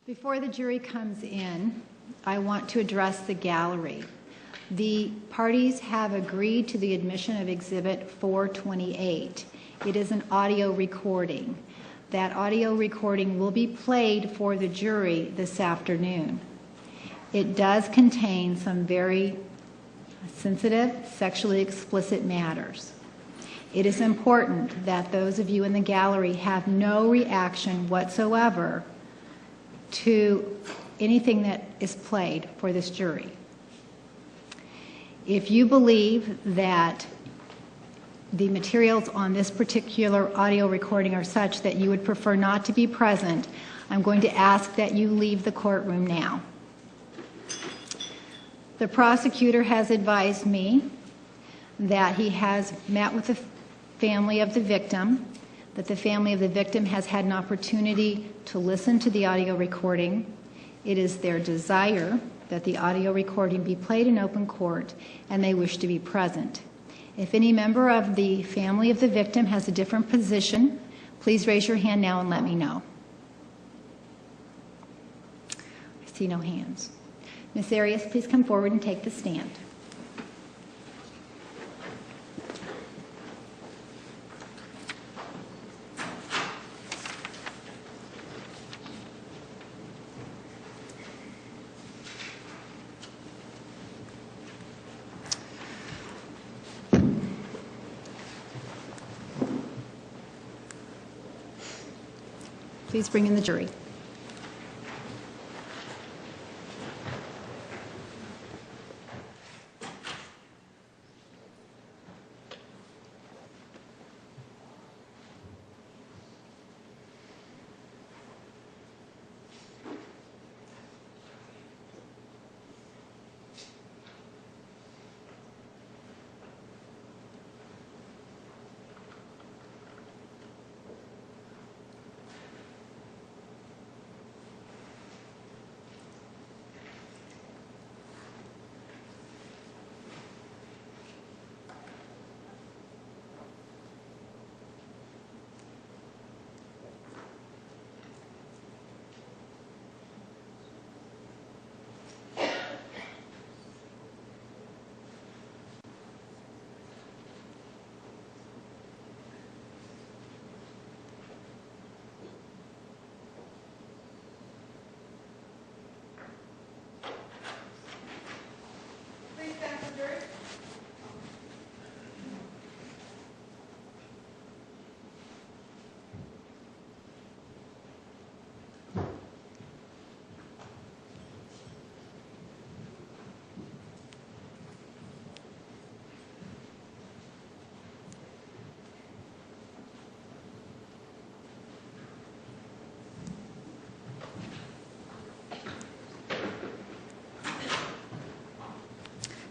Before the jury comes in, I want to address the gallery. The parties have agreed to the admission of Exhibit 428. It is an audio recording. That audio recording will be played for the jury this afternoon. It does contain some very sensitive, sexually explicit matters. It is important that those of you in the gallery have no reaction whatsoever to anything that is played for this jury. If you believe that the materials on this particular audio recording are such that you would prefer not to be present, I'm going to ask that you leave the courtroom now. The prosecutor has advised me that he has met with the family of the victim, that the family of the victim has had an opportunity to listen to the audio recording. It is their desire that the audio recording be played in open court, and they wish to be present. If any member of the family of the victim has a different position, please raise your hand now and let me know. I see no hands. Ms. Arias, please come forward and take the stand. Please bring in the jury.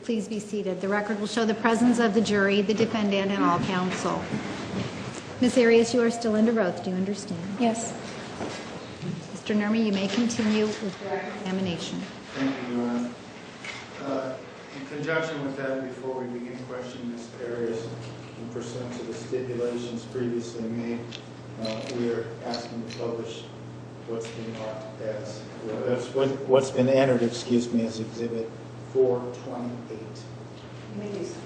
Please be seated. The record will show the presence of the jury, the defendant, and all counsel. Ms. Arias, you are still under oath. Do you understand? Yes. Mr. Nurmi, you may continue with your examination. Thank you, Your Honor. In conjunction with that, before we begin questioning Ms. Arias, in pursuant to the stipulations previously made, we are asking to publish what's been entered, as Exhibit 428. You may do so.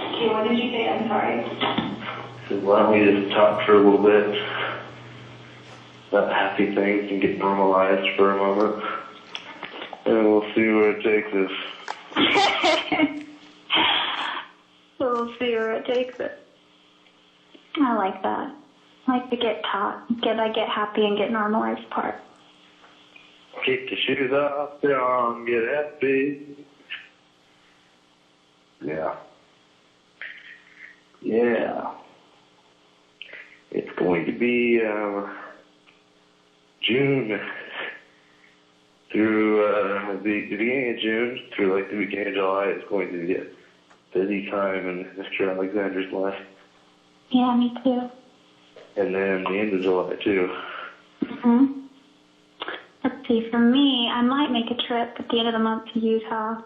Okay, what did you say? I'm sorry. So why don't we just talk for a little bit about happy things and get normalized for a moment, and we'll see where it takes us. We'll see where it takes us. I like that. I like to get happy and get normalized part. Kick the shoes off, put on, get happy. Yeah. Yeah. It's going to be June through the beginning of June through like the beginning of July is going to be a busy time in Mr. Alexander's life. Yeah, me too. and then the end of July too. Let's see, for me, I might make a trip at the end of the month to Utah.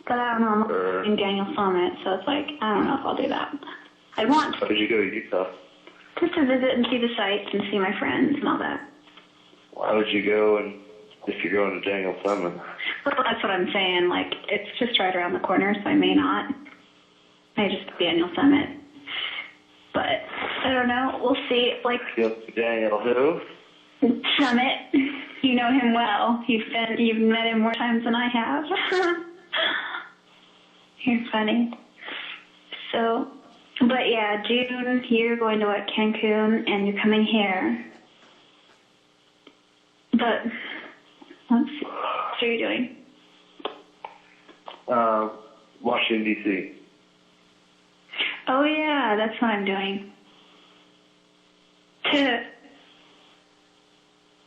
But I don't know, I'm in Daniel Summit, so it's like, I don't know if I'll do that. I want to. Why did you go to Utah? Just to visit and see the sights and see my friends and all that. Why would you go if you're going to Daniel Summit? Well, that's what I'm saying. Like, it's just right around the corner, so I may not. I just Daniel Summit. But, I don't know. We'll see. Like, Daniel who? Summit. You know him well. You've met him more times than I have. You're funny. So, but yeah, June, you're going to Cancun, and you're coming here. But, let's see. What are you doing? Washington, D.C. Oh, yeah, that's what I'm doing.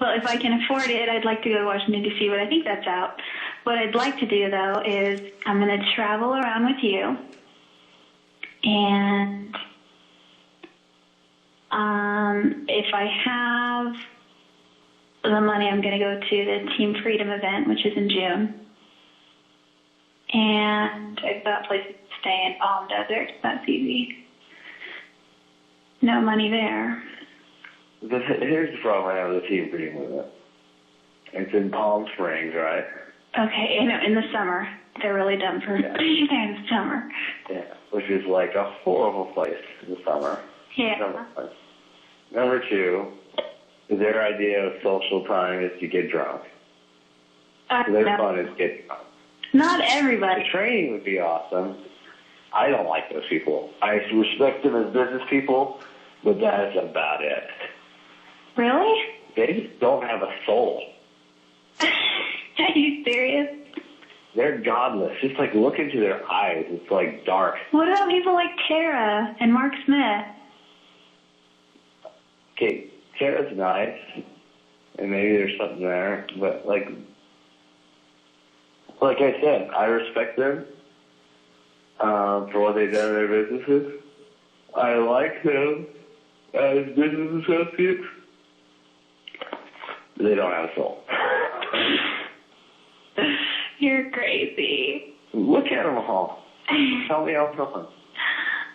Well, if I can afford it, I'd like to go to Washington, D.C., but I think that's out. What I'd like to do, though, is I'm going to travel around with you, and if I have the money, I'm going to go to the Team Freedom event, which is in June. And I've got places to stay in Palm Desert. That's easy. No money there. Here's the problem I have with the Team Freedom event. It's in Palm Springs, right? Okay, in the summer. They're really dumb for there in the summer. Yeah, which is like a horrible place in the summer. Yeah. Number two, their idea of social time is to get drunk. Their fun is get drunk. Not everybody. The training would be awesome. I don't like those people. I respect them as business people, but that is about it. Really? They just don't have a soul. Are you serious? They're godless. Just like look into their eyes. It's like dark. What about people like Tara and Mark Smith? Okay, Tara's nice, and maybe there's something there, but like I said, I respect them for what they've done in their businesses. I like them as business associates. They don't have a soul. You're crazy. Look at them all. Tell me how fun.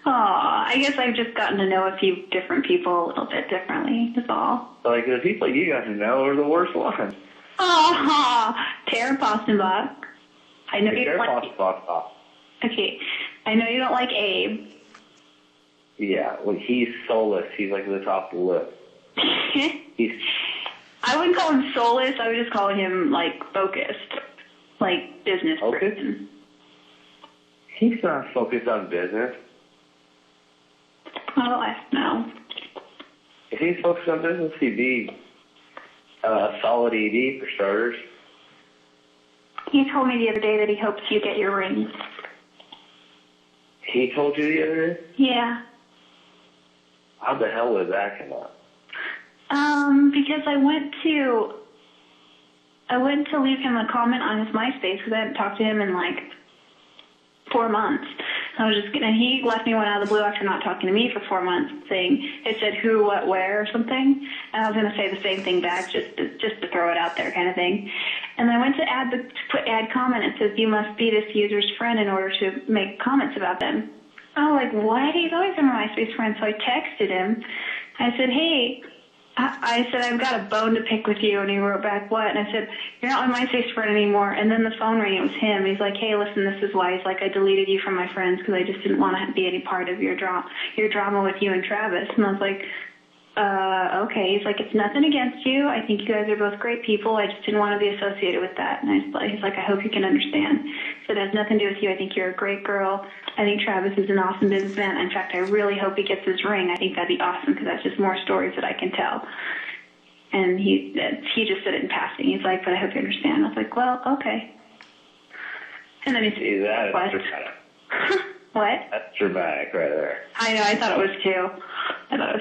Aw, I guess I've just gotten to know a few different people a little bit differently, that's all. Like the people you got to know are the worst ones. Aw, Tara Postenbach. I know you don't like... Okay, I know you don't like Abe. Yeah, well, he's soulless. He's like at the top of the list. I wouldn't call him soulless. I would just call him, like, focused. Like, business person. He's not focused on business. Well, I don't know. If he's focused on business, he'd be a solid ED for starters. He told me the other day that he hopes you get your ring. He told you the other day? Yeah. How the hell was that come up? Because I went to leave him a comment on his MySpace because I hadn't talked to him in like 4 months. And he left me one out of the blue after not talking to me for 4 months, saying it said who, what, where, or something. And I was going to say the same thing back, just to throw it out there, kind of thing. And I went to add comment. It says you must be this user's friend in order to make comments about them. I was like, what? He's always been my MySpace friend. So I texted him. I said, hey. I said, I've got a bone to pick with you. And he wrote back, what? And I said, you're not my MySpace friend anymore. And then the phone rang. It was him. He's like, hey, listen, this is why. He's like, I deleted you from my friends because I just didn't want to be any part of your drama with you and Travis. And I was like, okay. He's like, it's nothing against you. I think you guys are both great people. I just didn't want to be associated with that. And he's like, I hope you can understand. So it has nothing to do with you. I think you're a great girl. I think Travis is an awesome businessman. In fact, I really hope he gets his ring. I think that'd be awesome because that's just more stories that I can tell. And he just said it in passing. He's like, but I hope you understand. I was like, well, okay. And then he said, what? What? That's dramatic right there. I know, I thought it was too.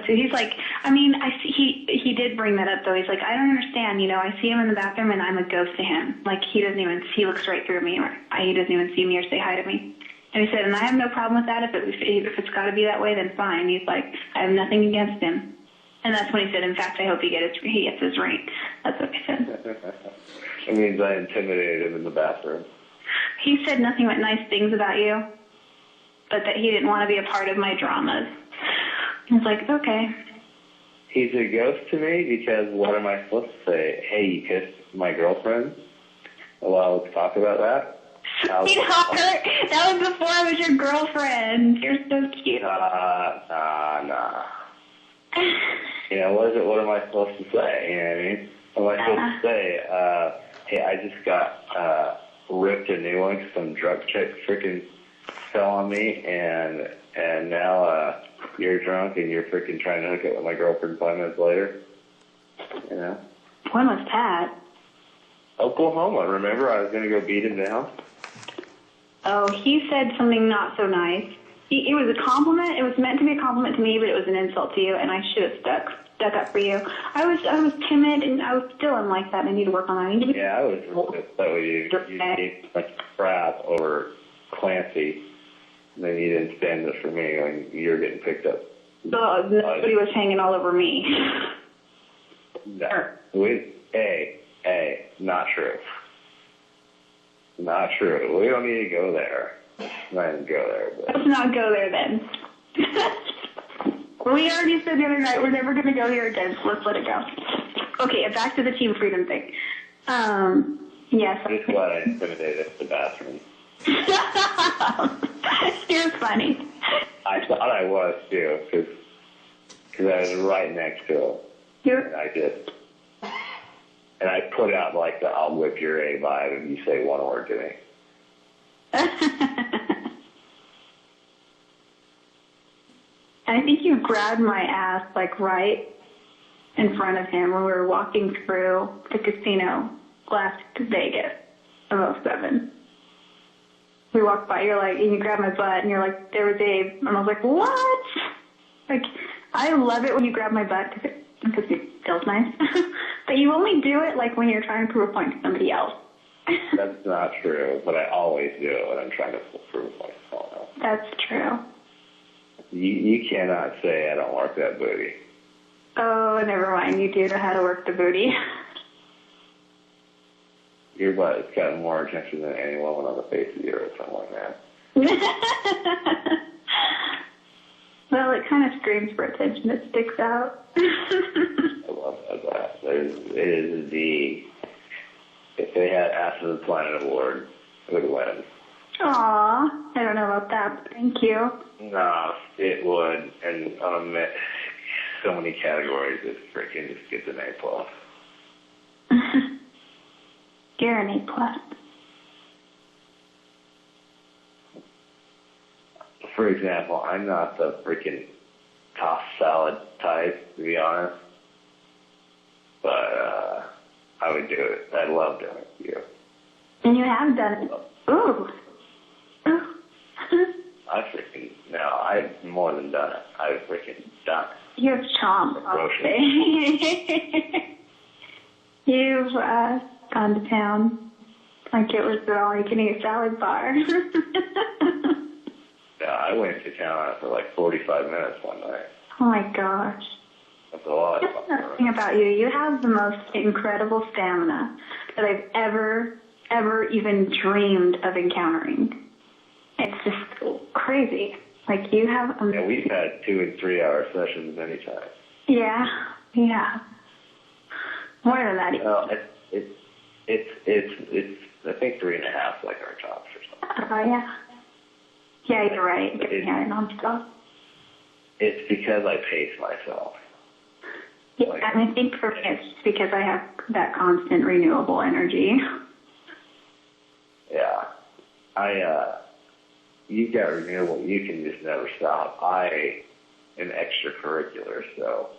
He's like, I mean, he did bring that up though. He's like, I don't understand, I see him in the bathroom and I'm a ghost to him. Like he looks right through me, or he doesn't even see me or say hi to me. And he said, and I have no problem with that. If it's got to be that way, then fine. He's like, I have nothing against him. And that's when he said, in fact, I hope he gets his ring. That's what he said. It means I intimidated him in the bathroom. He said nothing but nice things about you, but that he didn't want to be a part of my dramas. I was like, okay. He's a ghost to me because what am I supposed to say? Hey, you kissed my girlfriend? Well, let's talk about that. Sweetheart, that was before I was your girlfriend. You're so cute. Nah. You know, what am I supposed to say? You know what I mean? What am I supposed to say? Hey, I just got ripped a new one because some drug chick freaking fell on me, and now you're drunk and you're freaking trying to hook up with my girlfriend 5 minutes later. You know? When was that? Oklahoma. Remember, I was going to go beat him down. Oh, he said something not so nice. It was a compliment. It was meant to be a compliment to me, but it was an insult to you, and I should have stuck up for you. I was timid, and I was still am like that. And I need to work on that. Yeah, I was really upset with you. You gave like crap over Clancy, and then you didn't stand up for me when you were getting picked up. Nobody was hanging all over me. No. Not true. Not true. We don't need to go there. Not even go there. But. Let's not go there then. We already said the other night we're never going to go here again, so let's let it go. Okay, back to the team freedom thing. Yes. That's why I intimidated the bathroom. You're funny. I thought I was too, because I was right next to him. And I did. And I put out like the I'll whip your A vibe if you say one word to me. I think you grabbed my ass like right in front of him when we were walking through the casino last Vegas of 07. We walked by, you're like, and you grabbed my butt, and you're like, there was Abe. And I was like, what? Like, I love it when you grab my butt because it feels nice. But you only do it like when you're trying to prove a point to somebody else. That's not true, but I always do it when I'm trying to prove myself. That's true. You cannot say I don't work that booty. Oh, never mind. You do know how to work the booty. Your butt has gotten more attention than any woman on the face of the earth, something like that. Well, it kind of screams for attention. It sticks out. I love that. It is if they had Ass of the Planet Award, it would win. Aw, I don't know about that, but thank you. No, it would, and so many categories, it freaking just gets an A+. You're an A+. For example, I'm not the freaking tossed salad type, to be honest. But I would do it. I love doing it to you. And you have done it. Ooh. I've more than done it. I've freaking done it. You have chomp. Okay. You've gone to town like it was the all-you-can-eat salad bar. Yeah, I went to town for like 45 minutes one night. Oh my gosh. That's a lot. That's another thing about you. You have the most incredible stamina that I've ever even dreamed of encountering. It's just crazy. Like you have. Yeah, we've had 2 and 3 hour sessions many times. Yeah. More than that. Well, it's I think 3.5 like our tops or something. Oh yeah. Yeah, you're right. Yeah, nonstop. It's because I pace myself. Yeah, and I think for me it's because I have that constant renewable energy. Yeah. You got renewable, you can just never stop. I am extracurricular, so,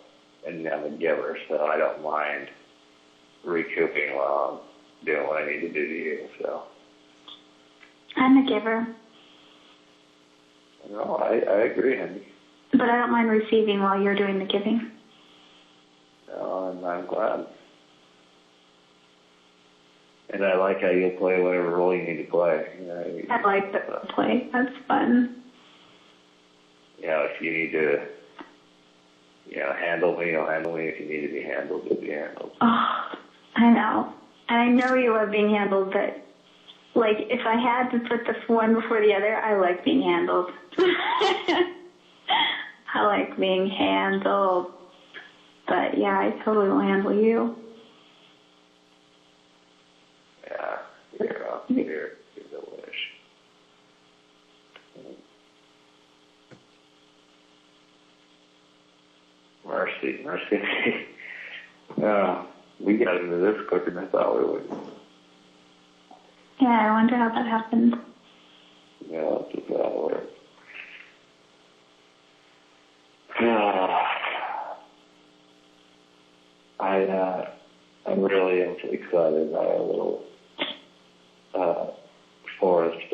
and I'm a giver, so I don't mind recouping while I'm doing what I need to do to you, so. I'm a giver. No, I agree, Henry. But I don't mind receiving while you're doing the giving. No, I'm glad. And I like how you'll play whatever role you need to play. I like the roleplay. That's fun. If you need to, handle me, you'll handle me. If you need to be handled, you'll be handled. Oh, I know. And I know you love being handled, but, like, if I had to put the one before the other, I like being handled. I like being handled. But, yeah, I totally will handle you. Yeah, you're delish. Mercy. We got into this quicker than I thought we would. Yeah, I wonder how that happened. Yeah, that's just how it works. I really am excited by a little forest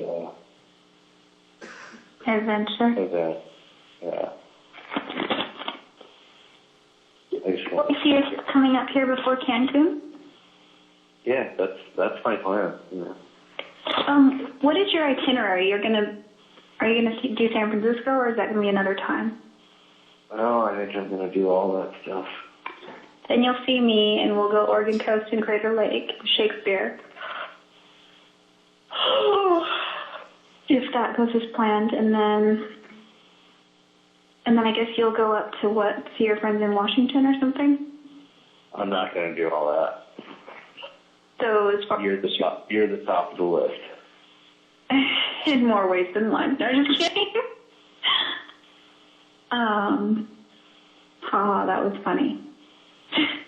Adventure. event. Yeah. Is he coming up here before Cancun? Yeah, that's my plan. Yeah. What is your itinerary? Are you gonna do San Francisco, or is that gonna be another time? Oh, I think I'm gonna do all that stuff. Then you'll see me, and we'll go Oregon Coast and Crater Lake, Shakespeare. If that goes as planned, and then I guess you'll go up to see your friends in Washington or something? I'm not gonna do all that. So as far You're the top of the list. in more ways than one. No, just kidding. That was funny.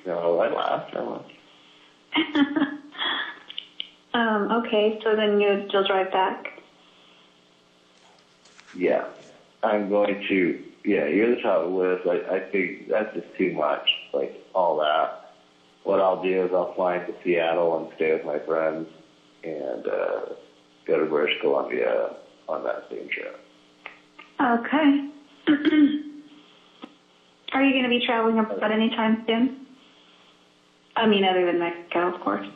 No, I laughed. Okay, so then you'll drive back. Yeah, I'm going to. Yeah, you're the top of the list. I think that's just too much. Like all that. What I'll do is I'll fly into Seattle and stay with my friends and go to British Columbia on that same trip. Okay. Are you going to be traveling abroad anytime soon? I mean, other than Mexico, of course.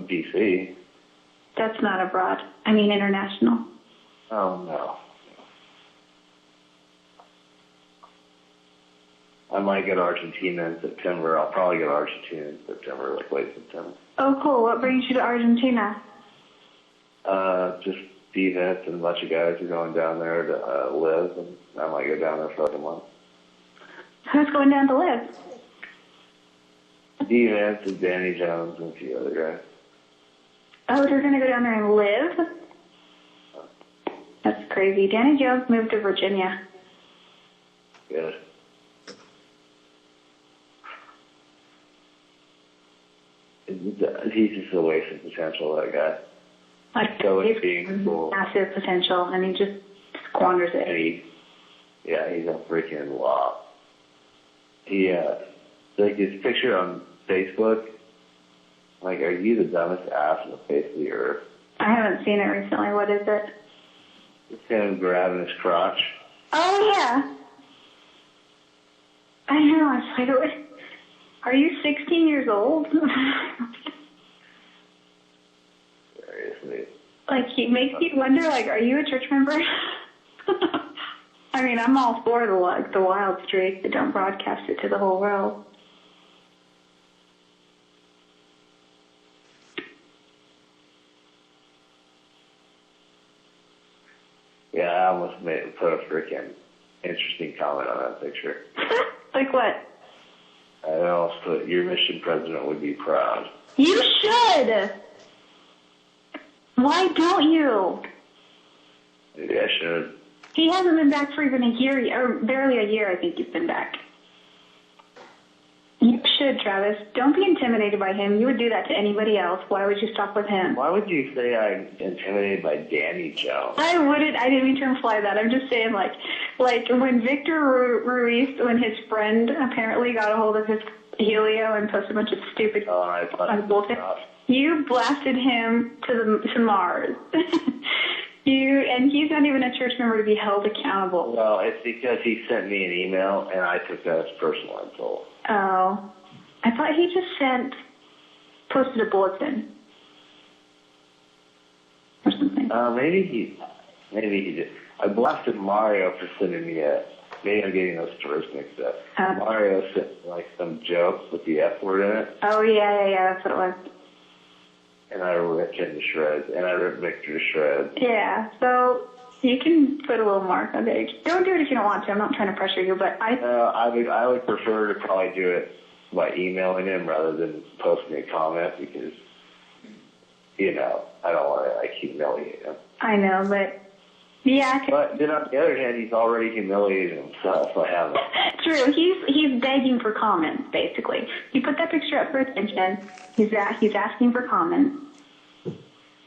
DC. That's not abroad. I mean, international. Oh, no. I might go to Argentina in September. I'll probably go to Argentina in September, like late September. Oh, cool. What brings you to Argentina? Just D-Vance and a bunch of guys are going down there to live, and I might go down there for like a month. Who's going down to live? D-Vance and Danny Jones and a few other guys. Oh, they're going to go down there and live? That's crazy. Danny Jones moved to Virginia. Good. He's just a waste of potential, that guy. Like, He's being cool. Massive potential, and he just squanders it. And he's a freaking lot. Like his picture on Facebook, like, are you the dumbest ass on the face of the earth? I haven't seen it recently. What is it? It's him grabbing his crotch. Oh, yeah. I know. I was like, are you 16 years old? Seriously. Like, it makes you wonder, like, are you a church member? I mean, I'm all for the wild streak, but don't broadcast it to the whole world. Yeah, I almost put a freaking interesting comment on that picture. Like what? I almost put, your mission president would be proud. You should! Why don't you? Maybe I should. He hasn't been back for even a year, or barely a year, I think he's been back. You should, Travis. Don't be intimidated by him. You would do that to anybody else. Why would you stop with him? Why would you say I'm intimidated by Danny Jones? I wouldn't. I didn't mean to imply that. I'm just saying, like when Victor Ruiz, when his friend apparently got a hold of his Helio and posted a bunch of stupid bullshit, you blasted him to Mars. And he's not even a church member to be held accountable. Well, it's because he sent me an email, and I took that as personal insult. Oh. I thought he just posted a bulletin. Or something. Maybe he did. I blasted Mario for sending me maybe I'm getting those stories mixed up. Mario sent, like, some jokes with the F word in it. Oh, yeah, that's what it was. And I ripped him to shreds, and I ripped Victor to shreds. Yeah, so you can put a little mark on there. Don't do it if you don't want to. I'm not trying to pressure you, but I would prefer to probably do it by emailing him rather than posting a comment because, you know, I don't want to, like, humiliate him. I know, but, yeah. But then on the other hand, he's already humiliated himself. I haven't. True. He's begging for comments, basically. He put that picture up for attention. He's asking for comments.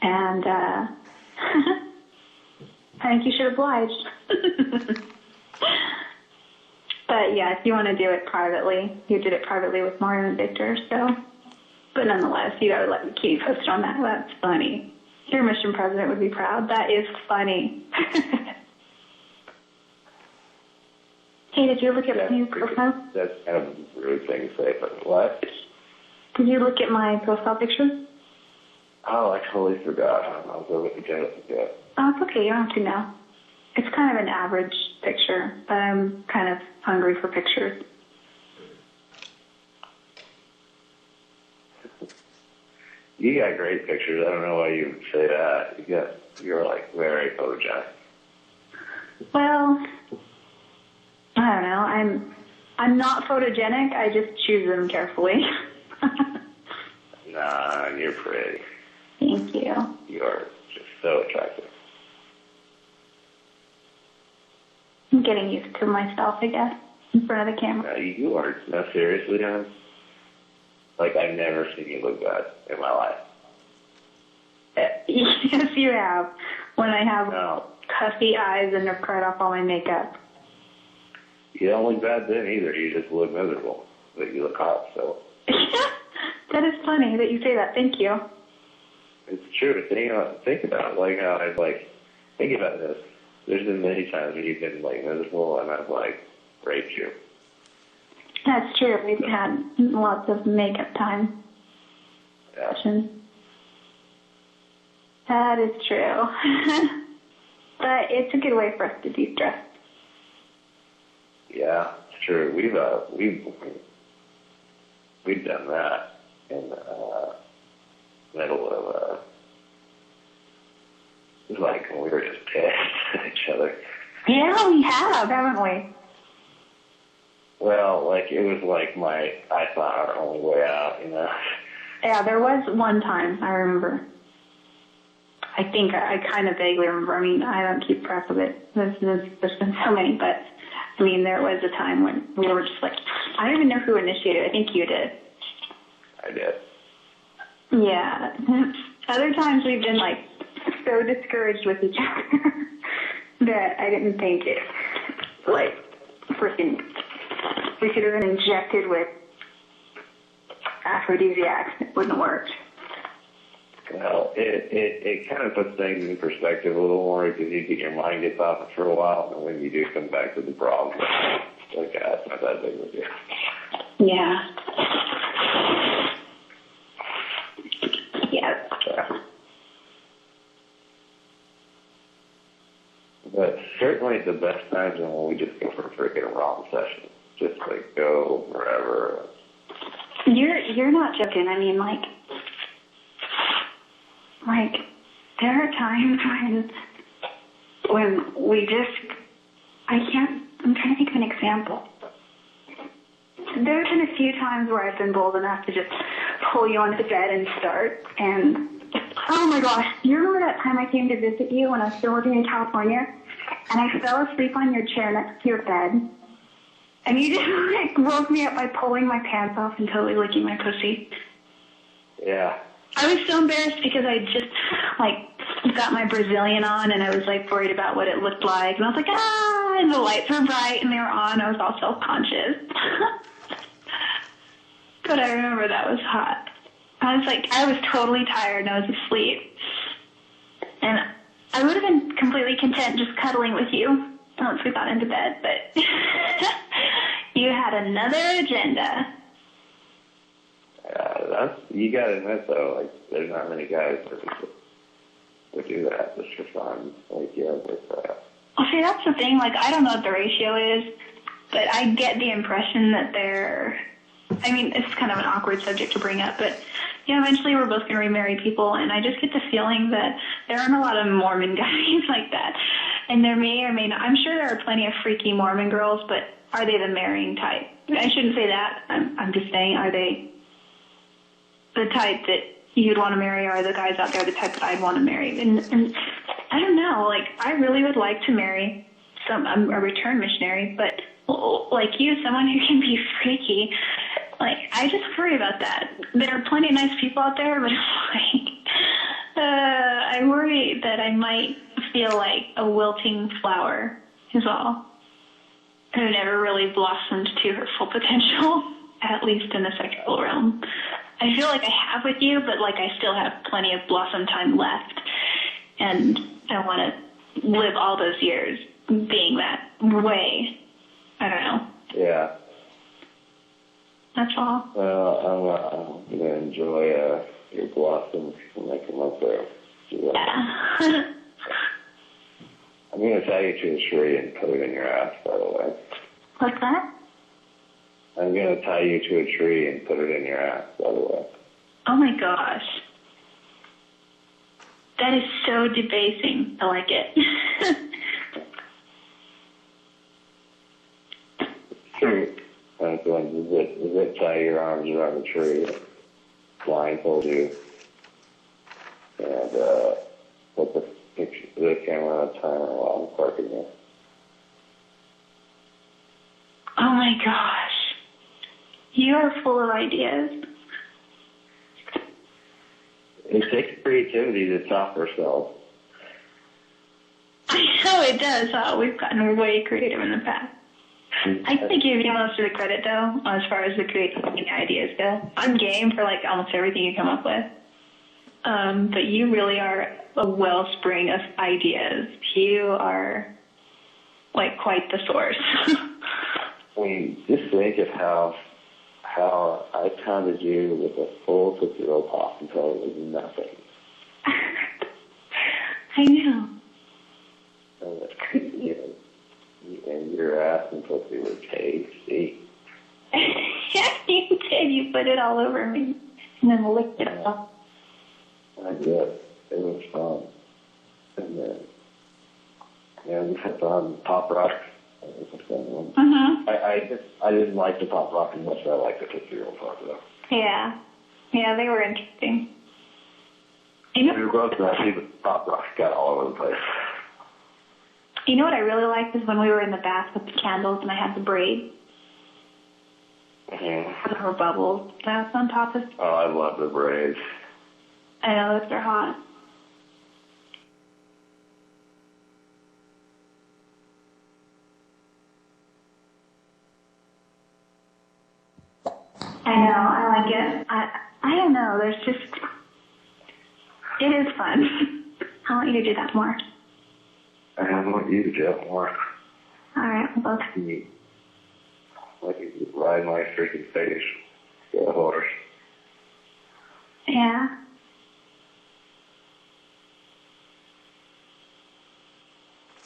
And I think you should oblige. But, yeah, if you want to do it privately, you did it privately with Mario and Victor, so. But nonetheless, you got to let me keep posted on that. That's funny. Your mission president would be proud. That is funny. Hey, did you look at my new profile? That's kind of a rude thing to say, but what? Did you look at my profile picture? Oh, I totally forgot. I'll go with the general forget. Oh, it's okay. You don't have to now. It's kind of an average picture, but I'm kind of hungry for pictures. You got great pictures. I don't know why you would say that. You're like very photogenic. Well, I don't know. I'm not photogenic. I just choose them carefully. Nah, you're pretty. Thank you. You're just so attractive. I'm getting used to myself, I guess, in front of the camera. You are. No, seriously, hon? Like, I've never seen you look bad in my life. Yes, you have. When I have puffy eyes and have cried off all my makeup. You don't look bad then either. You just look miserable. But you look hot, so. That is funny that you say that. Thank you. It's true. Think about it. Like, how I've, like, think about this. There's been many times when you've been, like, miserable and I've, like, raped you. That's true. We've had lots of makeup time. Yeah. That is true. But it's a good way for us to de-stress. Yeah, it's true. We've done that in the middle of like when we were just pissed at each other. Yeah, we have, haven't we? Well, like it was like I thought our only way out, you know. Yeah, there was one time I remember. I think I kind of vaguely remember. I mean, I don't keep track of it. There's been so many, but I mean, there was a time when we were just like, I don't even know who initiated it. I think you did. I did. Yeah. Other times we've been like so discouraged with each other that I didn't think it, like, freaking, we could have been injected with aphrodisiacs. It wouldn't work. Well, it kind of puts things in perspective a little more because your mind gets off it for a while, and when you do come back to the problem, like, it's not that big of a deal. Yeah. Yeah. But certainly the best times are when we just go for a freaking rom session. Just like go wherever. You're not joking. I mean, like there are times when we just, I'm trying to think of an example. There have been a few times where I've been bold enough to just pull you onto the bed and start, and oh my gosh, you remember that time I came to visit you when I was still working in California, and I fell asleep on your chair next to your bed, and you just like woke me up by pulling my pants off and totally licking my pussy? Yeah. I was so embarrassed because I just like got my Brazilian on and I was like worried about what it looked like, and I was like, and the lights were bright and they were on. I was all self-conscious. But I remember that was hot. I was totally tired and I was asleep. And I would have been completely content just cuddling with you once we got into bed, but you had another agenda. You gotta admit though, like, there's not many guys that would do that just for fun. Like, yeah, but, Well, see, that's the thing. Like, I don't know what the ratio is, but I get the impression that I mean, it's kind of an awkward subject to bring up, but, eventually we're both going to remarry people, and I just get the feeling that there aren't a lot of Mormon guys like that. And there may or may not, I'm sure there are plenty of freaky Mormon girls, but are they the marrying type? I shouldn't say that. I'm just saying, are they the type that you'd want to marry, or are the guys out there the type that I'd want to marry? And I don't know, like, I really would like to marry a return missionary, but like you, someone who can be freaky. Like, I just worry about that. There are plenty of nice people out there, but like, I worry that I might feel like a wilting flower is all, who never really blossomed to her full potential, at least in the sexual realm. I feel like I have with you, but like I still have plenty of blossom time left, and I want to live all those years being that way. I don't know. yeah. That's all. Well, I'm going to enjoy your blossoms when I come up there. Yeah. I'm going to tie you to a tree and put it in your ass, by the way. What's that? I'm going to tie you to a tree and put it in your ass, by the way. Oh my gosh. That is so debasing. I like it. True. I'm going to zip tie your arms around the tree, blindfold you, and put the camera on a timer while I'm parking you. Oh my gosh. You are full of ideas. It takes creativity to top ourselves. I know it does. Oh, we've gotten way creative in the past. I can give you most of the credit, though, as far as the creativity ideas go. I'm game for, like, almost everything you come up with. But you really are a wellspring of ideas. You are, like, quite the source. I mean, just think of how I pounded you with a full Tootsie-Roll Pop until it was nothing. I know. And your ass and pussy were tasty. Yeah, you did. You put it all over me and then licked it off. I did. It was fun. And then, we kept on Pop Rock. It was a fun one. I didn't like the Pop Rock as much as I liked the Tootsie-Roll Pop, though. Yeah. Yeah, they were interesting. We were both nasty, but Pop Rock got all over the place. You know what I really liked is when we were in the bath with the candles and I had the braid. Mm-hmm. Her bubbles. That was on top of. Oh, I love the braids. I know, those are hot. I know, I like it. I don't know, there's just, it is fun. I want you to do that more. I want you to do it more. All right, we'll both. Like you ride my freaking face. Get a horse. Yeah.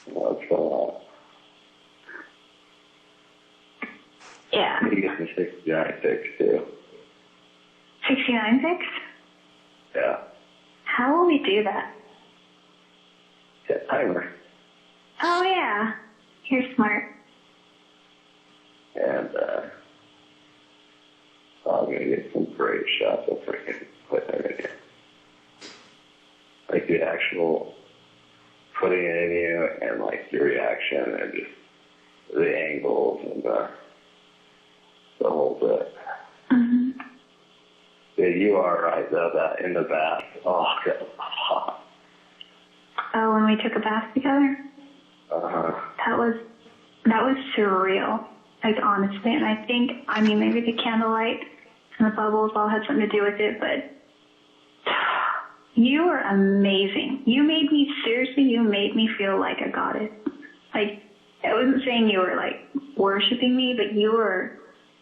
What's going on? Yeah. You get some 69 ticks too. 69 ticks? Yeah. How will we do that? Set timer. Oh, yeah. You're smart. And I'm going to get some great shots of freaking put that in here. Like the actual putting it in you and like your reaction and just the angles and the whole bit. Mm-hmm. Yeah, you are right though, that in the bath. Oh, that was hot. Oh, when we took a bath together? Uh-huh. That was surreal. Like, honestly, and I think, maybe the candlelight and the bubbles all had something to do with it, but you were amazing. You made me feel like a goddess. Like, I wasn't saying you were like worshiping me, but you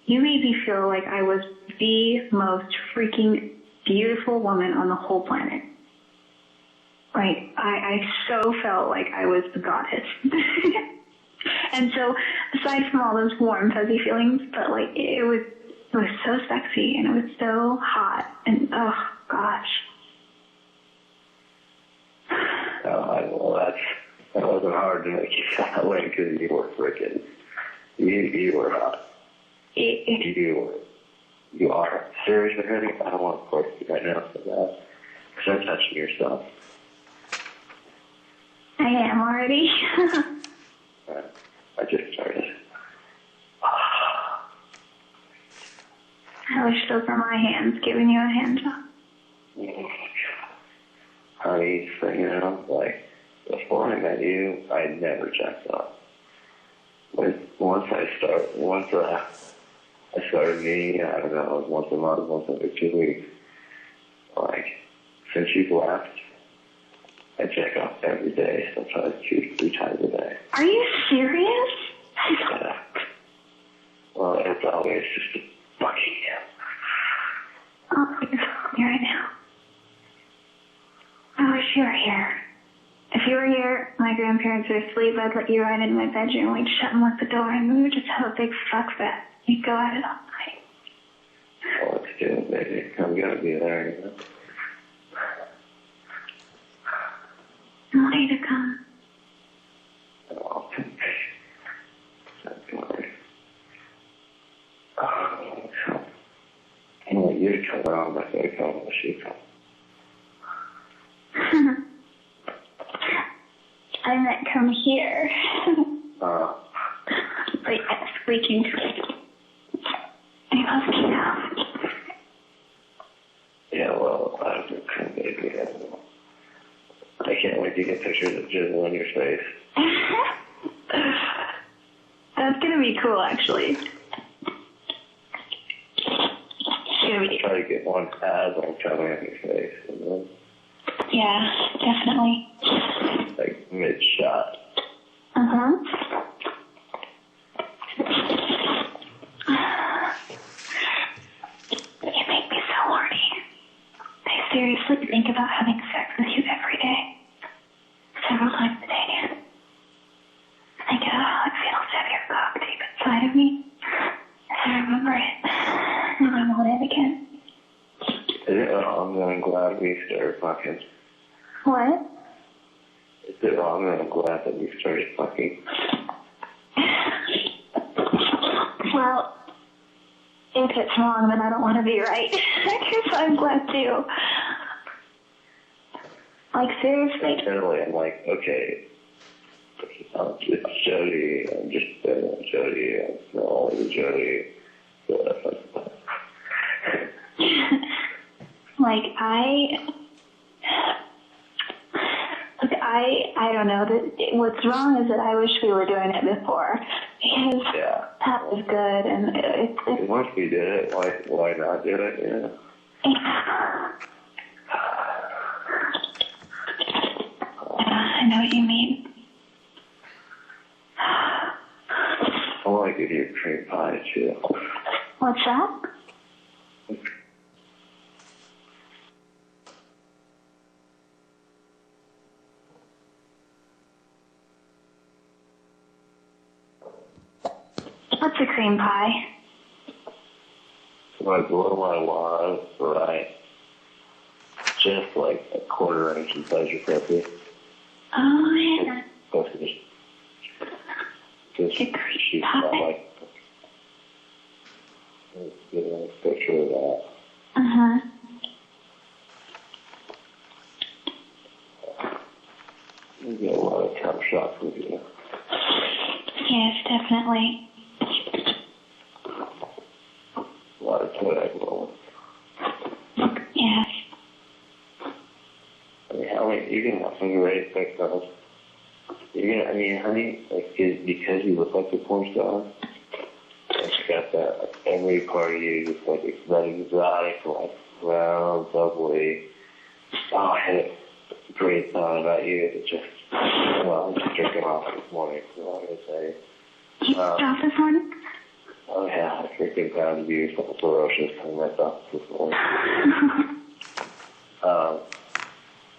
made me feel like I was the most freaking beautiful woman on the whole planet. Like, I so felt like I was the goddess. And so, aside from all those warm, fuzzy feelings, but like, it was so sexy, and it was so hot, and oh gosh. Well, that wasn't hard to make you feel that way, because you were freaking, you were hot. You are. Seriously, honey, I don't want to force you right now for that, because I'm touching yourself. I am already. I just started. I wish those were my hands giving you a hand job. Honey, so, you know, like, before I met you, I never checked off. Once I started meeting, I don't know, once a month, once every 2 weeks. Like, since you've left, I check off every day, sometimes 2-3 times a day. Are you serious? Yeah. Well, it's always just fucking you. Oh, you're calling me right now. I wish you were here. If you were here, my grandparents were asleep, I'd let you right in my bedroom, we'd shut and lock the door, and we would just have a big fuck fest. We'd go at it all night. Oh, let's do it, baby. I'm gonna be there, you know. I want you to come. Oh, I want you to come around, but I come when she comes. I meant come here. Wait, I'm squeaking. I must get out. Yeah, well, I don't think come, baby. I can't wait to get pictures of jizzle on your face. That's gonna be cool, actually. Try to get one as I'm coming on your face, and then, Yeah, definitely. like, mid-shot. You make me so horny. I seriously think about having sex with you every day. Several times a day. I think about how it feels to have your cock deep inside of me. I remember it. And I want it again. Is it wrong that I'm glad we started fucking? What? Is it wrong that I'm glad that we started fucking? Well, if it's wrong, then I don't want to be right. I guess I'm glad too. Like, seriously. Internally, I'm like, okay, it's Jodi. I'm just Jodi. I'm small with Jodi. Like, I don't know. What's wrong is that I wish we were doing it before, because that was good, and once we did it, why not do it? Yeah. I know what you mean. I want to give you a cream pie too. What's that? What's a cream pie? Like what do I want, right? Just like a 1/4 inch inside your pussy. Oh, yeah. Just she's got like, let's get a picture of that. You get a lot of cum shots with you. Yes, definitely. A lot of toilet rolling. Yes. I mean, how many, you can have some great pictures. I mean, honey, like, because you look like a porn star, it's got that, like, every part of you just, like, it's that exotic, like, round, bubbly, Oh, I had a great thought about you. It just, well, I'm just drinking off this morning, so I'm going to say. You stopped this morning? Oh, yeah, I freaking found you so ferocious in my thoughts this morning.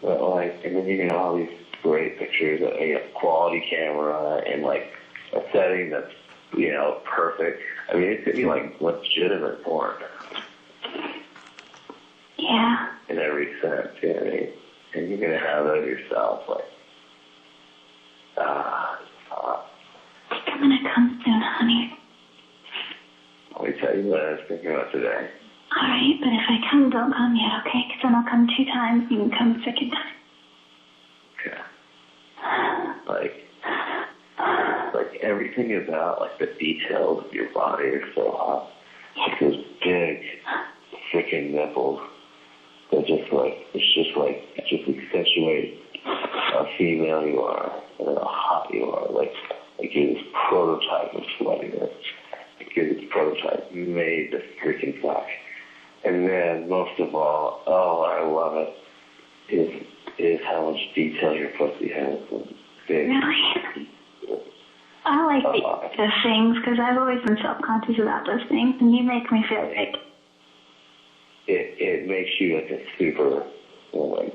But, like, and then you get all these great pictures of a quality camera and, like, a setting that's, you know, perfect. I mean, it could be, like, legitimate porn. Yeah. In every sense, you know what I mean? And you're going to have that yourself, like, I'm going to come soon, honey. Let me tell you what I was thinking about today. All right, but if I come, don't come yet, okay? Because then I'll come 2 times. You can come a second time. Okay. Like everything about, like, the details of your body are so hot. Like those big freaking nipples. They're just like, it just accentuates how female you are and how hot you are. Like you're this prototype of sluttiness. Like you're this prototype made to freaking fuck. And then, most of all, oh, I love it, is how much detail your pussy has. Big. Really? I like those things because I've always been self-conscious about those things, and you make me feel great. It makes you like a super woman.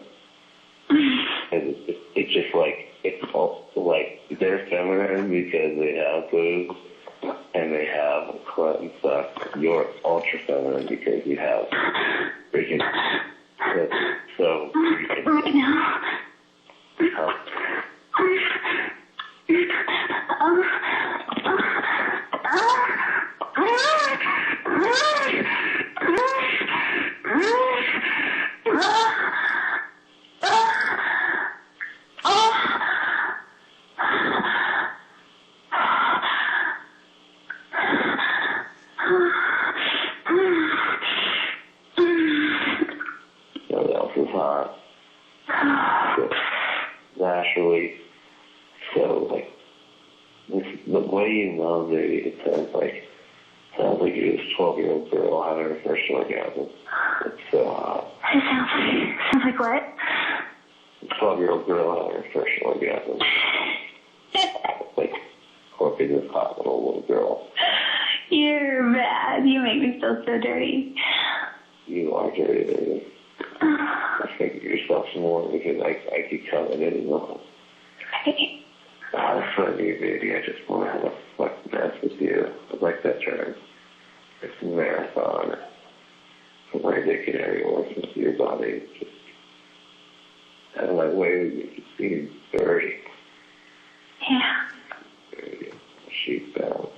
And it's just like, it's all, like, they're feminine because they have boobs and they have a clit and stuff. You're ultra feminine because you have freaking clit. So, right now. What else is hot? Naturally, so like the way you love it, it sounds like you're this 12-year-old girl having her first orgasm. It's so hot. It sounds like what? A 12-year-old girl having her first orgasm. Like, or being this hot little girl. You're bad. You make me feel so dirty. You are dirty, baby. I think of yourself some more because I keep coming in and out. I love you, baby. I just want to have a fucking mess with you. I'd like that term. It's a marathon. From my dick and area working with your body. Just out of my way with you. Just being dirty. Yeah. Dirty. Sheep bound.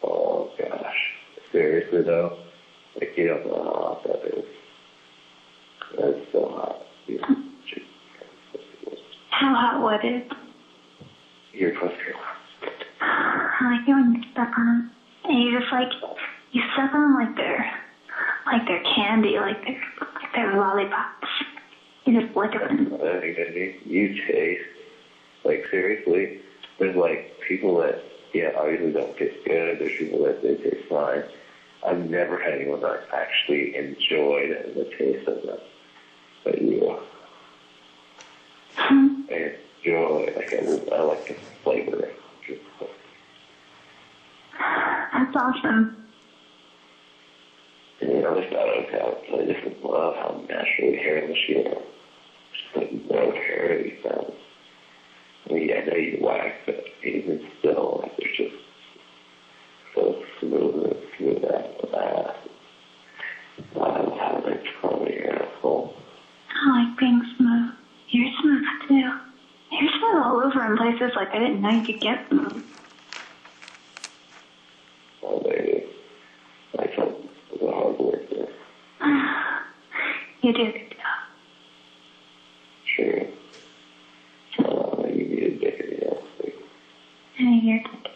Oh, gosh. Seriously, though? Like, you don't know how hot that is. That's so hot. How hot what is? Your pussy. I like it when you step on them. And you just like, you step on them like they're candy, like they're lollipops. You just lick them. You taste, like, seriously, there's, like, people that, yeah, obviously don't taste good. There's people that they taste fine. I've never had anyone that actually enjoyed the taste of them. But you. I enjoy, like, I like the flavor. That's awesome. And, you know, there's not okay. I just love how naturally hairless you are. Just like no hair to be found. I mean, I know you wax, but even still, like, they're just so smooth out the ass. I love how they curl your asshole. I like being smooth. You're smooth too. You're smooth all over in places like I didn't know you could get smooth. Oh, baby. I come with a hard work there. You do a good job. Sure. You need a dick in the ass. And you're good.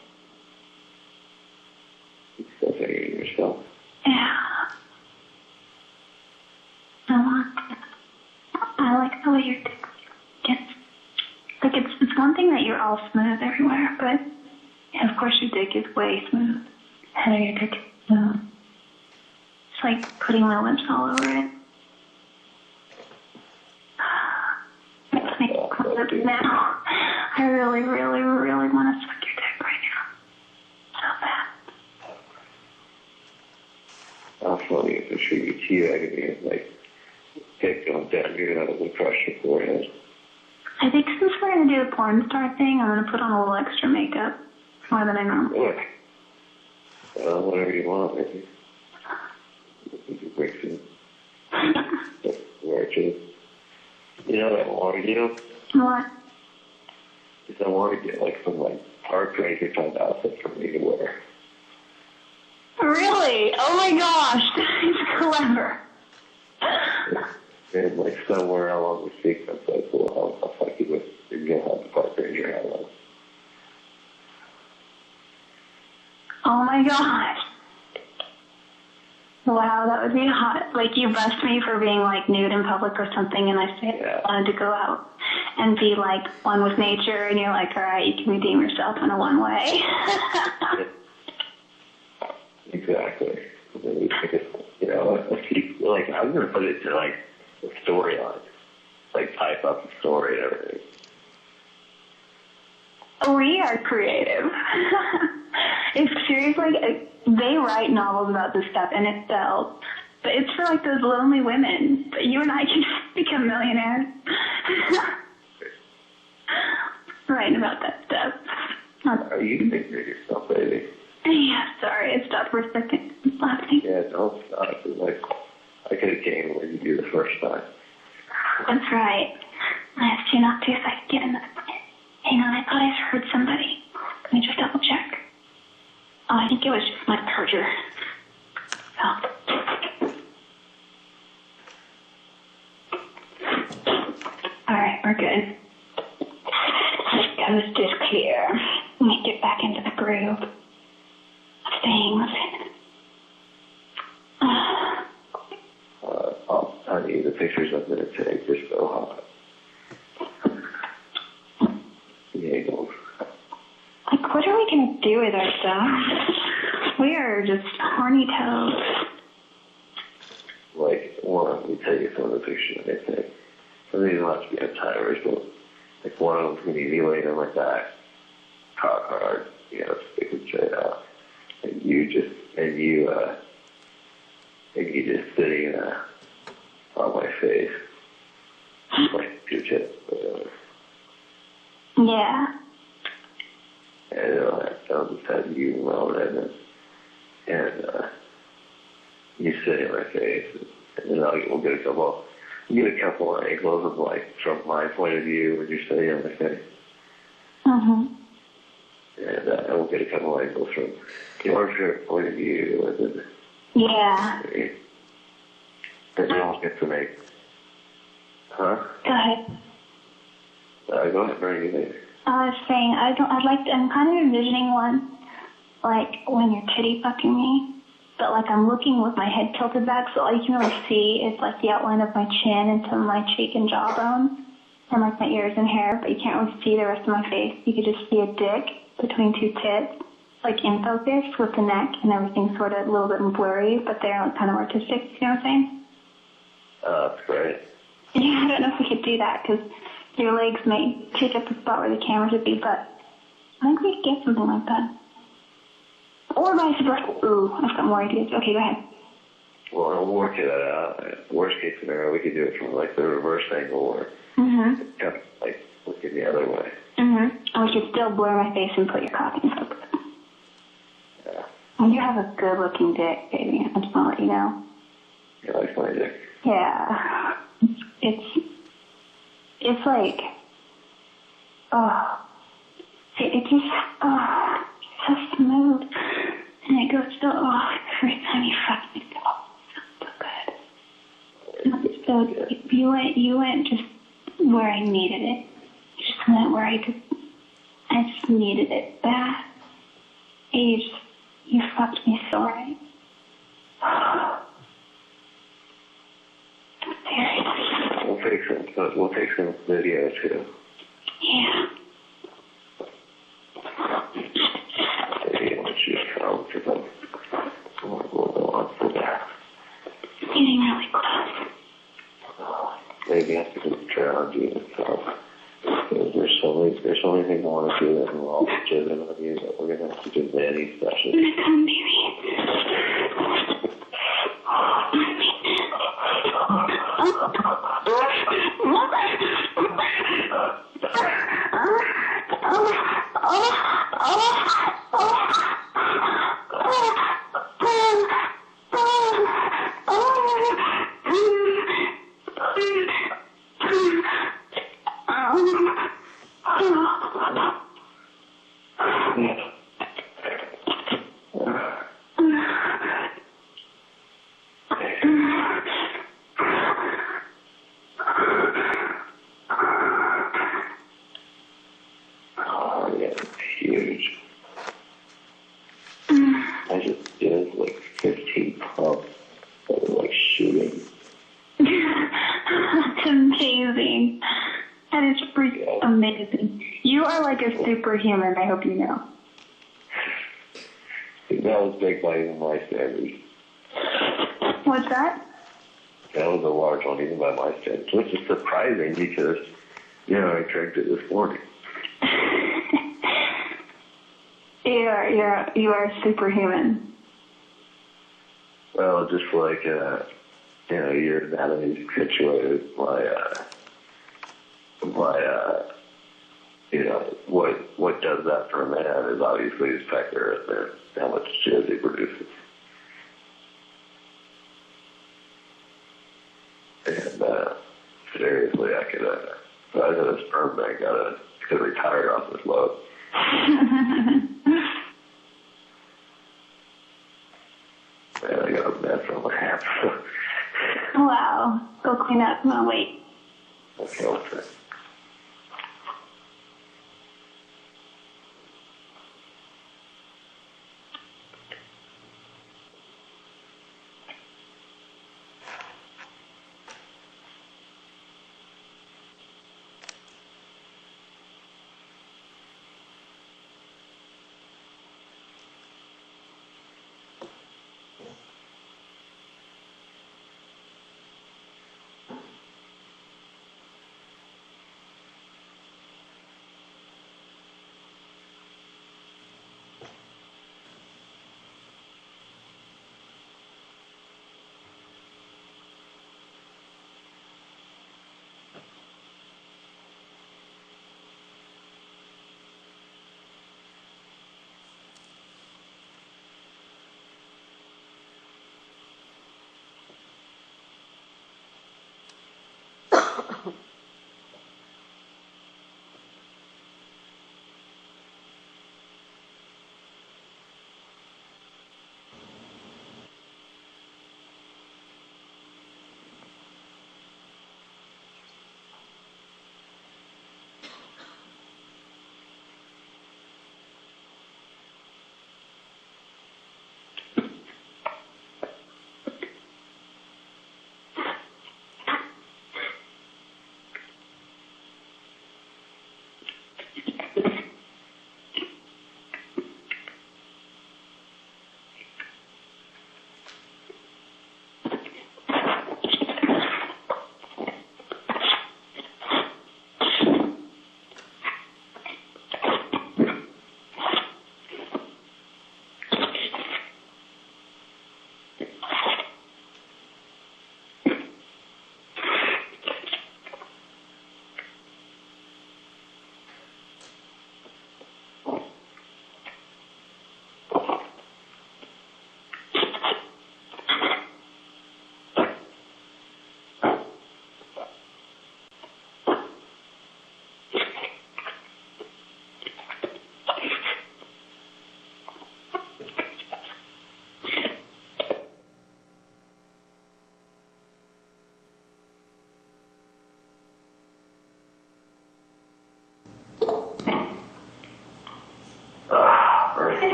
You still figuring yourself. Yeah. I like the way your dick gets. Like, it's one thing that you're all smooth everywhere, but of course your dick is way smooth. Head of your dick is smooth. just like putting my lips all over it. Makes me close up now. I really, really, really want to suck your dick right now. So bad. I'll show you for sure you teabagging me and like dick going down your head and crush your forehead. I think since we're going to do the porn star thing, I'm going to put on a little extra makeup. More than I normally do. Whatever you want, maybe. You can break some work. You know what I want to do? What? Is I want to get like some like park ranger type outfit for me to wear. Really? Oh my gosh, he's clever. And like somewhere along the sequence, like, well, I'll fuck you with, you're going to have the park ranger hat on. Oh my gosh. Wow, that would be hot. Like, you bust me for being, like, nude in public or something, and I say I wanted to go out and be, like, one with nature, and you're like, all right, you can redeem yourself in a one-way. Exactly. And then we take it, you know, like, I'm going to put it to, like, a storyline. Like, type up a story and everything. We are creative. It's seriously, they write novels about this stuff, and it sells. But it's for, like, those lonely women. But you and I can become millionaires. Writing about that stuff. You can take care of yourself, baby. Yeah, sorry, I stopped for a second. I'm laughing. Yeah, don't stop. Like, I could have came when you do the first time. That's right. I asked you not to if I could get in the... Hang on, I thought I heard somebody. Let me just double check. Oh, I think it was just my charger. Oh. Alright, we're good. This coast is clear. Let me get back into the groove of things. Honey, the pictures I'm going to take are so hot. The angles. Like, what are we going to do with ourselves? We are just horny toads. Like, one, let me tell you some of the pictures I take. Some of these will have to be on timers, but like one of them's going to be me laying on my back, cock hard, you know, sticking straight out. And you just sitting on my face. Like your chest, whatever. Yeah. And I'll just have you moan and you sit in my face, and then we'll get a couple of angles of like from my point of view when you're sitting on my face. Mhm. And we'll get a couple of angles from your point of view, and then yeah. then we'll get to make. Huh? Go ahead. Go ahead, bring it in. I was saying, I'm kind of envisioning one, like, when you're titty fucking me, but, like, I'm looking with my head tilted back, so all you can really see is, like, the outline of my chin and some of my cheek and jawbone, and, like, my ears and hair, but you can't really see the rest of my face. You could just see a dick between two tits, like, in focus with the neck, and everything sort of a little bit blurry, but they're, like, kind of artistic, you know what I'm saying? That's great. Yeah, I don't know if we could do that, because your legs may take up the spot where the cameras would be, but I think we could get something like that. Or vice versa. Ooh, I've got more ideas. Okay, go ahead. Well, we'll work it out. Worst case scenario, we could do it from like the reverse angle or kind of like looking the other way. And we could still blur my face and put your cock in focus. Yeah. And you have a good looking dick, baby. I just want to let you know. You like my dick? Yeah. It's like, it's so smooth, and it goes so, every time you fuck me, so good. So you went just where I needed it. You just went where I just needed it bad. You fucked me so right. Seriously. We'll take some video too. Yeah. Maybe once you come to them, we'll go on for that. around you. So there's so many things I want to do, and we're all driven on you that we're going to have to do many sessions. Huge. I just did like 15 pumps that were like shooting. That's amazing. That is freaking amazing. You are like a superhuman, I hope you know. That was big by even my standards. What's that? That was a large one even by my standards, which is surprising because, you know, I drank it this morning. You are superhuman. Well, just like, you know, your anatomy situated, you know, what does that for a man is obviously his pecker and then how much jizz he produces. And, seriously, I could a sperm bank, could retire off this load. Man, I got a mess on my hands. Wow. Go clean up. I'm gonna wait. Okay, okay.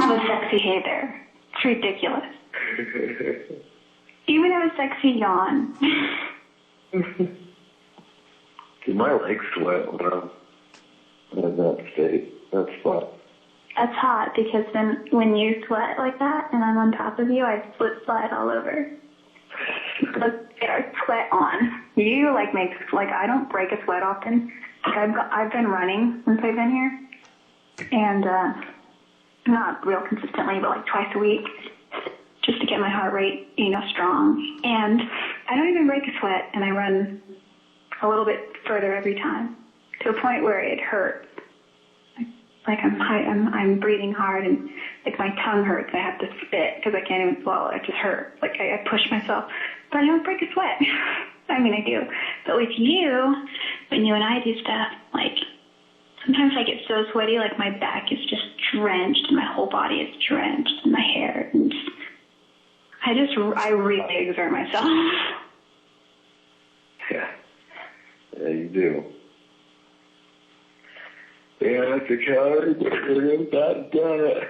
Have a sexy hey there. It's ridiculous. Even have a sexy yawn. Dude, my legs sweat when I'm in that state. That's fun. That's hot because then when you sweat like that and I'm on top of you, I slip slide all over. Let's get our sweat on. You like make like I don't break a sweat often. Like I've been running since I've been here, and not real consistently, but like twice a week, just to get my heart rate, strong. And I don't even break a sweat, and I run a little bit further every time, to a point where it hurts. Like I'm breathing hard, and like my tongue hurts. I have to spit because I can't even swallow. It just hurts. Like I push myself, but I don't break a sweat. I mean, I do. But with you, when you and I do stuff, like sometimes I get so sweaty, like my back is just drenched, and my whole body is drenched, and my hair. And I really exert myself. Yeah, you do. Yeah, that's a calorie burner, about a doubt it.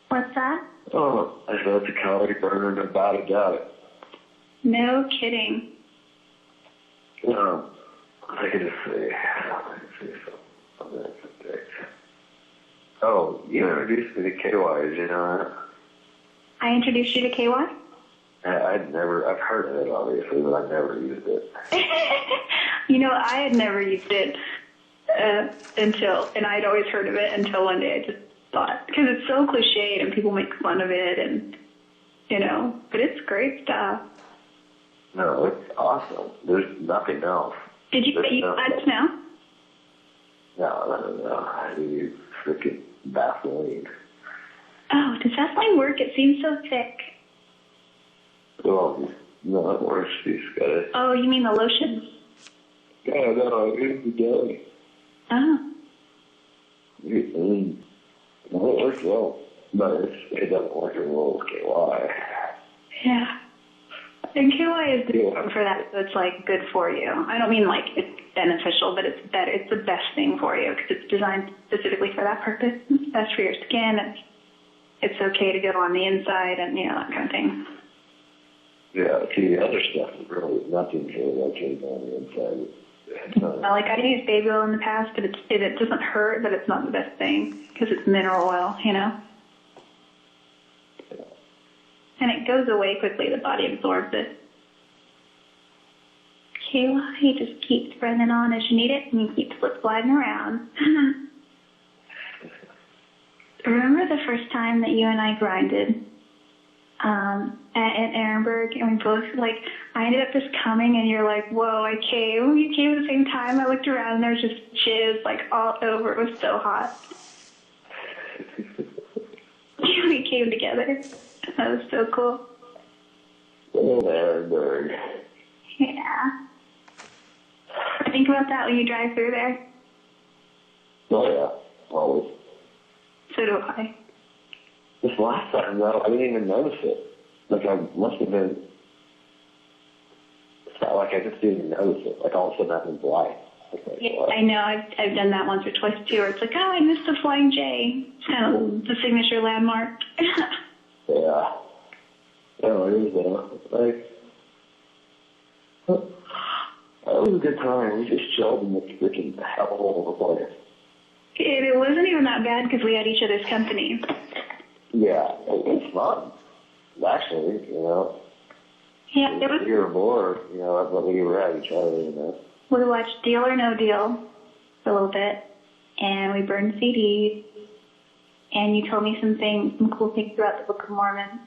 What's that? Oh, I said that's a calorie burner, about a doubt it. No kidding. I can just say something. Oh, you introduced me to KY, did you know that? I introduced you to KY? I've heard of it, obviously, but I've never used it. I had never used it and I'd always heard of it until one day I just thought, because it's so cliched and people make fun of it and, but it's great stuff. No, it's awesome. There's nothing else. Did you use that now? No. I use freaking Vaseline. Oh, does Vaseline work? It seems so thick. Well, no, it works. You just got it. Oh, you mean the lotion? Yeah, no, it's the jelly. Oh. It works well, but it doesn't work as well as KY. Yeah. And KY is good for that, so it's like good for you. I don't mean like it's beneficial, but it's better. It's the best thing for you because it's designed specifically for that purpose. It's best for your skin. It's okay to go on the inside and that kind of thing. Yeah, see, the other stuff is really nothing really okay on the inside. Like I used baby oil in the past, but it doesn't hurt, but it's not the best thing because it's mineral oil, Yeah. And it goes away quickly. The body absorbs it. KY just keeps running on as you need it, and you keep sliding around. Remember the first time that you and I grinded at Aronburg, and we both, I ended up just coming, and you're like, whoa, I came. You came at the same time. I looked around, and there was just jizz, all over. It was so hot. We came together. That was so cool. Oh, Aronburg. Yeah. Think about that when you drive through there. Oh, yeah. Always. So do I. This last time, though, I didn't even notice it. I must have been... It's not like I just didn't even notice it. All of a sudden, I've been blind. Yeah, I know. I've done that once or twice, too, where it's like, oh, I missed the Flying J. It's kind of the signature landmark. Yeah. No, it was, that was a good time. We just chilled in the freaking hellhole of a place. It wasn't even that bad because we had each other's company. Yeah, it's fun. Actually, Yeah, it was. We were bored, but we were at each other, We watched Deal or No Deal for a little bit, and we burned CDs, and you told me some cool things about the Book of Mormon.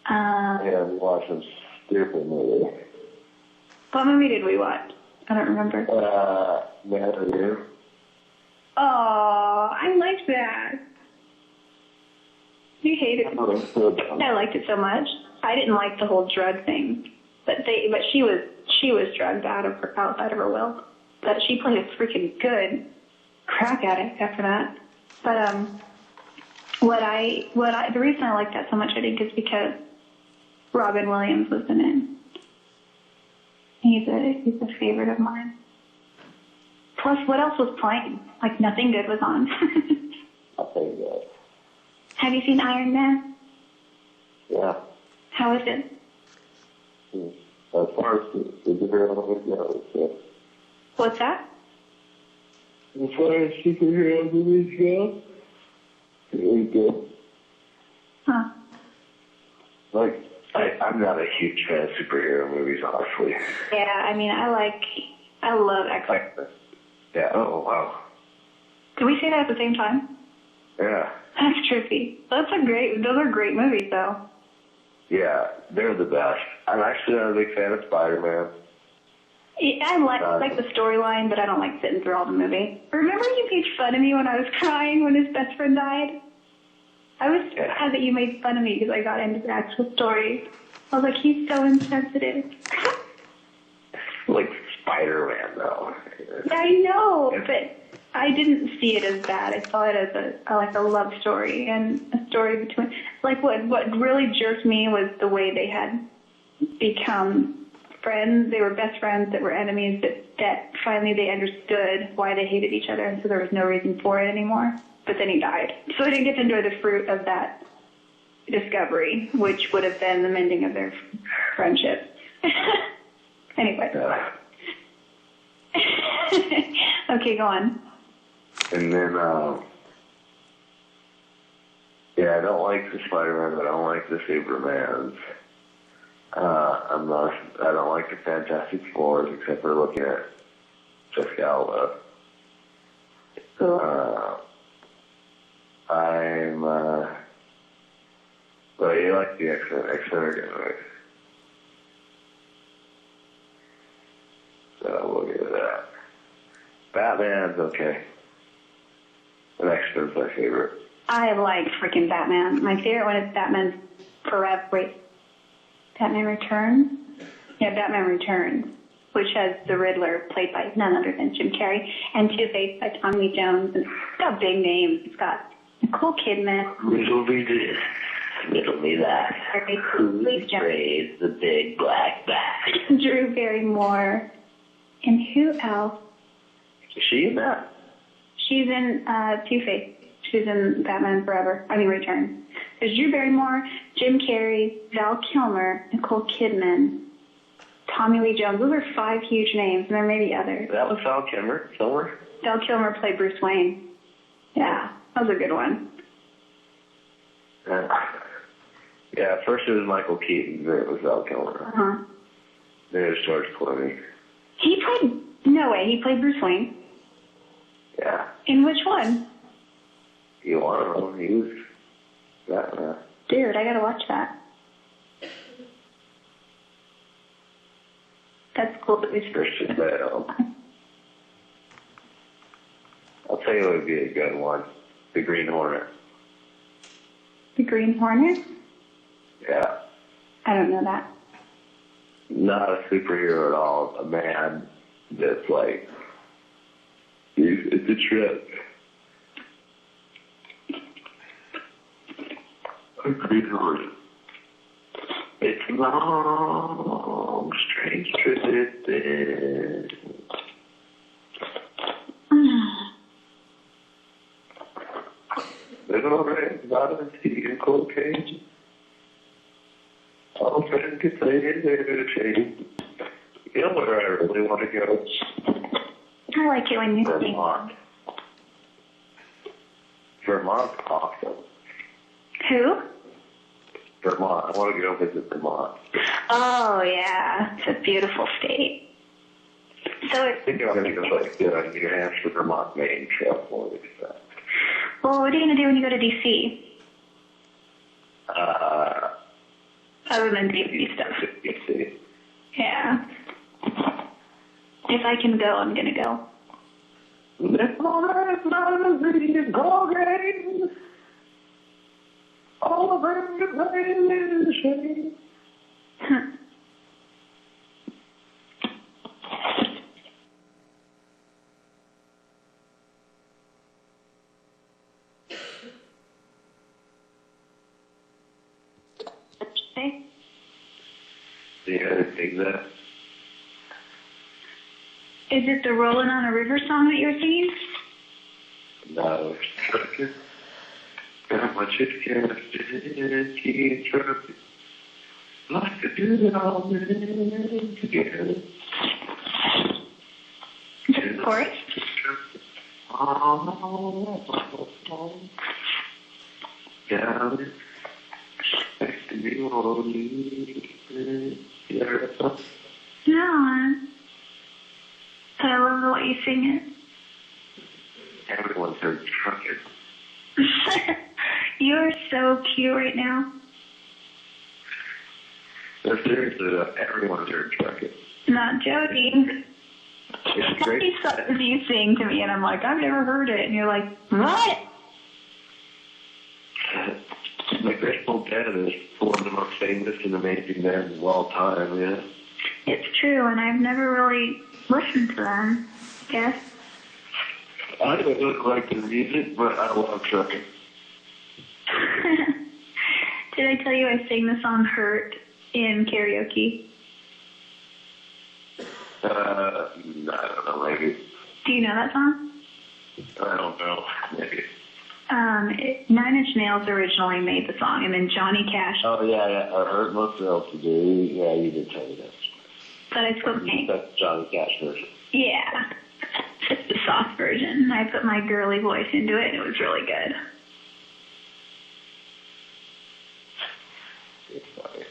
Yeah, we watched some stupid movie. What movie did we watch? I don't remember. Man of You. Oh, I liked that. You hated it. I liked it so much. I didn't like the whole drug thing, but she was drugged outside of her will. But she played a freaking good crack at it after that. But the reason I liked that so much, I think, is because Robin Williams was in it. He's a favorite of mine. Plus, what else was playing? Nothing good was on. Nothing good. Have you seen Iron Man? Yeah. How is it? As far as the superhero movies go, yeah. What's that? As far as superhero movies go, it was good. Huh. I I'm not a huge fan of superhero movies, honestly. Yeah, I mean, I love X-Men. Yeah, oh, wow. Did we say that at the same time? Yeah. That's trippy. Those are great movies, though. Yeah, they're the best. I'm actually not a big fan of Spider-Man. Yeah, I like the storyline, but I don't like sitting through all the movie. Remember you made fun of me when I was crying when his best friend died? I was sad that you made fun of me because I got into the actual story. I was like, he's so insensitive. Like Spider-Man, though. Yeah, I know, but I didn't see it as bad. I saw it as a love story and a story between. Like what really jerked me was the way they had become friends. They were best friends that were enemies. That finally they understood why they hated each other, and so there was no reason for it anymore. But then he died, so they didn't get to enjoy the fruit of that discovery, which would have been the mending of their friendship. Anyway. Okay, go on. And then, I don't like the Spider-Man, but I don't like the Supermans. I don't like the Fantastic Fours, except for looking at Jessica Alba. Cool. Well, you like the X-Men. X-Men are good, right? So we'll give it that. Batman's okay. The X-Men's my favorite. I like freaking Batman. My favorite one is Batman Forever. Wait, Batman Returns? Yeah, Batman Returns, which has the Riddler played by none other than Jim Carrey, and Two-Face by Tommy Lee Jones. And it's got big names. It's got Nicole Kidman. Riddle me this, riddle me that. Who betrays the big black bat? Drew Barrymore. And who else? Is she in that? She's in Two-Face. She's in Batman Forever. Returns. There's Drew Barrymore, Jim Carrey, Val Kilmer, Nicole Kidman, Tommy Lee Jones. Those are 5 huge names, and there may be others. That was Val Kilmer. Val Kilmer played Bruce Wayne. Yeah, that was a good one. Yeah, first it was Michael Keaton, then it was Val Kilmer. Uh-huh. Then it was George Clooney. He played Bruce Wayne. Yeah. In which one? You want to know? He was Batman. Dude, I gotta watch that. That's cool that we Christian Bale. I'll tell you what would be a good one. The Green Hornet. The Green Hornet? Yeah. I don't know that. Not a superhero at all. A man that's like, it's a trip. A Green Hornet. It's a long, strange trip. Little red vitamin C and cocaine. All friends can say they're ashamed. You know where I really want to go? I like it when you sing. Vermont's awesome. Who? Vermont. I want to go visit Vermont. Oh, yeah. It's a beautiful state. So I think I'm going to go like New Hampshire, Vermont, Maine, travel all this stuff. Well, what are you going to do when you go to D.C.? Other than D.C. stuff. D.C. Yeah. If I can go, I'm going to go. Let's go game. All of them are playing in the shade. Yeah, I think that. Is it the Rollin' on a River song that you're singing? No, it's trucking. Got my chicken, keep trucking. Like to do it all in together. Is it the chorus? Down it. No. But I love the way you sing it. Everyone's heard Trucker. You are so cute right now. No, seriously, everyone's heard Trucker. Not joking. It's great. You sing to me, and I'm like, I've never heard it. And you're like, what? The Grateful Dead is one of the most famous and amazing bands of all time, yeah. It's true, and I've never really listened to them, I guess. I don't look like the music, but I love Trucker. Did I tell you I sang the song Hurt in karaoke? I don't know, maybe. Do you know that song? I don't know, maybe. 9 Inch Nails originally made the song, and then Johnny Cash. Oh, yeah, I heard most else to do. Yeah, you did tell me that. But I still sang. That's Johnny Cash version. Yeah. It's the soft version. I put my girly voice into it, and it was really good. It's funny.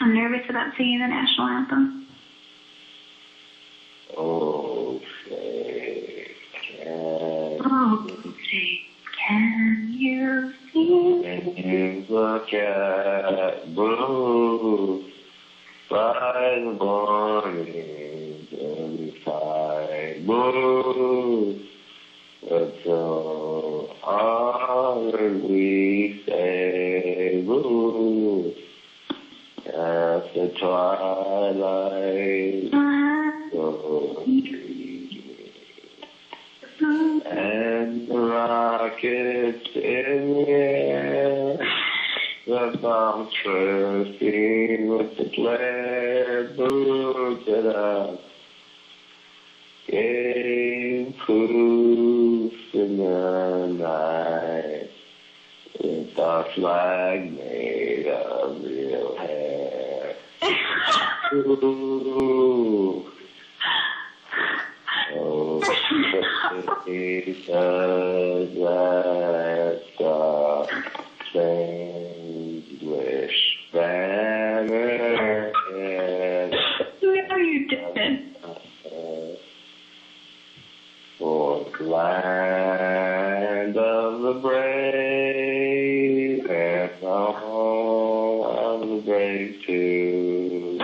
I'm nervous about singing the national anthem. Oh, say, Can you see? Can you look at blue by the morning and find blue? But so often we say blue at the twilight. And the rockets in the air, the bombs bursting with the glare, boots it up, gave proof in the night, with a flag made of real hair. Ooh. Oh, because that's the English banner. No, you didn't. For the land of the brave and the home of the brave too.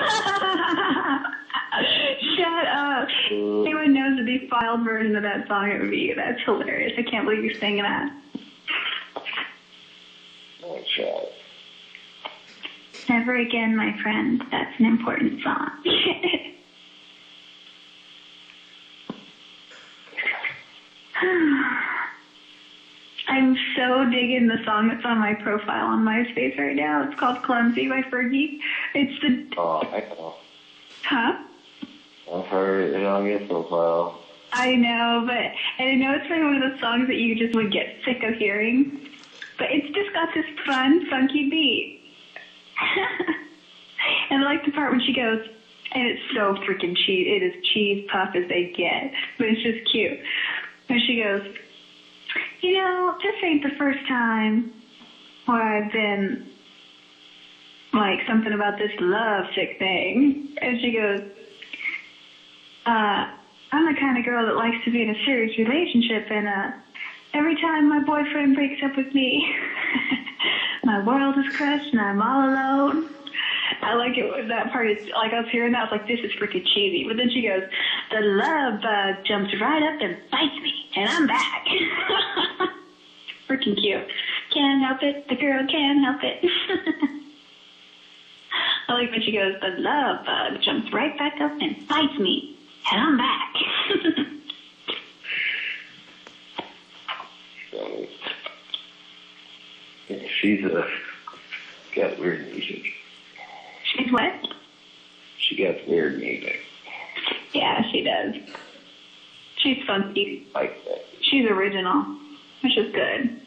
Shut up. Anyone knows the defiled version of that song, it would be, that's hilarious. I can't believe you're singing that. Oh, shut. Never again, my friend. That's an important song. I'm so digging the song that's on my profile on MySpace right now. It's called Clumsy by Fergie. It's the... Oh, I know. Huh? I've heard it on your profile. I know, and I know it's probably one of those songs that you just would get sick of hearing, but it's just got this fun, funky beat. And I like the part when she goes, and it's so freaking cheese. It is cheese puff as they get, but it's just cute. And she goes, you know, this ain't the first time where I've been like something about this love sick thing. And she goes, I'm the kind of girl that likes to be in a serious relationship, and every time my boyfriend breaks up with me, my world is crushed and I'm all alone. I like it when that part is, like, I was hearing that, I was like, this is freaking cheesy. But then she goes, the love bug jumps right up and bites me, and I'm back. Freaking cute. Can't help it, the girl can't help it. I like when she goes, the love bug jumps right back up and bites me, and I'm back. She's got weird music. She's what? She gets weird music. Yeah, she does. She's funky. Like that. She's original, which is good.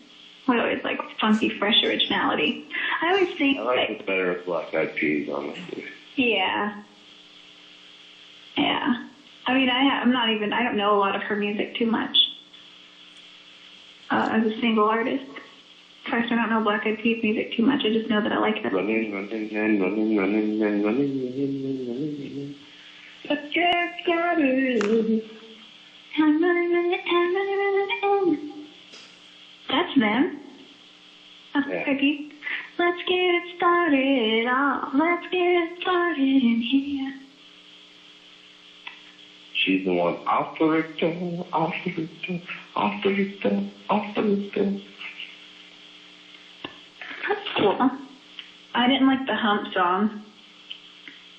I always like funky, fresh originality. I always think I like it better with Black Eyed Peas, honestly. Yeah. Yeah. I mean, I don't know a lot of her music too much. as a single artist. In fact, I don't know Black Eyed Peas music too much. I just know that I like it. Running. Let's get started. That's them. That's Peggy. Let's get it started. Oh, let's get it started in here. She's the one off the Richter, off the Richter, off the Richter, off the Richter. That's cool. I didn't like the Hump song.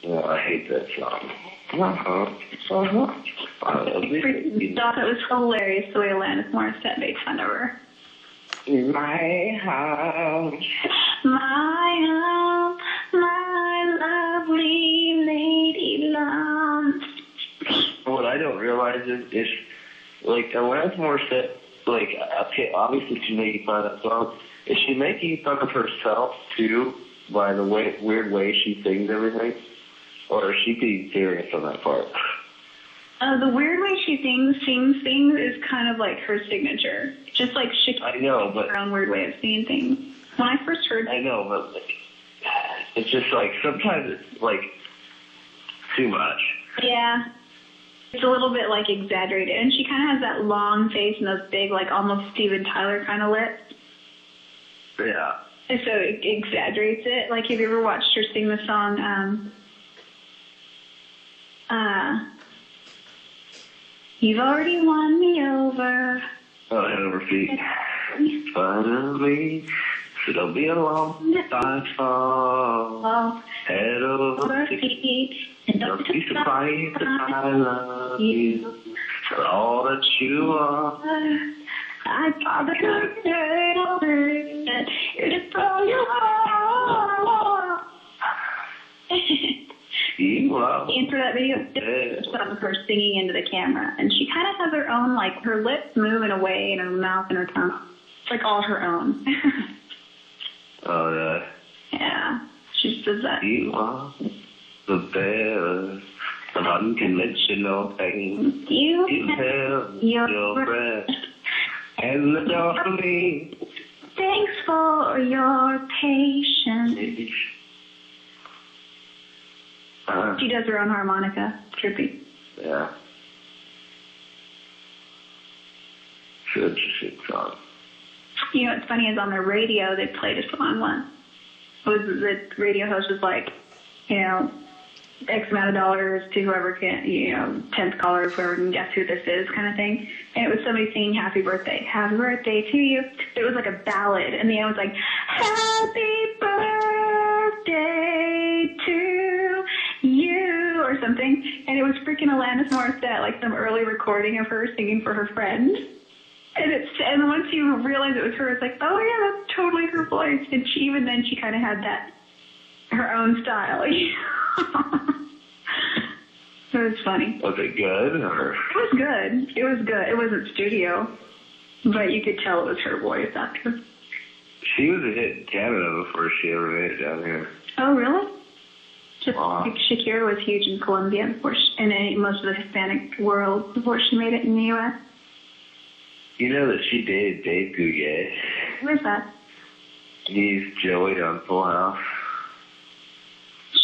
Yeah, I hate that song. I thought it was hilarious the way Alanis Morissette made fun of her. My house. My home, my lovely lady love. What I don't realize is like, Alanis Morissette, like, okay, obviously she's making fun of that song. Is she making fun of herself, too, by the weird way she sings everything? Or is she being serious on that part? The weird way she sings things is kind of like her signature. Just like she I know, but her own weird way of seeing things. When I first heard I know, but like, it's just like, sometimes it's like too much. Yeah. It's a little bit like exaggerated. And she kind of has that long face and those big, like almost Steven Tyler kind of lips. Yeah. And so it exaggerates it. Like, have you ever watched her sing the song, You've already won me over. Oh, head over feet. Finally, so don't be alone. I fall. Head over feet. And don't be surprised that I love you for all that you are. I thought that you're to throw your heart. You are. And for that video, it's of her singing into the camera. And she kind of has her own, like, her lips move in a way, and her mouth and her tongue. It's like all her own. Oh, yeah. Yeah. She says that. You are the best of unconventional things. You have your breath and the door for me. Thanks for your patience. She does her own harmonica. Trippy. Yeah. Such a sick song. You know what's funny is on the radio they played a song once. The radio host was like, you know, X amount of dollars to whoever can, you know, 10th caller, whoever can guess who this is, kind of thing. And it was somebody singing happy birthday to you. It was like a ballad, and the end was like, happy birthday to you, or something. And it was freaking Alanis Morissette, like some early recording of her singing for her friend. And once you realize it was her, it's like, oh yeah, that's totally her voice. And she kind of had that, her own style. It was funny. Was it good? Or? It was good. It was good. It wasn't studio, but you could tell it was her voice after. She was a hit in Canada before she ever made it down here. Oh, really? Just like Shakira was huge in Colombia before and in most of the Hispanic world before she made it in the U.S. You know that she dated Dave Gouget? Where's that? He's Joey on Full House.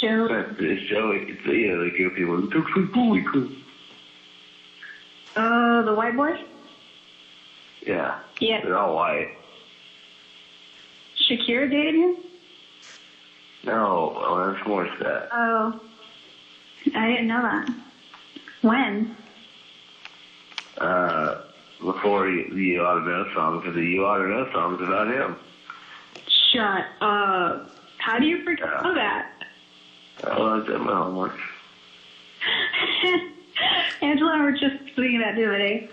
Joe? It's Joey. It's, you know, they give people, they're so cool. Oh, the white boy? Yeah. Yeah. They're all white. Shakira dated him? No, well, that's more sad. Oh. I didn't know that. When? Before You Ought to Know song, because the You Ought to Know song is about him. Shut up. How do you forget that? Well, I did my homework. Angela and I were just singing that the other day.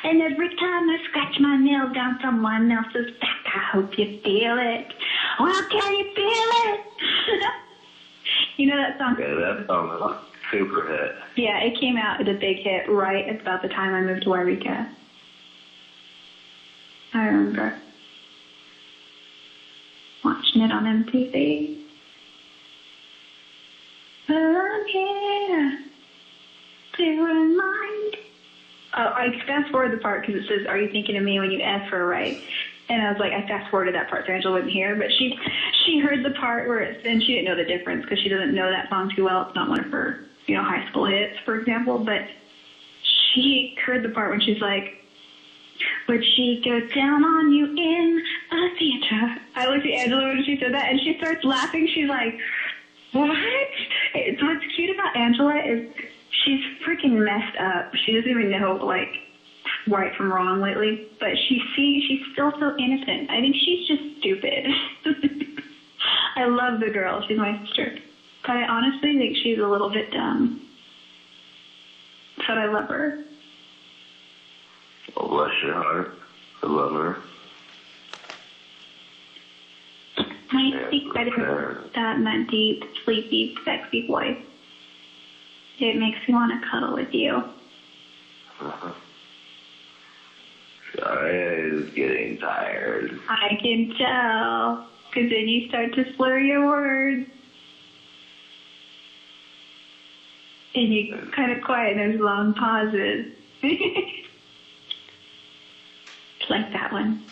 And every time I scratch my nail down someone else's back, I hope you feel it. Well, can you feel it? You know that song? Yeah, that song is a super hit. Yeah, it came out as a big hit right at about the time I moved to Wairika. I remember watching it on MTV. But I'm here to remind. I fast forward the part because it says, "Are you thinking of me when you ask for a ride?" And I was like, I fast forwarded that part so Angela wasn't here, but she heard the part where it's, and she didn't know the difference because she doesn't know that song too well. It's not one of her, high school hits, for example, but she heard the part when she's like, "Would she go down on you in a theater?" I looked at Angela when she said that, and she starts laughing. She's like, "What?" What's cute about Angela is she's freaking messed up. She doesn't even know, like, right from wrong lately, but she's still so innocent. I think she's just stupid. I love the girl. She's my sister. But I honestly think she's a little bit dumb. But I love her. Oh, bless your heart. I love her. I speak better than that deep, sleepy, sexy voice. It makes me want to cuddle with you. Sorry, getting tired. I can tell, because then you start to slur your words. And you kind of quiet, and there's long pauses. Like that one.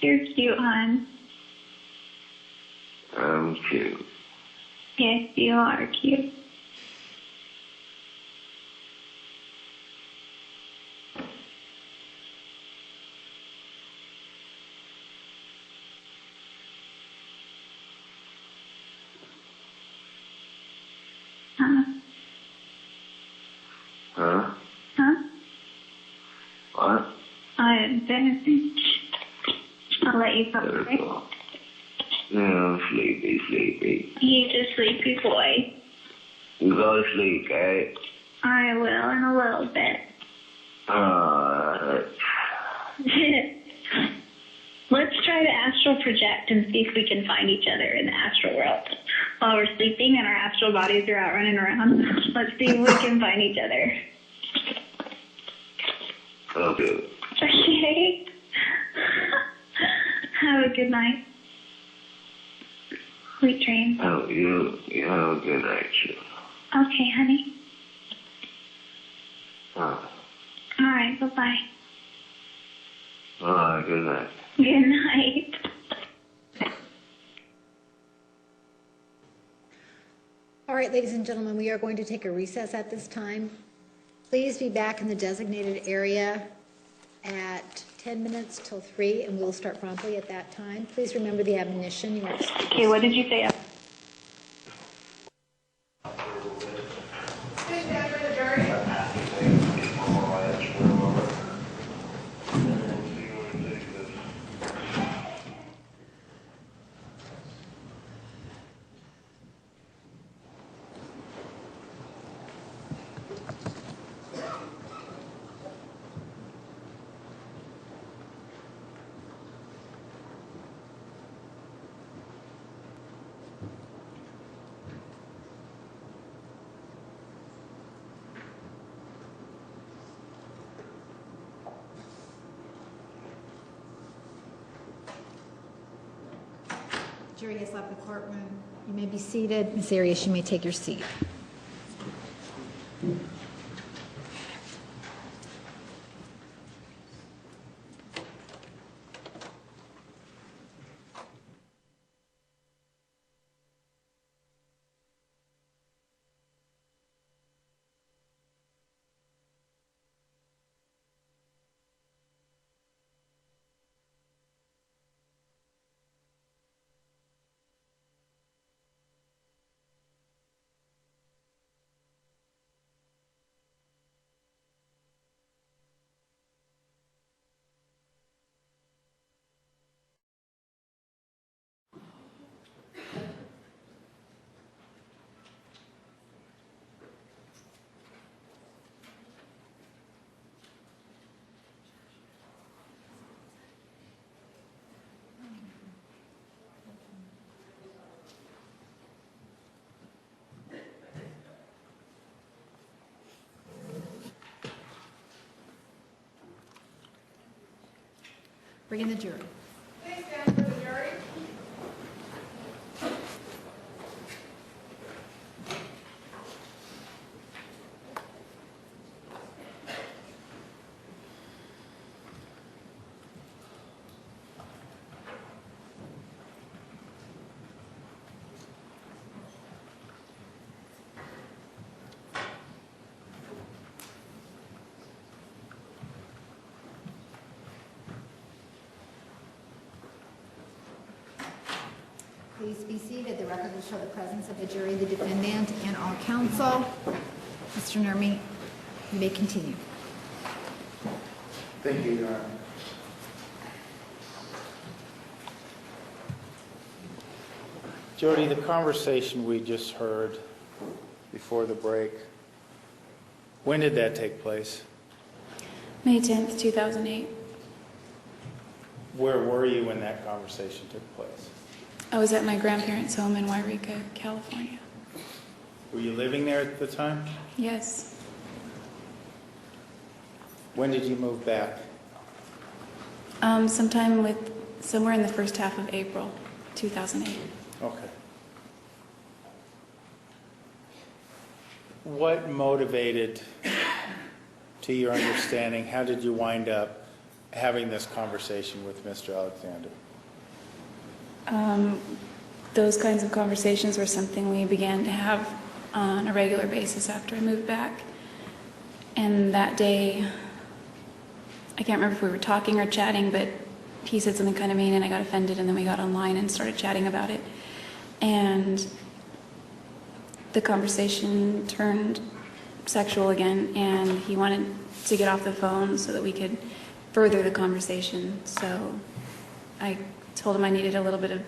You're cute, hon. I'm cute. Yes, you are cute. Huh? Huh? What? I'll let you go, okay? I'm sleepy. He's a sleepy boy. You go to sleep, okay? I will in a little bit. Let's try to astral project and see if we can find each other in the astral world. While we're sleeping and our astral bodies are out running around, let's see if we can find each other. Okay. Okay. Have a good night. Sweet dreams. Oh, you have a good night, too. Okay, honey. Oh. All right, bye-bye. Oh, good night. Good night. All right, ladies and gentlemen, we are going to take a recess at this time. Please be back in the designated area at 10 minutes till 3, and we will start promptly at that time. Please remember the admonition. Okay, what did you say? Jury has left the courtroom. You may be seated. Ms. Arias, you may take your seat. Bring in the jury. Please stand for the jury. Please be seated. The record will show the presence of the jury, the defendant, and all counsel. Mr. Nurmi, you may continue. Thank you, Your Honor. Jodi, the conversation we just heard before the break, when did that take place? May 10th, 2008. Where were you when that conversation took place? I was at my grandparents' home in Wairika, California. Were you living there at the time? Yes. When did you move back? Somewhere in the first half of April, 2008. Okay. What motivated, to your understanding, how did you wind up having this conversation with Mr. Alexander? Those kinds of conversations were something we began to have on a regular basis after I moved back. And that day, I can't remember if we were talking or chatting, but he said something kind of mean and I got offended, and then we got online and started chatting about it. And the conversation turned sexual again, and he wanted to get off the phone so that we could further the conversation. So I told him I needed a little bit of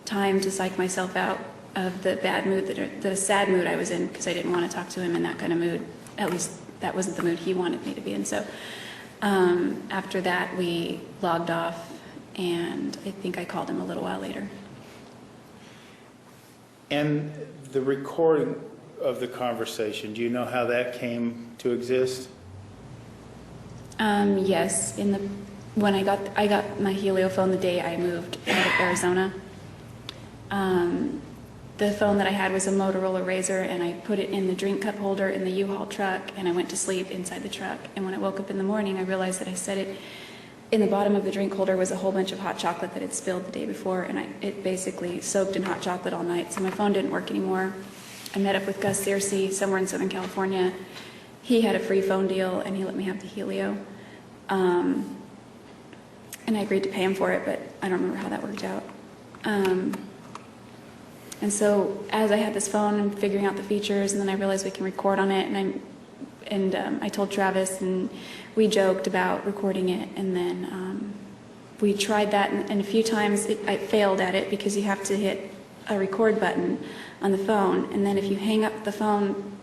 time to psych myself out of the bad mood, the sad mood I was in, because I didn't want to talk to him in that kind of mood. At least that wasn't the mood he wanted me to be in. So after that, we logged off, and I think I called him a little while later. And the recording of the conversation, do you know how that came to exist? Yes. When I got my Helio phone the day I moved out of Arizona. The phone that I had was a Motorola Razr, and I put it in the drink cup holder in the U-Haul truck, and I went to sleep inside the truck. And when I woke up in the morning, I realized that I set it in the bottom of the drink holder was a whole bunch of hot chocolate that had spilled the day before, and it basically soaked in hot chocolate all night, so my phone didn't work anymore. I met up with Gus Searcy somewhere in Southern California. He had a free phone deal, and he let me have the Helio. And I agreed to pay him for it, but I don't remember how that worked out. And so as I had this phone and figuring out the features, and then I realized we can record on it, and I told Travis, and we joked about recording it, and then we tried that, and a few times I failed at it because you have to hit a record button on the phone, and then if you hang up the phone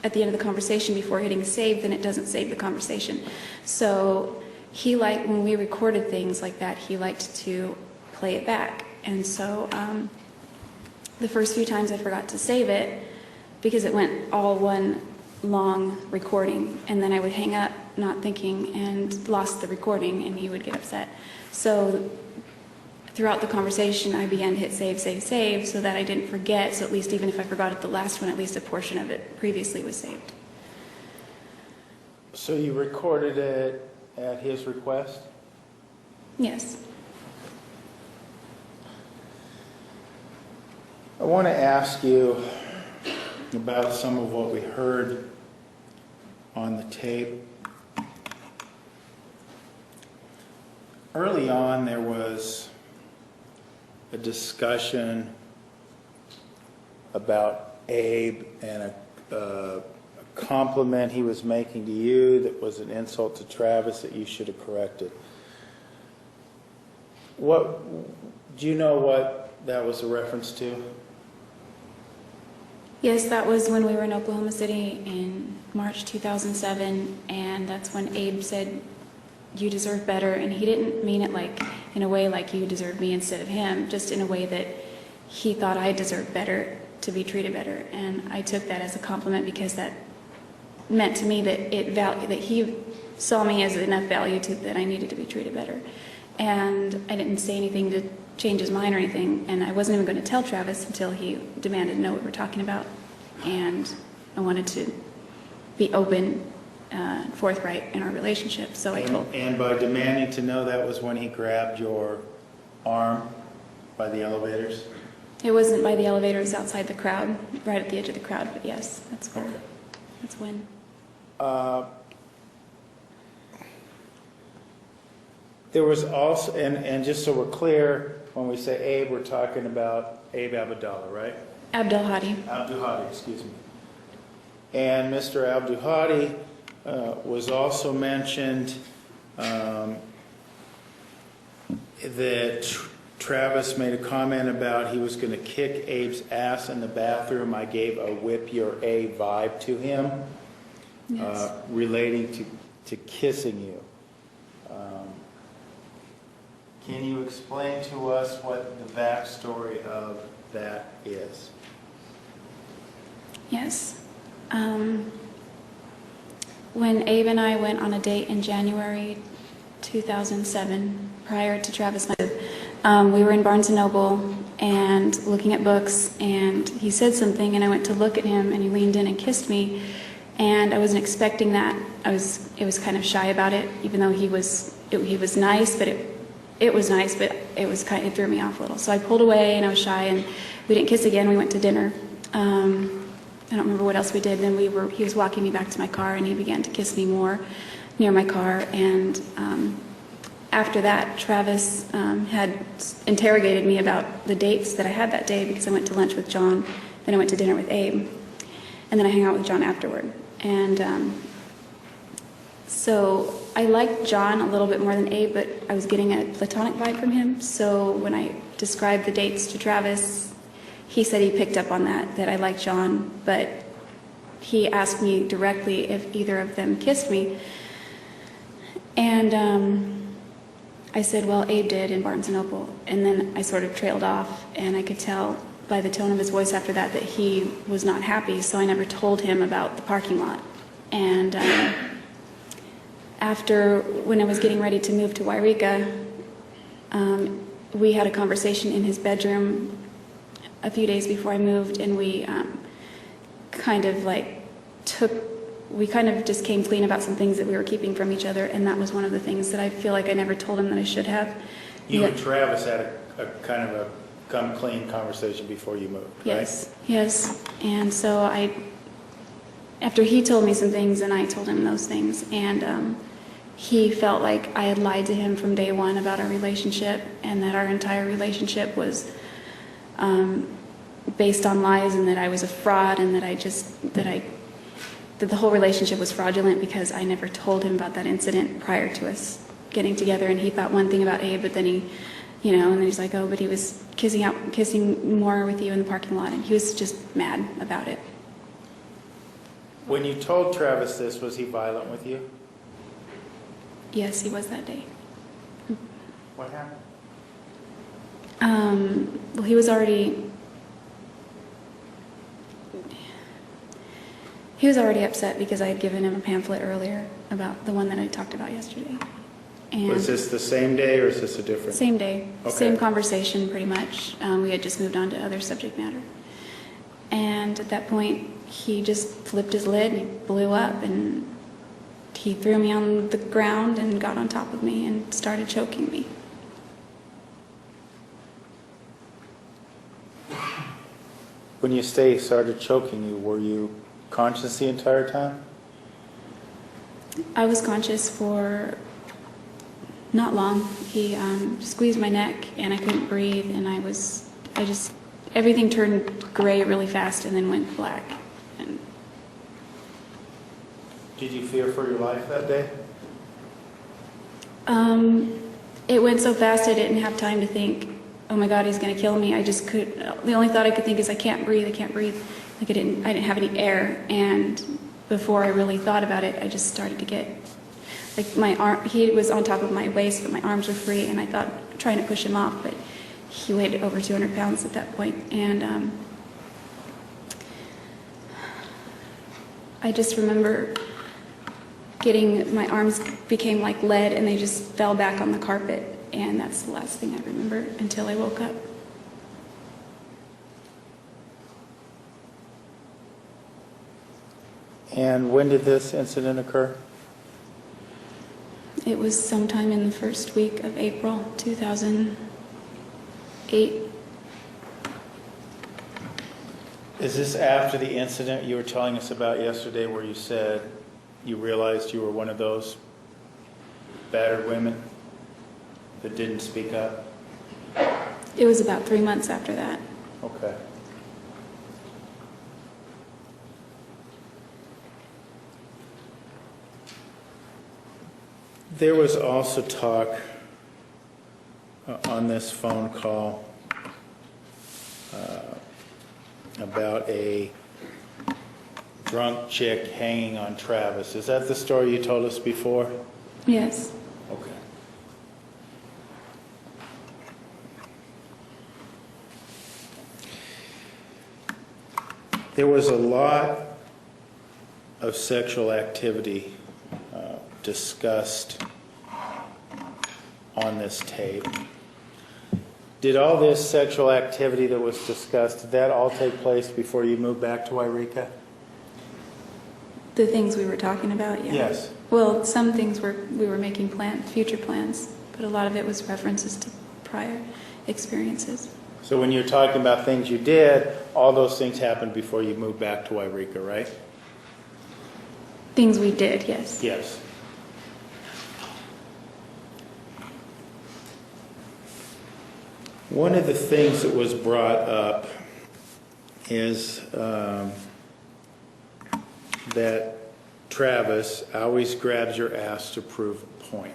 at the end of the conversation before hitting save, then it doesn't save the conversation. So he liked, when we recorded things like that, he liked to play it back, and so the first few times I forgot to save it because it went all one long recording, and then I would hang up not thinking and lost the recording, and he would get upset. So throughout the conversation I began to hit save, save, save so that I didn't forget, so at least even if I forgot at the last one, at least a portion of it previously was saved. So you recorded it at his request? Yes. I want to ask you about some of what we heard on the tape. Early on, there was a discussion about Abe and a compliment he was making to you that was an insult to Travis that you should have corrected. Do you know what that was a reference to? Yes, that was when we were in Oklahoma City in March 2007, and that's when Abe said, "You deserve better," and he didn't mean it like in a way like you deserve me instead of him, just in a way that he thought I deserved better, to be treated better, and I took that as a compliment because that meant to me that that he saw me as enough value that I needed to be treated better, and I didn't say anything to change his mind or anything, and I wasn't even going to tell Travis until he demanded to know what we were talking about, and I wanted to be open, forthright in our relationship, so I told. And by demanding to know, that was when he grabbed your arm by the elevators? It wasn't by the elevators, outside the crowd, right at the edge of the crowd, but yes, that's where. Okay. That's when. There was also, and just so we're clear, when we say Abe, we're talking about Abe Abdallah, right? Abdel-Hadi. Abdul-Hadi, excuse me. And Mr. Abdul-Hadi was also mentioned that Travis made a comment about he was going to kick Abe's ass in the bathroom. I gave a whip your A vibe to him, Yes. relating to kissing you. Can you explain to us what the backstory of that is? Yes. When Abe and I went on a date in January 2007, prior to Travis and I, we were in Barnes & Noble and looking at books, and he said something, and I went to look at him, and he leaned in and kissed me, and I wasn't expecting that. It was kind of shy about it, even though he was nice, but it was nice, but it threw me off a little. So I pulled away, and I was shy, and we didn't kiss again. We went to dinner. I don't remember what else we did. Then he was walking me back to my car, and he began to kiss me more near my car. And after that, Travis had interrogated me about the dates that I had that day, because I went to lunch with John, then I went to dinner with Abe, and then I hung out with John afterward. And so I liked John a little bit more than Abe, but I was getting a platonic vibe from him. So when I described the dates to Travis, he said he picked up on that I liked John, but he asked me directly if either of them kissed me. And I said, well, Abe did in Barnes & Noble. And then I sort of trailed off, and I could tell by the tone of his voice after that he was not happy, so I never told him about the parking lot. And after, when I was getting ready to move to Wairika, we had a conversation in his bedroom a few days before I moved, and we kind of just came clean about some things that we were keeping from each other, and that was one of the things that I feel like I never told him that I should have. You and Travis had a kind of a come clean conversation before you moved, right? Yes. And so after he told me some things, and I told him those things, and he felt like I had lied to him from day one about our relationship, and that our entire relationship was based on lies, and that I was a fraud, and that the whole relationship was fraudulent because I never told him about that incident prior to us getting together. And he thought one thing about Abe, but then and then he's like, oh, but he was kissing more with you in the parking lot, and he was just mad about it. When you told Travis this, was he violent with you? Yes, he was that day. What happened? Well, he was already upset because I had given him a pamphlet earlier about the one that I talked about yesterday. And Was this the same day, or is this a different? Same day, Okay. Same conversation pretty much. We had just moved on to other subject matter. And at that point, he just flipped his lid and he blew up, and he threw me on the ground and got on top of me and started choking me. When you say he started choking you, were you conscious the entire time? I was conscious for not long. He squeezed my neck and I couldn't breathe, and everything turned gray really fast and then went black. And Did you fear for your life that day? it went so fast I didn't have time to think, oh my God, he's going to kill me. The only thought I could think is I can't breathe. Like I didn't have any air. And before I really thought about it, I just started to get, like my arm, he was on top of my waist, but my arms were free, and I thought, trying to push him off, but he weighed over 200 pounds at that point. And I just remember my arms became like lead, and they just fell back on the carpet. And that's the last thing I remember until I woke up. And when did this incident occur? It was sometime in the first week of April 2008. Is this after the incident you were telling us about yesterday, where you said you realized you were one of those battered women? that didn't speak up? It was about 3 months after that. Okay. There was also talk on this phone call about a drunk chick hanging on Travis. Is that the story you told us before? Yes. Okay. There was a lot of sexual activity discussed on this tape. Did all this sexual activity that was discussed, did that all take place before you moved back to Wairika? The things we were talking about, yeah. Yes. Well, some things we were making future plans, but a lot of it was references to prior experiences. So when you're talking about things you did, all those things happened before you moved back to Wairika, right? Things we did, yes. Yes. One of the things that was brought up is that Travis always grabs your ass to prove a point.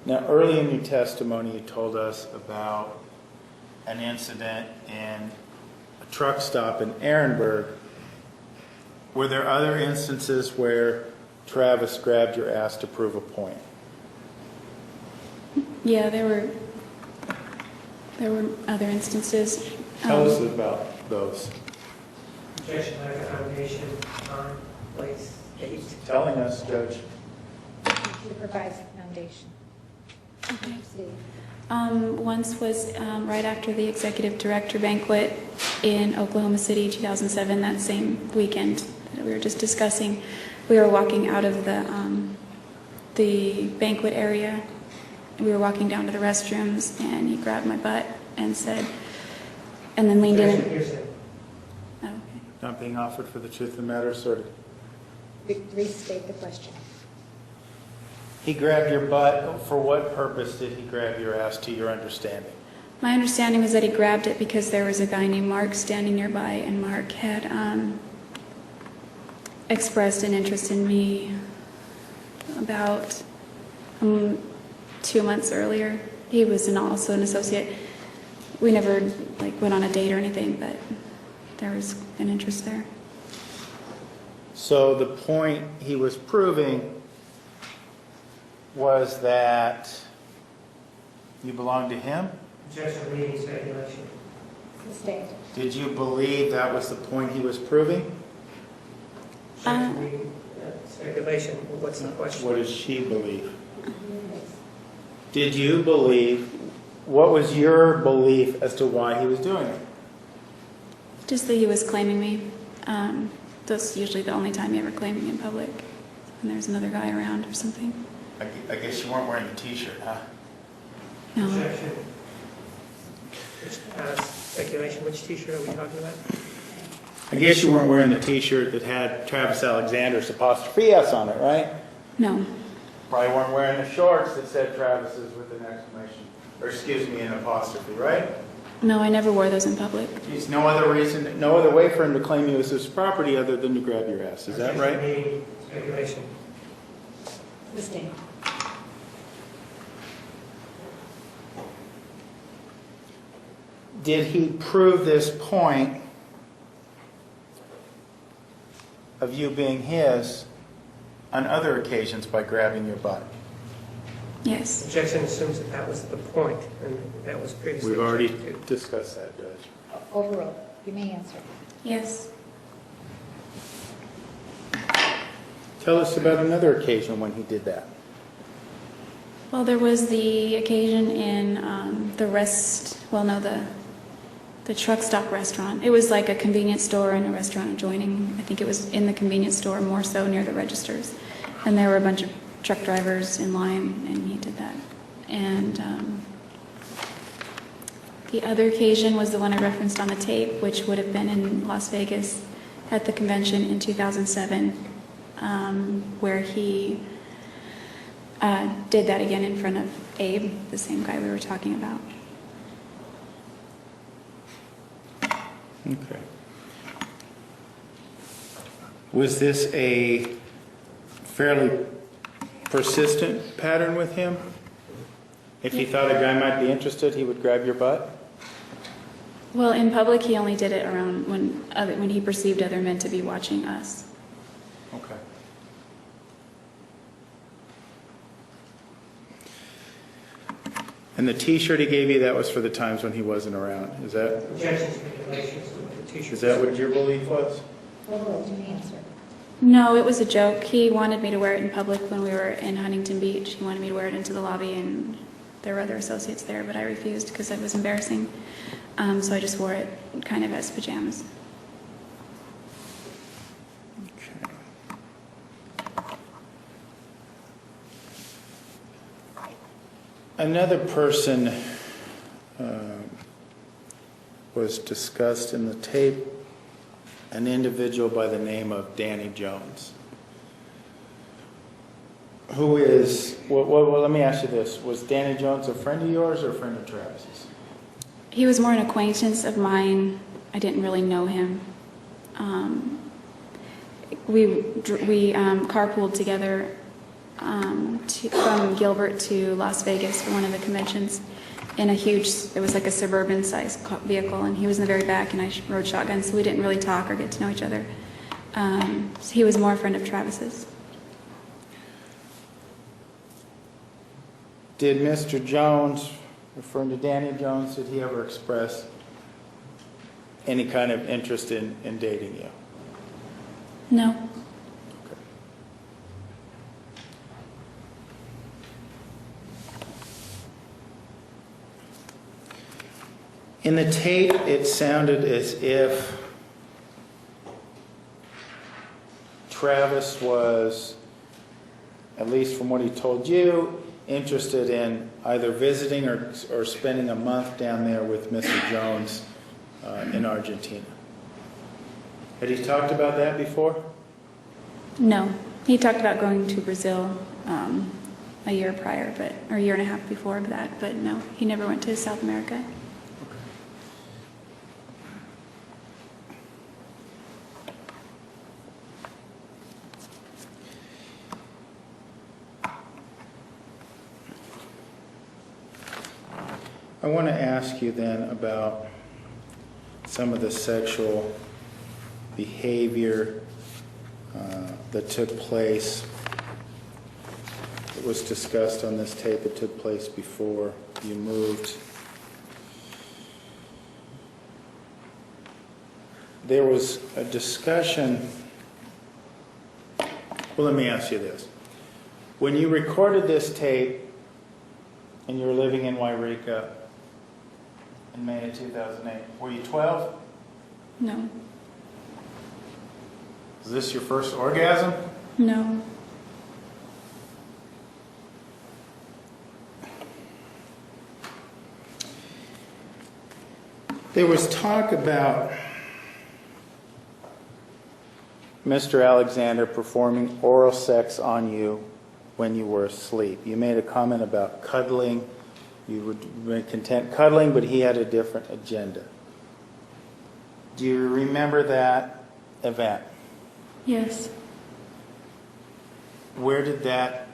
Now, early in your testimony, you told us about an incident in a truck stop in Aronburg. Were there other instances where Travis grabbed your ass to prove a point? Yeah, there were other instances. Tell us about those. Objection, lack of foundation, time, place, date. Telling us, Judge. Supervise foundation. Once was right after the executive director banquet in Oklahoma City, 2007, that same weekend that we were just discussing. We were walking out of the banquet area. We were walking down to the restrooms, and he grabbed my butt and said, and then leaned in. Hearsay. Oh, okay. Not being offered for the truth of the matter asserted. Restate the question. He grabbed your butt. For what purpose did he grab your ass, to your understanding? My understanding was that he grabbed it because there was a guy named Mark standing nearby, and Mark had expressed an interest in me about 2 months earlier. He was also an associate. We never went on a date or anything, but there was an interest there. So the point he was proving was that you belonged to him? Objection, leading speculation. Sustain. Did you believe that was the point he was proving? Objection, leading speculation. What's the question? What does she believe? Did you believe, what was your belief as to why he was doing it? Just that he was claiming me. That's usually the only time he ever claimed me in public. And there's another guy around or something. I guess you weren't wearing a t-shirt, huh? No. Objection. Speculation. Which T-shirt are we talking about? I guess you weren't wearing the t-shirt that had Travis Alexander's apostrophe S on it, right? No. Probably weren't wearing the shorts that said Travis's with an exclamation, or excuse me, an apostrophe, right? No, I never wore those in public. There's no other reason, no other way for him to claim you as his property other than to grab your ass. Is that right? Objection, leading speculation. Sustain. Did he prove this point of you being his on other occasions by grabbing your butt? Yes. Objection assumes that was the point, and that was previously. We've already objected to. discussed that, Judge. Overruled. You may answer. Yes. Tell us about another occasion when he did that. Well, there was the occasion in the truck stop restaurant. It was like a convenience store and a restaurant adjoining. I think it was in the convenience store, more so near the registers. And there were a bunch of truck drivers in line, and he did that. And the other occasion was the one I referenced on the tape, which would have been in Las Vegas at the convention in 2007, where he did that again in front of Abe, the same guy we were talking about. Okay. Was this a fairly persistent pattern with him? If he thought a guy might be interested, he would grab your butt? Well, in public, he only did it around when he perceived other men to be watching us. Okay. And the T-shirt he gave you, that was for the times when he wasn't around. Is that Objection to regulations with the t-shirt. is that what your belief was? No, it was a joke. He wanted me to wear it in public when we were in Huntington Beach. He wanted me to wear it into the lobby, and there were other associates there, but I refused because it was embarrassing. So I just wore it kind of as pajamas. Okay. Another person was discussed in the tape, an individual by the name of Danny Jones. Who is, well, let me ask you this. Was Danny Jones a friend of yours or a friend of Travis's? He was more an acquaintance of mine. I didn't really know him. We carpooled together from Gilbert to Las Vegas for one of the conventions in a huge, it was like a suburban-sized vehicle, and he was in the very back, and I rode shotgun, so we didn't really talk or get to know each other. So he was more a friend of Travis's. Did Mr. Jones, referring to Danny Jones, did he ever express any kind of interest in dating you? No. Okay. In the tape, it sounded as if Travis was, at least from what he told you, interested in either visiting or spending a month down there with Mr. Jones in Argentina. Had he talked about that before? No. He talked about going to Brazil a year prior, or a year and a half before that, but no, he never went to South America. I want to ask you then about some of the sexual behavior that took place. It was discussed on this tape. It took place before you moved. There was a discussion. Well, let me ask you this. When you recorded this tape and you were living in Wairika in May of 2008, were you 12? No. Was this your first orgasm? No. There was talk about Mr. Alexander performing oral sex on you when you were asleep. You made a comment about cuddling. You would be content cuddling, but he had a different agenda. Do you remember that event? Yes. Where did that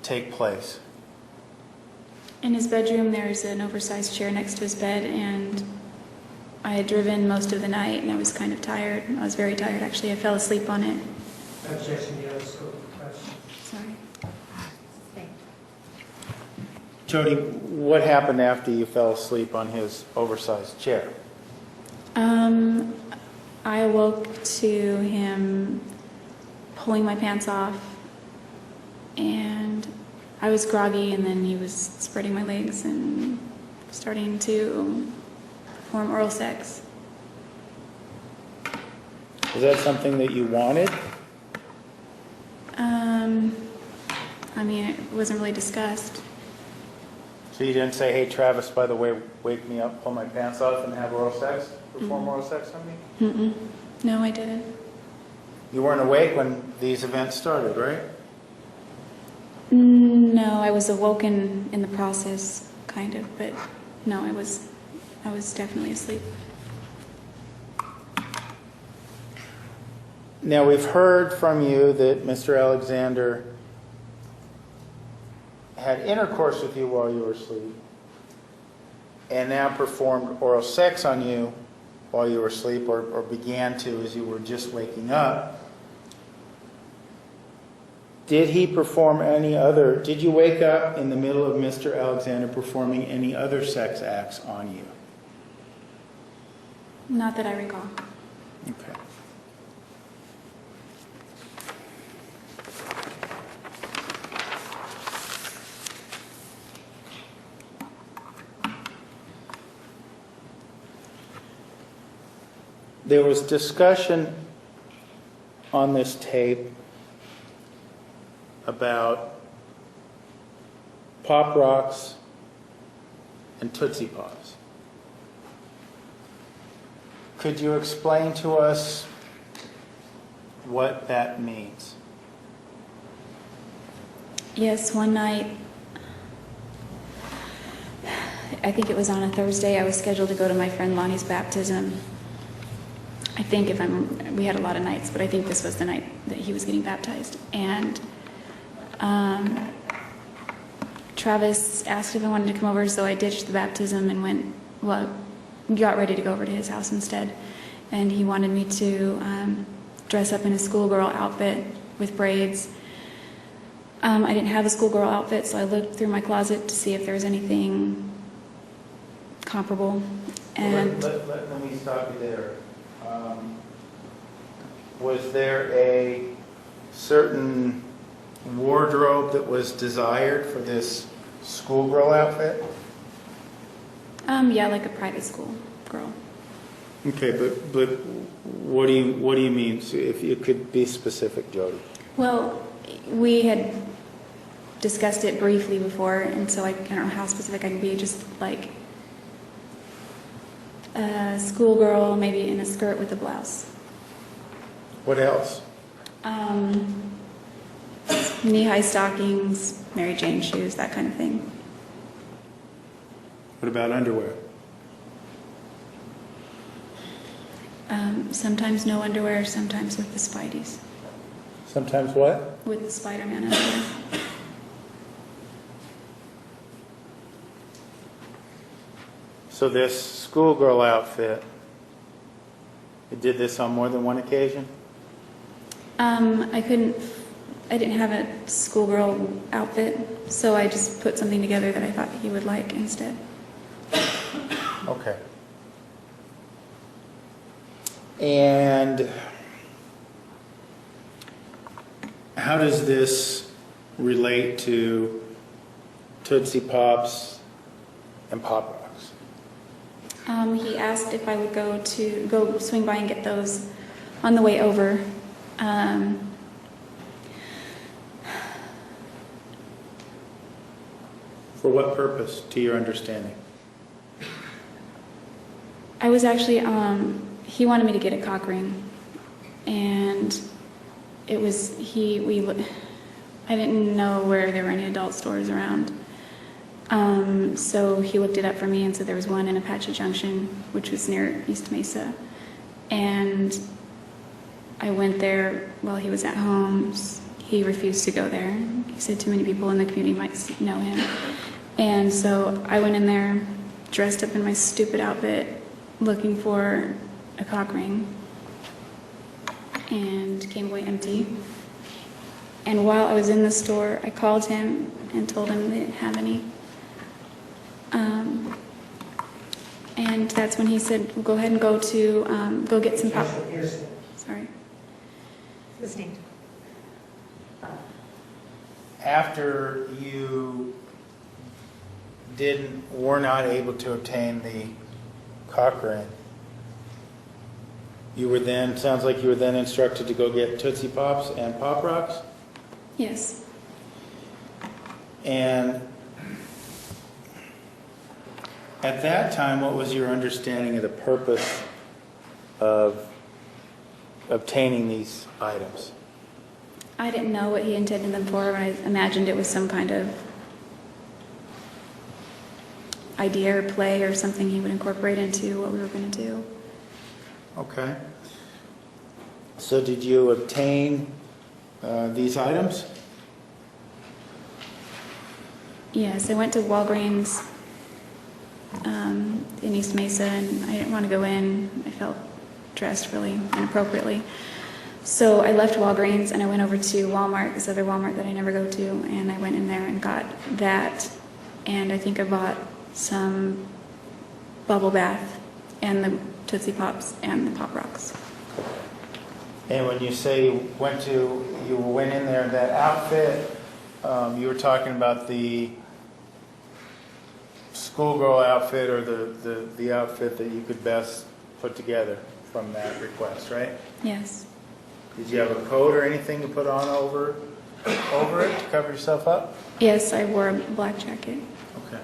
take place? In his bedroom, there's an oversized chair next to his bed, and I had driven most of the night, and I was kind of tired. I was very tired, actually. I fell asleep on it. Objection to the other scope of question. Sorry. Jodi, what happened after you fell asleep on his oversized chair? I awoke to him pulling my pants off, and I was groggy, and then he was spreading my legs and starting to perform oral sex. Was that something that you wanted? I mean, it wasn't really discussed. So you didn't say, hey, Travis, by the way, wake me up, pull my pants off, and have oral sex? Perform oral sex on me? Mm-mm. No, I didn't. You weren't awake when these events started, right? No, I was awoken in the process, kind of, but no, I was definitely asleep. Now, we've heard from you that Mr. Alexander had intercourse with you while you were asleep and now performed oral sex on you while you were asleep, or began to as you were just waking up. Did he perform any other, did you wake up in the middle of Mr. Alexander performing any other sex acts on you? Not that I recall. Okay. There was discussion on this tape about Pop Rocks and Tootsie Pops. Could you explain to us what that means? Yes, one night, I think it was on a Thursday, I was scheduled to go to my friend Lonnie's baptism. We had a lot of nights, but I think this was the night that he was getting baptized. And Travis asked if I wanted to come over, so I ditched the baptism and got ready to go over to his house instead. And he wanted me to dress up in a schoolgirl outfit with braids. I didn't have a schoolgirl outfit, so I looked through my closet to see if there was anything comparable. And let me stop you there. Was there a certain wardrobe that was desired for this schoolgirl outfit? Yeah, like a private school girl. Okay, but what do you mean? So if you could be specific, Jodi. Well, we had discussed it briefly before, and so I don't know how specific I can be. Just like a schoolgirl, maybe in a skirt with a blouse. What else? Knee-high stockings, Mary Jane shoes, that kind of thing. What about underwear? Sometimes no underwear, sometimes with the Spideys. Sometimes what? With the Spider-Man underwear. So this schoolgirl outfit, you did this on more than one occasion? I didn't have a schoolgirl outfit, so I just put something together that I thought he would like instead. Okay. And how does this relate to Tootsie Pops and Pop Rocks? He asked if I would go swing by and get those on the way over. For what purpose, to your understanding? I was actually, he wanted me to get a cock ring, and it was, I didn't know where there were any adult stores around. So he looked it up for me and said there was one in Apache Junction, which was near East Mesa. And I went there while he was at home. He refused to go there. He said too many people in the community might know him. And so I went in there, dressed up in my stupid outfit, looking for a cock ring, and came away empty. And while I was in the store, I called him and told him they didn't have any. And that's when he said, well, go ahead and go get some pop. Sorry. Listening. After you were not able to obtain the cock ring, sounds like you were then instructed to go get Tootsie Pops and Pop Rocks? Yes. And at that time, what was your understanding of the purpose of obtaining these items? I didn't know what he intended them for. I imagined it was some kind of idea or play or something he would incorporate into what we were going to do. Okay. So did you obtain these items? Yes, I went to Walgreens in East Mesa, and I didn't want to go in. I felt dressed really inappropriately. So I left Walgreens and I went over to Walmart, this other Walmart that I never go to, and I went in there and got that, and I think I bought some bubble bath and the Tootsie Pops and the Pop Rocks. And when you say you went in there in that outfit, you were talking about the schoolgirl outfit or the outfit that you could best put together from that request, right? Yes. Did you have a coat or anything to put on over it to cover yourself up? Yes, I wore a black jacket. Okay.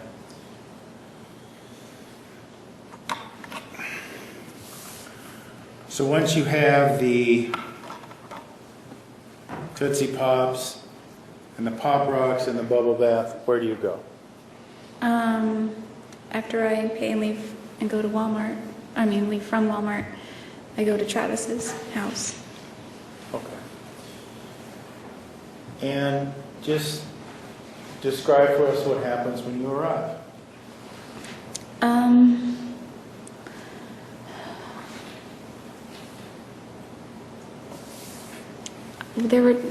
So once you have the Tootsie Pops and the Pop Rocks and the bubble bath, where do you go? After I pay and leave and go to Walmart, leave from Walmart, I go to Travis's house. Okay. And just describe for us what happens when you arrive.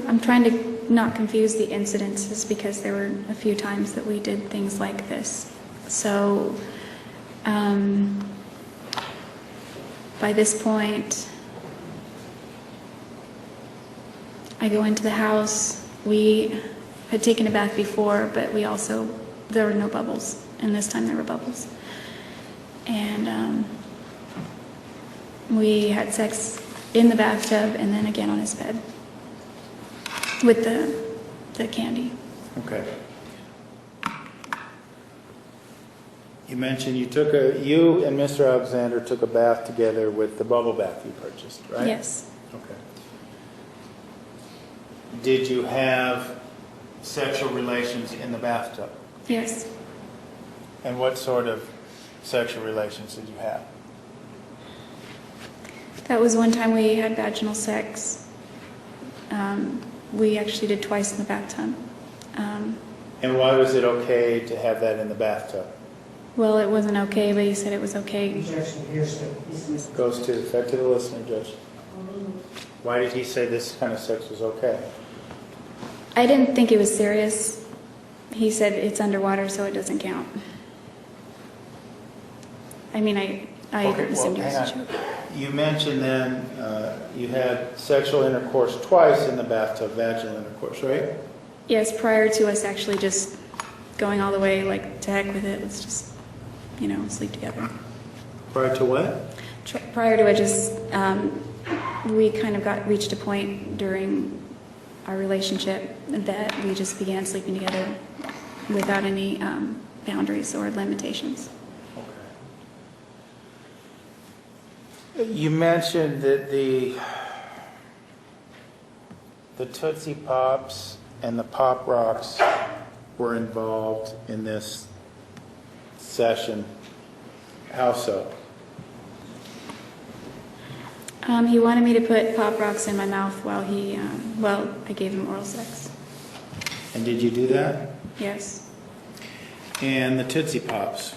I'm trying to not confuse the incidences because there were a few times that we did things like this. So, by this point, I go into the house. We had taken a bath before, but there were no bubbles, and this time there were bubbles. And we had sex in the bathtub and then again on his bed with the candy. Okay. You mentioned you and Mr. Alexander took a bath together with the bubble bath you purchased, right? Yes. Okay. Did you have sexual relations in the bathtub? Yes. And what sort of sexual relations did you have? That was one time we had vaginal sex. We actually did twice in the bathtub. And why was it okay to have that in the bathtub? Well, it wasn't okay, but he said it was okay. Objection, hearsay. Goes to the listener, Judge. Why did he say this kind of sex was okay? I didn't think it was serious. He said it's underwater, so it doesn't count. I assumed it was a joke. You mentioned then you had sexual intercourse twice in the bathtub, vaginal intercourse, right? Yes, prior to us actually just going all the way, like, to heck with it, let's just, sleep together. Prior to what? Prior to it, just, we kind of reached a point during our relationship that we just began sleeping together without any boundaries or limitations. Okay. You mentioned that the Tootsie Pops and the Pop Rocks were involved in this session. How so? He wanted me to put Pop Rocks in my mouth while I gave him oral sex. And did you do that? Yes. And the Tootsie Pops,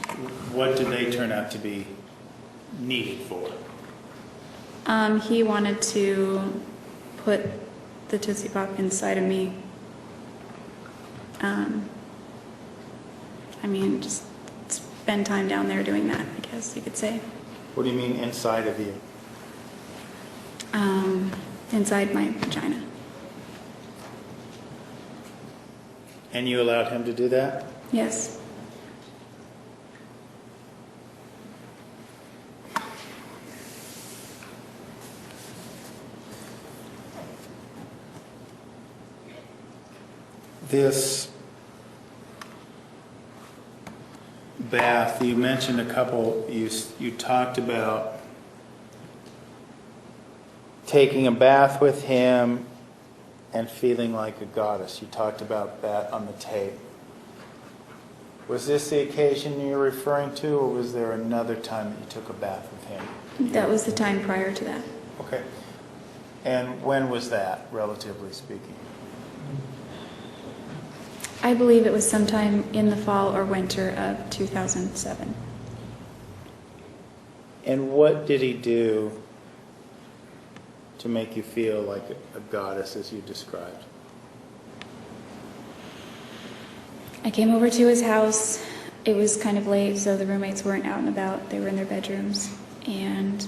what did they turn out to be needed for? He wanted to put the Tootsie Pop inside of me. Just spend time down there doing that, I guess you could say. What do you mean inside of you? Inside my vagina. And you allowed him to do that? Yes. This bath, you mentioned a couple, you talked about taking a bath with him and feeling like a goddess. You talked about that on the tape. Was this the occasion you're referring to, or was there another time that you took a bath with him? That was the time prior to that. Okay. And when was that, relatively speaking? I believe it was sometime in the fall or winter of 2007. And what did he do to make you feel like a goddess, as you described? I came over to his house. It was kind of late, so the roommates weren't out and about. They were in their bedrooms. And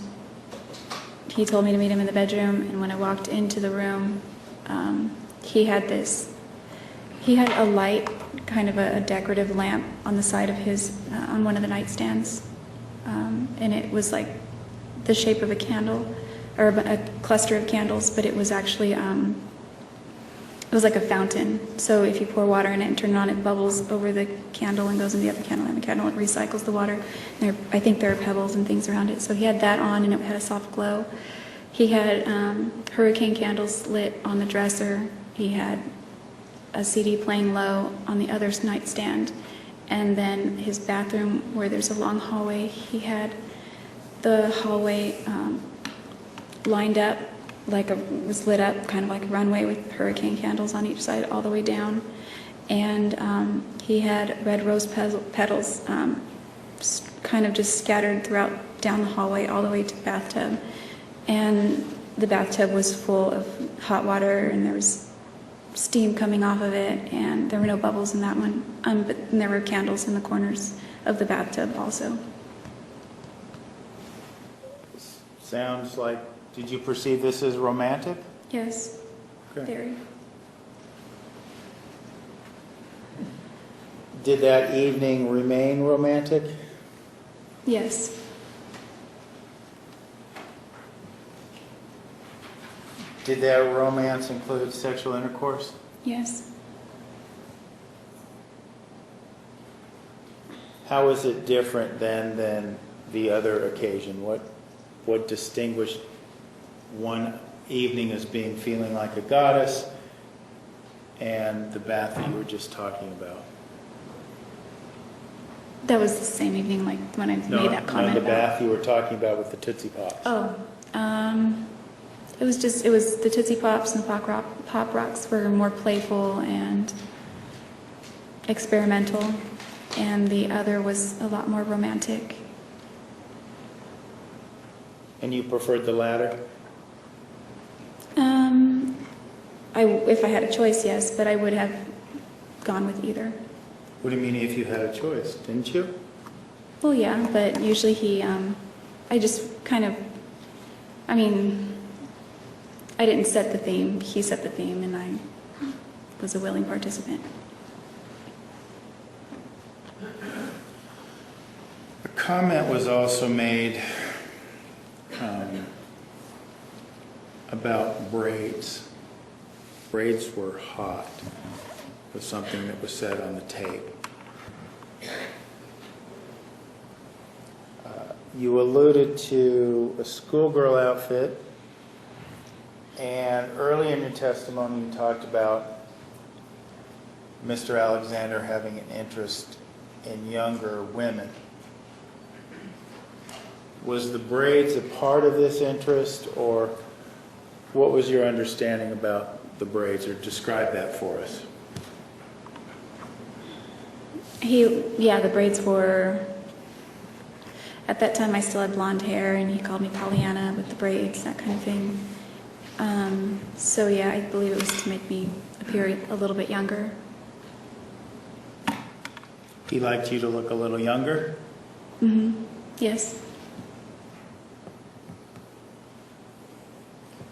he told me to meet him in the bedroom. And when I walked into the room, he had a light, kind of a decorative lamp on the side of his, on one of the nightstands. And it was like the shape of a candle, or a cluster of candles, but it was actually, it was like a fountain. So if you pour water in it and turn it on, it bubbles over the candle and goes in the other candle, and the candle it recycles the water. And I think there are pebbles and things around it. So he had that on, and it had a soft glow. He had hurricane candles lit on the dresser. He had a CD playing low on the other nightstand. And then his bathroom, where there's a long hallway, he had the hallway lined up, was lit up, kind of like a runway with hurricane candles on each side all the way down. And he had red rose petals kind of just scattered throughout down the hallway all the way to the bathtub. And the bathtub was full of hot water, and there was steam coming off of it, and there were no bubbles in that one. But there were candles in the corners of the bathtub also. Sounds like, did you perceive this as romantic? Yes, Okay. very. Did that evening remain romantic? Yes. Did that romance include sexual intercourse? Yes. How is it different than the other occasion? What distinguished one evening as being feeling like a goddess and the bath that you were just talking about? That was the same evening, like when I made that comment. No, the bath you were talking about with the Tootsie Pops. Oh, it was the Tootsie Pops and the Pop Rocks were more playful and experimental, and the other was a lot more romantic. And you preferred the latter? If I had a choice, yes, but I would have gone with either. What do you mean if you had a choice? Didn't you? Well, yeah, but usually I just kind of, I didn't set the theme. He set the theme, and I was a willing participant. A comment was also made about braids. Braids were hot, was something that was said on the tape. You alluded to a schoolgirl outfit, and early in your testimony you talked about Mr. Alexander having an interest in younger women. Was the braids a part of this interest, or what was your understanding about the braids, or describe that for us? The braids were, at that time I still had blonde hair, and he called me Pollyanna with the braids, that kind of thing. I believe it was to make me appear a little bit younger. He liked you to look a little younger? Mm-hmm. Yes.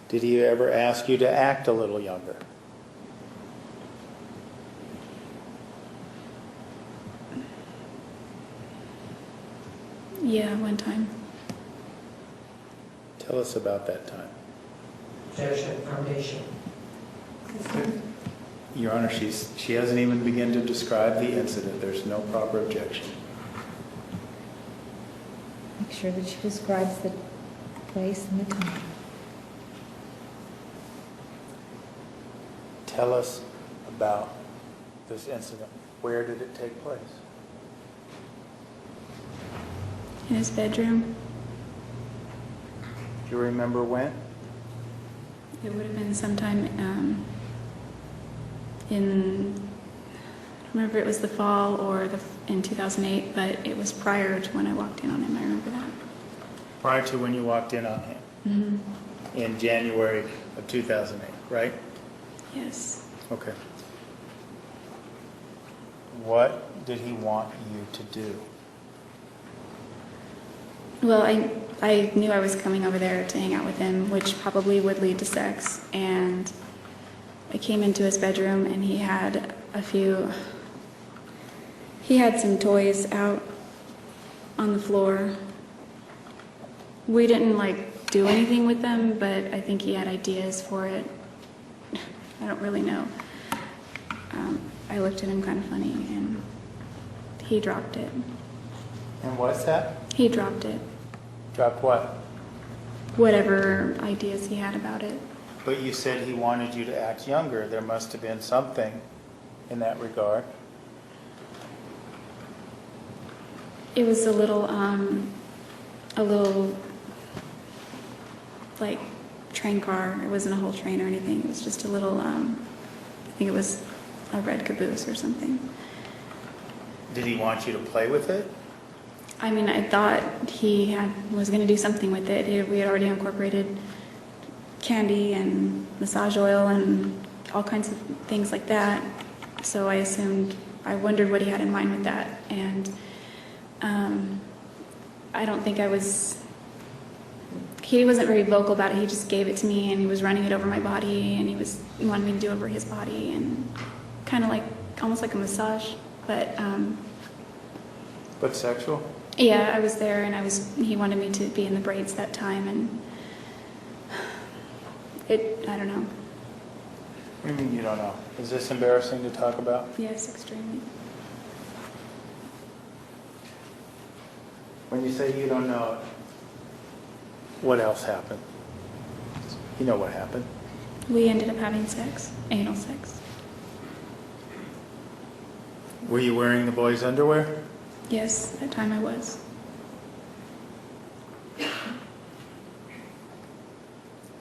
Did he ever ask you to act a little younger? Yeah, one time. Tell us about that time. Objection, foundation. Your Honor, she hasn't even begun to describe the incident. There's no proper objection. Make sure that she describes the place and the time. tell us about this incident. Where did it take place? In his bedroom. Do you remember when? It would have been sometime I don't remember if it was the fall or in 2008, but it was prior to when I walked in on him. I remember that. Prior to when you walked in on him? Mm-hmm. In January of 2008, right? Yes. Okay. What did he want you to do? Well, I knew I was coming over there to hang out with him, which probably would lead to sex. And I came into his bedroom and he had some toys out on the floor. We didn't do anything with them, but I think he had ideas for it. I don't really know. I looked at him kind of funny and he dropped it. And what's that? He dropped it. Dropped what? Whatever ideas he had about it. But you said he wanted you to act younger. There must have been something in that regard. It was a little train car. It wasn't a whole train or anything. It was just a little, I think it was a red caboose or something. Did he want you to play with it? I mean, I thought he was going to do something with it. We had already incorporated candy and massage oil and all kinds of things like that. So I wondered what he had in mind with that. And I don't think he wasn't very vocal about it. He just gave it to me and he was running it over my body and he wanted me to do it over his body and kind of almost like a massage, but sexual? Yeah, I was there and he wanted me to be in the braids that time and I don't know. What do you mean you don't know? Is this embarrassing to talk about? Yes, extremely. When you say you don't know, what else happened? You know what happened. We ended up having sex, anal sex. Were you wearing the boy's underwear? Yes, that time I was.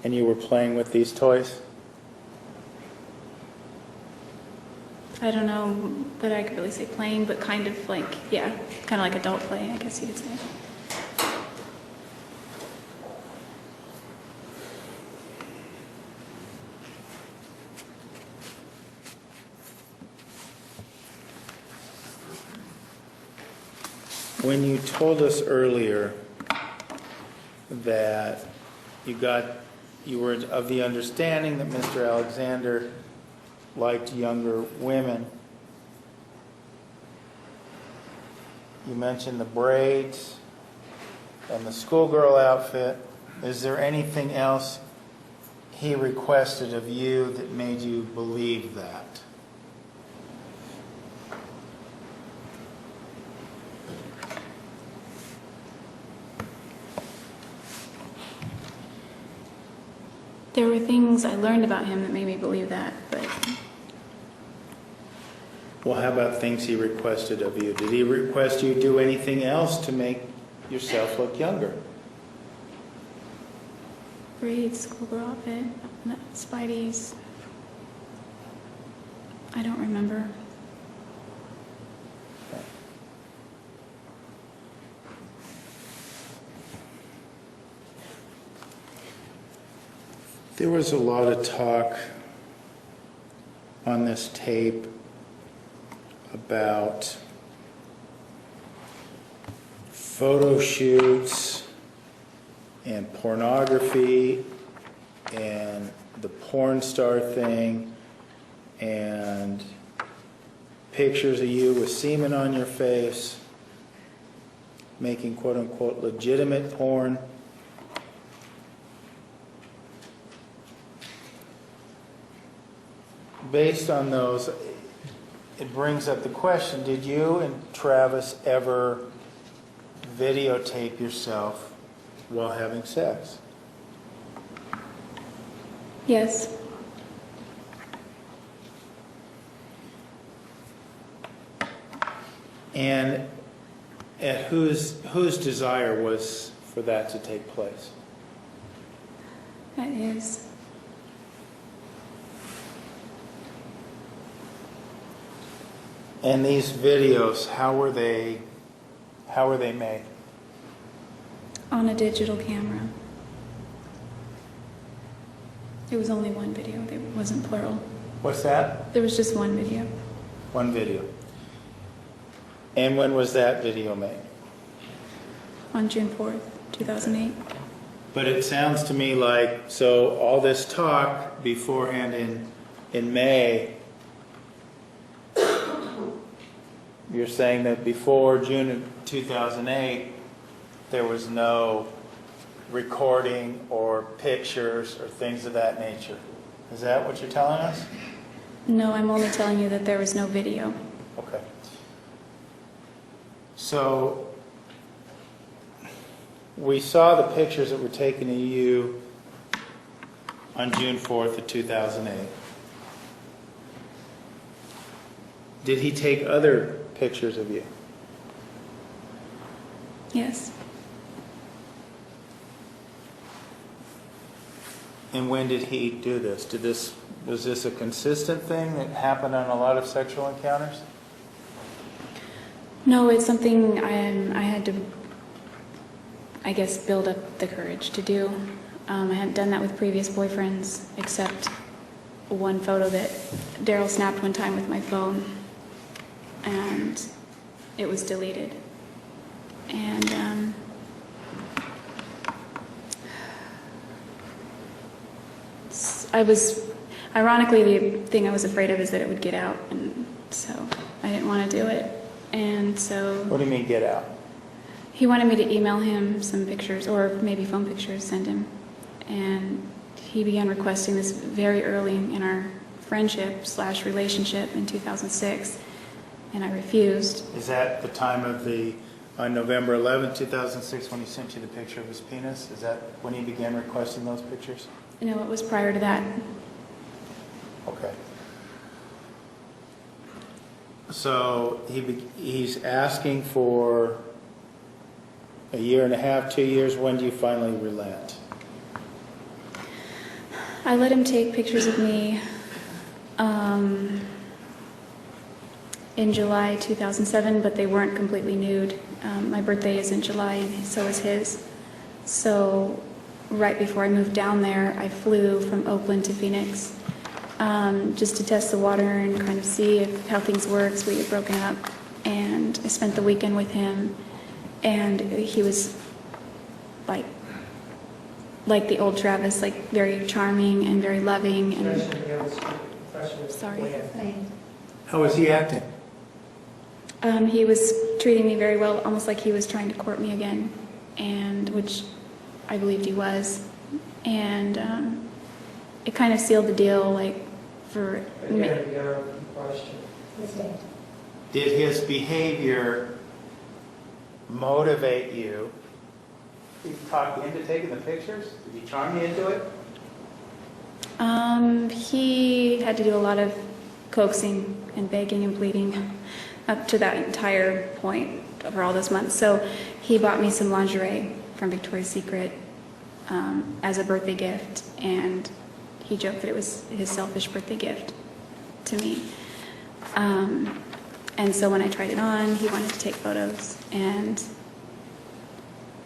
And you were playing with these toys? I don't know that I could really say playing, but kind of kind of like adult play, I guess you could say. When you told us earlier that you were of the understanding that Mr. Alexander liked younger women, you mentioned the braids and the schoolgirl outfit. Is there anything else he requested of you that made you believe that? There were things I learned about him that made me believe that, but... Well, how about things he requested of you? Did he request you do anything else to make yourself look younger? Braids, schoolgirl outfit, Spidey's. I don't remember. There was a lot of talk on this tape about photo shoots and pornography and the porn star thing and pictures of you with semen on your face, making quote-unquote legitimate porn. Based on those, it brings up the question, did you and Travis ever videotape yourself while having sex? Yes. And whose desire was for that to take place? That is. And these videos, how were they made? On a digital camera. It was only one video. It wasn't plural. What's that? There was just one video. One video. And when was that video made? On June 4th, 2008. But it sounds to me like, so all this talk beforehand in May, you're saying that before June of 2008, there was no recording or pictures or things of that nature. Is that what you're telling us? No, I'm only telling you that there was no video. Okay. So we saw the pictures that were taken of you on June 4th of 2008. Did he take other pictures of you? Yes. And when did he do this? Was this a consistent thing that happened on a lot of sexual encounters? No, it's something I had to, I guess, build up the courage to do. I hadn't done that with previous boyfriends, except one photo that Daryl snapped one time with my phone, and it was deleted. And ironically, the thing I was afraid of is that it would get out, and so I didn't want to do it. And so... What do you mean, get out? He wanted me to email him some pictures, or maybe phone pictures, send him. And he began requesting this very early in our friendship/relationship in 2006, and I refused. Is that the time of on November 11, 2006, when he sent you the picture of his penis? Is that when he began requesting those pictures? No, it was prior to that. Okay. So he's asking for a year and a half, 2 years. When do you finally relent? I let him take pictures of me in July 2007, but they weren't completely nude. My birthday is in July, and so is his. So right before I moved down there, I flew from Oakland to Phoenix just to test the water and kind of see how things work. So we had broken up, and I spent the weekend with him, and he was like the old Travis, like very charming and very loving. And sorry. How was he acting? He was treating me very well, almost like he was trying to court me again, and which I believed he was. And it kind of sealed the deal, like, for me. Did his behavior motivate you? Did he talk you into taking the pictures? Did he charm you into it? He had to do a lot of coaxing and begging and pleading up to that entire point for all those months. So he bought me some lingerie from Victoria's Secret as a birthday gift, and he joked that it was his selfish birthday gift to me. And so when I tried it on, he wanted to take photos, and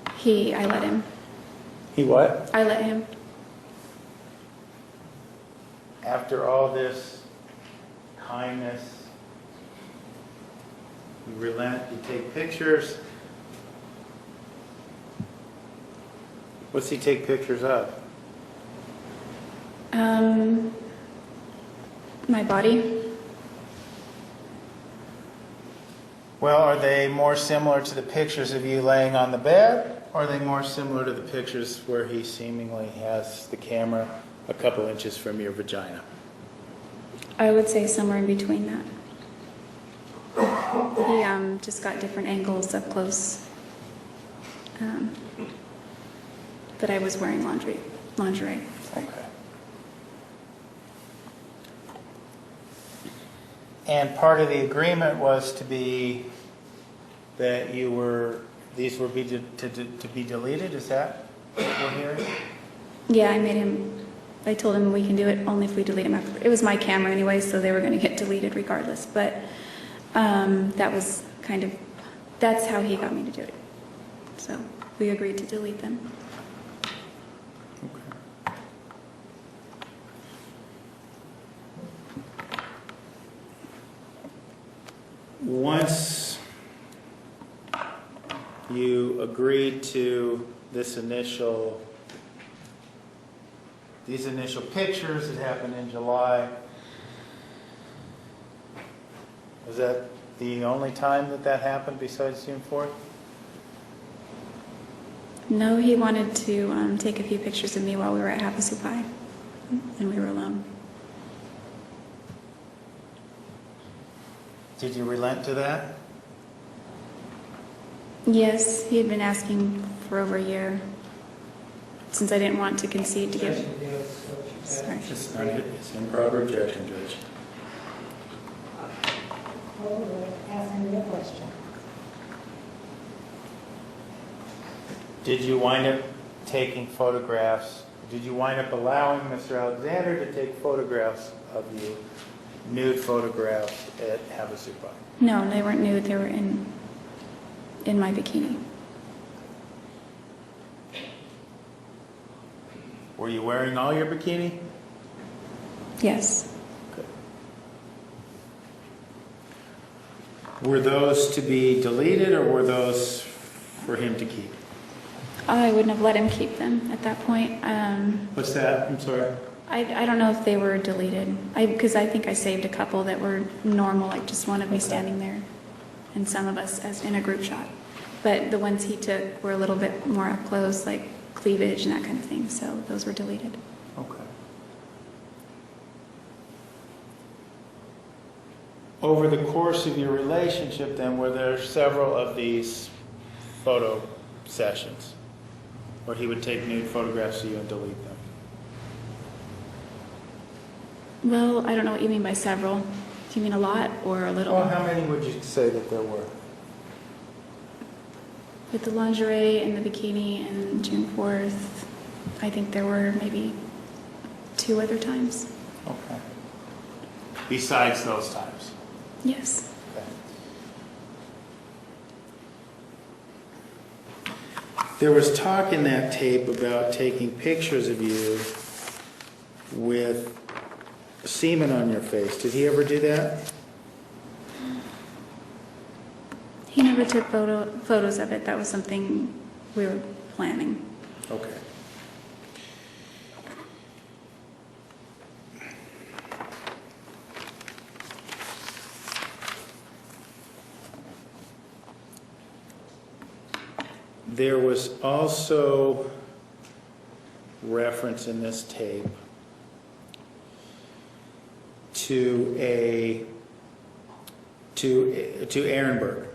I let him. He what? I let him. After all this kindness, you relent, you take pictures. What's he take pictures of? My body. Well, are they more similar to the pictures of you laying on the bed, or are they more similar to the pictures where he seemingly has the camera a couple inches from your vagina? I would say somewhere in between that. He just got different angles up close. But I was wearing lingerie. Okay. And part of the agreement was to be that these were to be deleted? Is that what we're hearing? Yeah, I told him we can do it only if we delete them after. It was my camera anyway, so they were going to get deleted regardless. But that's how he got me to do it. So we agreed to delete them. Once you agreed to these initial pictures that happened in July, was that the only time that happened besides June 4th? No, he wanted to take a few pictures of me while we were at Havasu Pie, and we were alone. Did you relent to that? Yes, he had been asking for over a year, since I didn't want to concede to give. Sorry. It's improper objection, Judge. Ask me a question. Did you wind up taking photographs? Did you wind up allowing Mr. Alexander to take photographs of you, nude photographs at Havasu Pie? No, they weren't nude. They were in my bikini. Were you wearing all your bikini? Yes. Okay. Were those to be deleted or were those for him to keep? I wouldn't have let him keep them at that point. What's that? I'm sorry. I don't know if they were deleted. Because I think I saved a couple that were normal, like just one of me standing there, and some of us as in a group shot. But the ones he took were a little bit more up close, like cleavage and that kind of thing. So those were deleted. Okay. Over the course of your relationship, then, were there several of these photo sessions where he would take nude photographs of you and delete them? Well, I don't know what you mean by several. Do you mean a lot or a little? Well, how many would you say that there were? With the lingerie and the bikini and June 4th, I think there were maybe 2 other times. Okay. Besides those times? Yes. Okay. There was talk in that tape about taking pictures of you with semen on your face. Did he ever do that? He never took photos of it. That was something we were planning. Okay. There was also reference in this tape to Aronburg.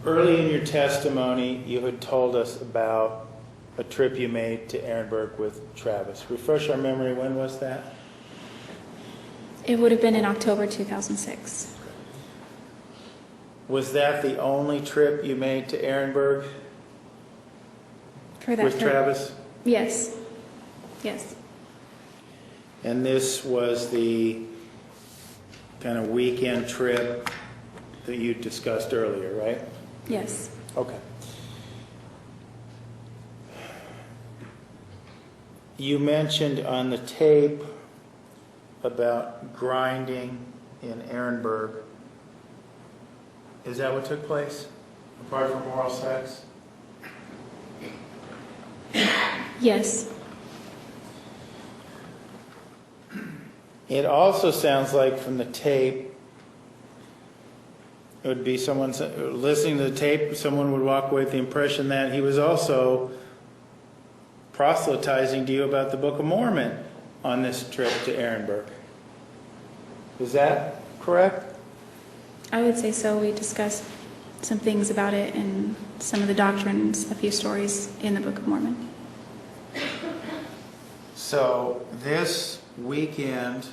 Early in your testimony, you had told us about a trip you made to Aronburg with Travis. Refresh our memory, when was that? It would have been in October 2006. Was that the only trip you made to Aronburg For that with trip? Travis? Yes. Yes. And this was the kind of weekend trip that you discussed earlier, right? Yes. Okay. You mentioned on the tape about grinding in Aronburg. Is that what took place, apart from oral sex? Yes. It also sounds like from the tape, it would be someone listening to the tape, someone would walk away with the impression that he was also proselytizing to you about the Book of Mormon on this trip to Aronburg. Is that correct? I would say so. We discussed some things about it and some of the doctrines, a few stories in the Book of Mormon. So this weekend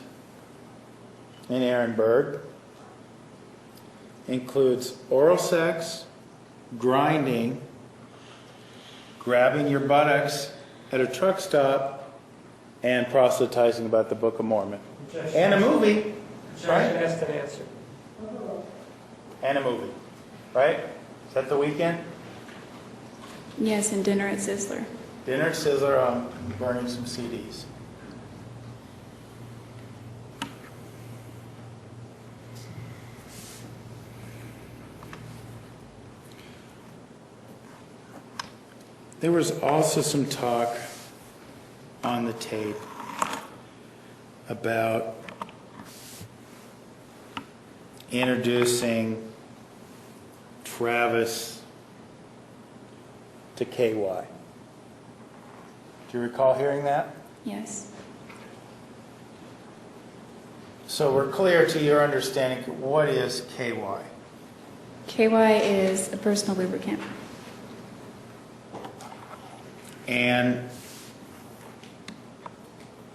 in Aronburg, includes oral sex, grinding, grabbing your buttocks at a truck stop, and proselytizing about the Book of Mormon. Objection. And a movie, Objection, right? asked and answered. And a movie, right? Is that the weekend? Yes, and dinner at Sizzler. Dinner at Sizzler, I'm burning some CDs. There was also some talk on the tape about introducing Travis to KY. Do you recall hearing that? Yes. So we're clear to your understanding, what is KY? KY is a personal lubricant. And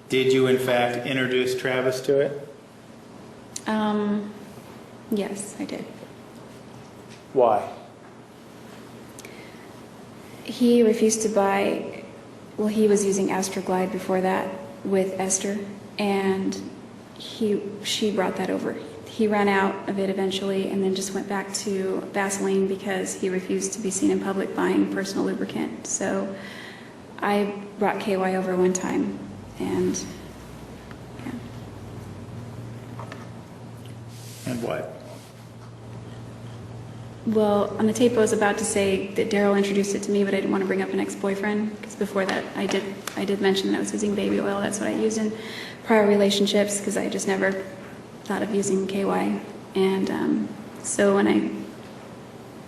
did you in fact introduce Travis to it? Yes, I did. Why? He refused to buy, well, he was using Astroglide before that with Esther, and she brought that over. He ran out of it eventually and then just went back to Vaseline because he refused to be seen in public buying personal lubricant. So I brought KY over one time, and yeah. And what? Well, on the tape I was about to say that Daryl introduced it to me, but I didn't want to bring up an ex-boyfriend because before that I did mention that I was using baby oil. That's what I used in prior relationships because I just never thought of using KY. And so when I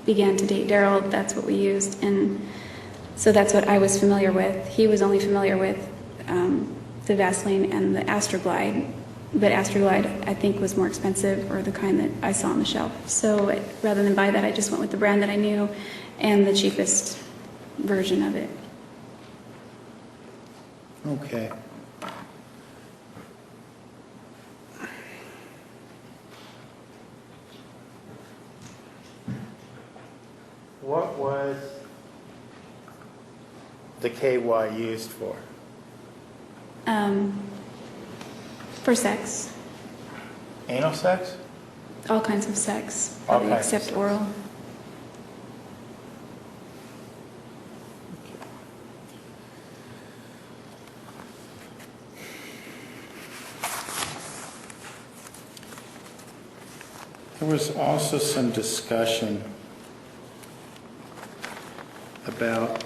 began to date Daryl, that's what we used, and so that's what I was familiar with. He was only familiar with the Vaseline and the Astroglide, but Astroglide I think was more expensive, or the kind that I saw on the shelf. So rather than buy that, I just went with the brand that I knew and the cheapest version of it. Okay. What was the KY used for? For sex. Anal sex? All kinds of sex, All probably kinds of except sex. oral. There was also some discussion about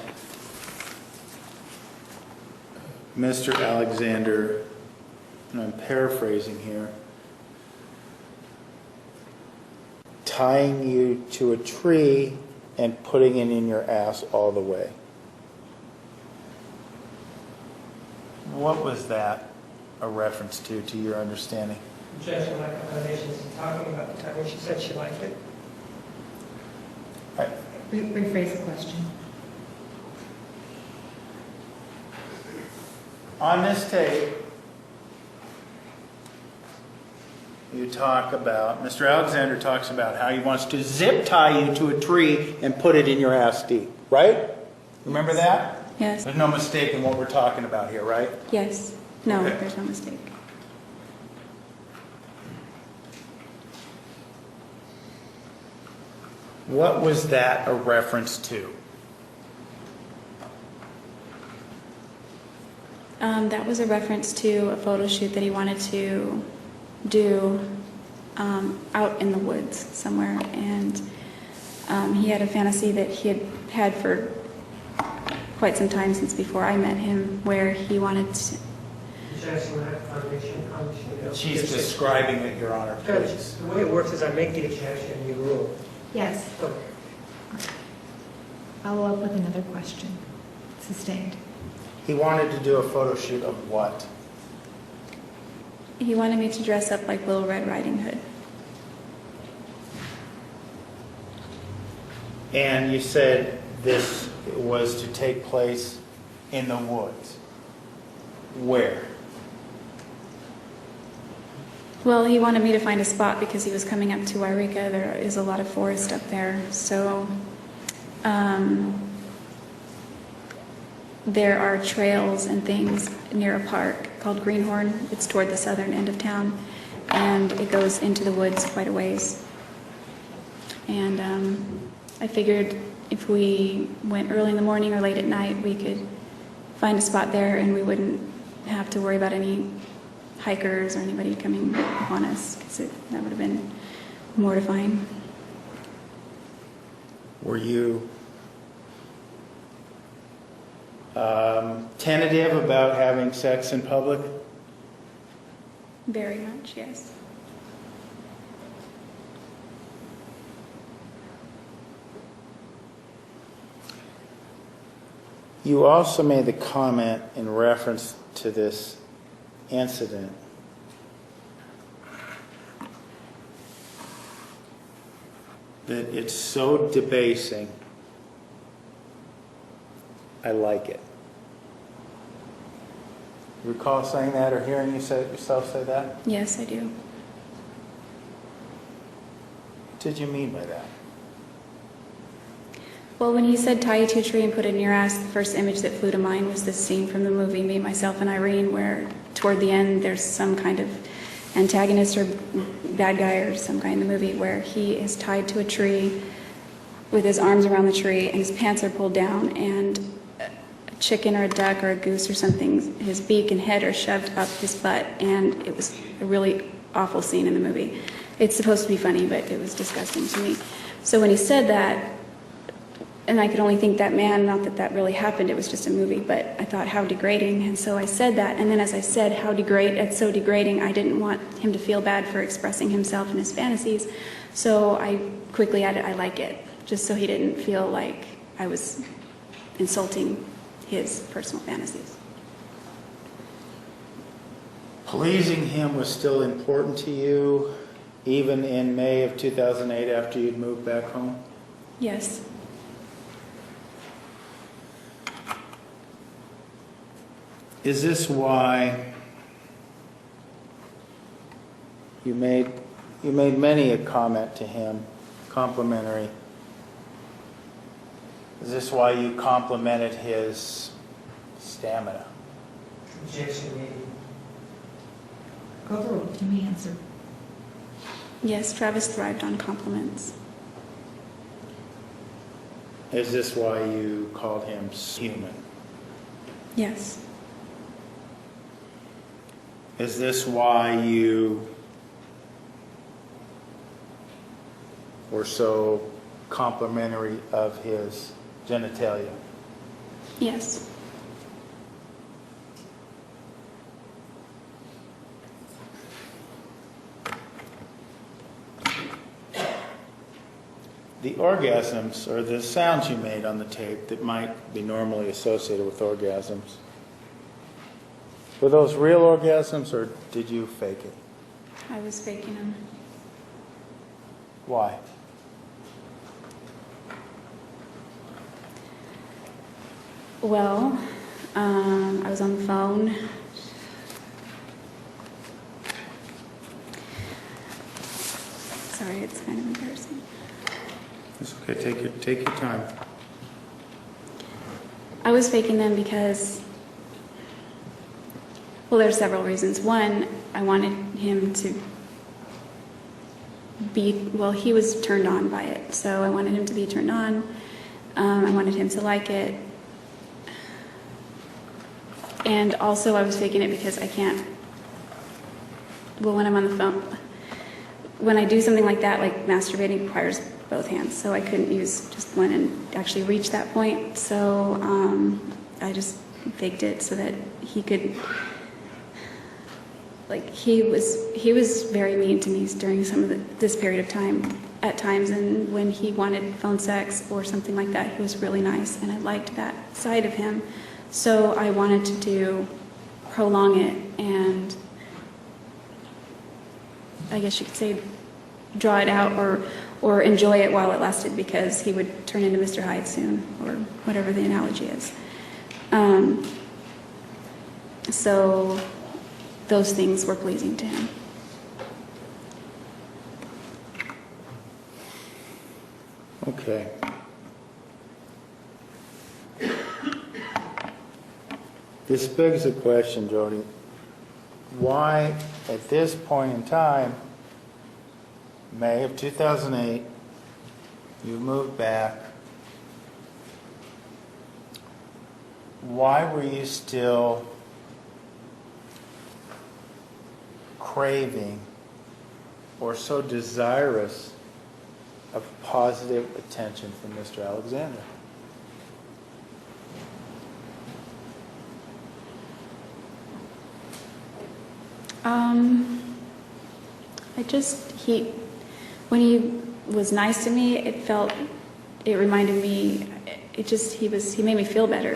Mr. Alexander, and I'm paraphrasing here, tying you to a tree and putting it in your ass all the way. What was that a reference to your understanding? Objection, lack of foundation. Is he talking about the time when she said she liked it? Rephrase the question. On this tape, you talk about, Mr. Alexander talks about how he wants to zip tie you to a tree and put it in your ass deep, right? Remember that? Yes. There's no mistake in what we're talking about here, right? Yes. No, Okay. there's no mistake. What was that a reference to? That was a reference to a photo shoot that he wanted to do out in the woods somewhere, and he had a fantasy that he had had for quite some time since before I met him, where he wanted to. Objection, lack of foundation. She's describing it, Your Honor. Please. The way it works is I make the objection and you rule. Yes. Okay. Follow up with another question. Sustained. He wanted to do a photo shoot of what? He wanted me to dress up like Little Red Riding Hood. And you said this was to take place in the woods. Where? Well, he wanted me to find a spot because he was coming up to Wairika. There is a lot of forest up there. So there are trails and things near a park called Greenhorn. It's toward the southern end of town, and it goes into the woods quite a ways. And I figured if we went early in the morning or late at night, we could find a spot there and we wouldn't have to worry about any hikers or anybody coming upon us, because that would have been mortifying. Were you tentative about having sex in public? Very much, yes. You also made the comment in reference to this incident that it's so debasing, I like it. You recall saying that or hearing yourself say that? Yes, I do. What did you mean by that? Well, when he said tie you to a tree and put it in your ass, the first image that flew to mind was this scene from the movie Me, Myself, and Irene, where toward the end there's some kind of antagonist or bad guy or some guy in the movie where he is tied to a tree with his arms around the tree and his pants are pulled down, and a chicken or a duck or a goose or something, his beak and head are shoved up his butt, and it was a really awful scene in the movie. It's supposed to be funny, but it was disgusting to me. So when he said that, and I could only think that, man, not that that really happened, it was just a movie, but I thought, how degrading. And so I said that, and then as I said, it's so degrading, I didn't want him to feel bad for expressing himself and his fantasies. So I quickly added, I like it, just so he didn't feel like I was insulting his personal fantasies. Pleasing him was still important to you, even in May of 2008 after you'd moved back home? Yes. Is this why you made many a comment to him, complimentary? Is this why you complimented his stamina? Objection maybe. Go through. Let me answer. Yes, Travis thrived on compliments. Is this why you called him human? Yes. Is this why you were so complimentary of his genitalia? Yes. The orgasms, or the sounds you made on the tape that might be normally associated with orgasms, were those real orgasms, or did you fake it? I was faking them. Why? Well, I was on the phone. Sorry, it's kind of embarrassing. It's okay. Take your time. I was faking them because, well, there are several reasons. One, I wanted him to be, well, he was turned on by it, so I wanted him to be turned on. I wanted him to like it. And also I was faking it because I can't, well, when I'm on the phone, when I do something like that, like masturbating requires both hands, so I couldn't use just one and actually reach that point. So I just faked it so that he could, like, he was very mean to me during some of this period of time at times, and when he wanted phone sex or something like that, he was really nice, and I liked that side of him. So I wanted to prolong it, and I guess you could say draw it out or enjoy it while it lasted, because he would turn into Mr. Hyde soon, or whatever the analogy is. So those things were pleasing to him. Okay. This begs the question, Jodi. Why, at this point in time, May of 2008, you moved back, why were you still craving or so desirous of positive attention from Mr. Alexander? When he was nice to me, it reminded me, he made me feel better.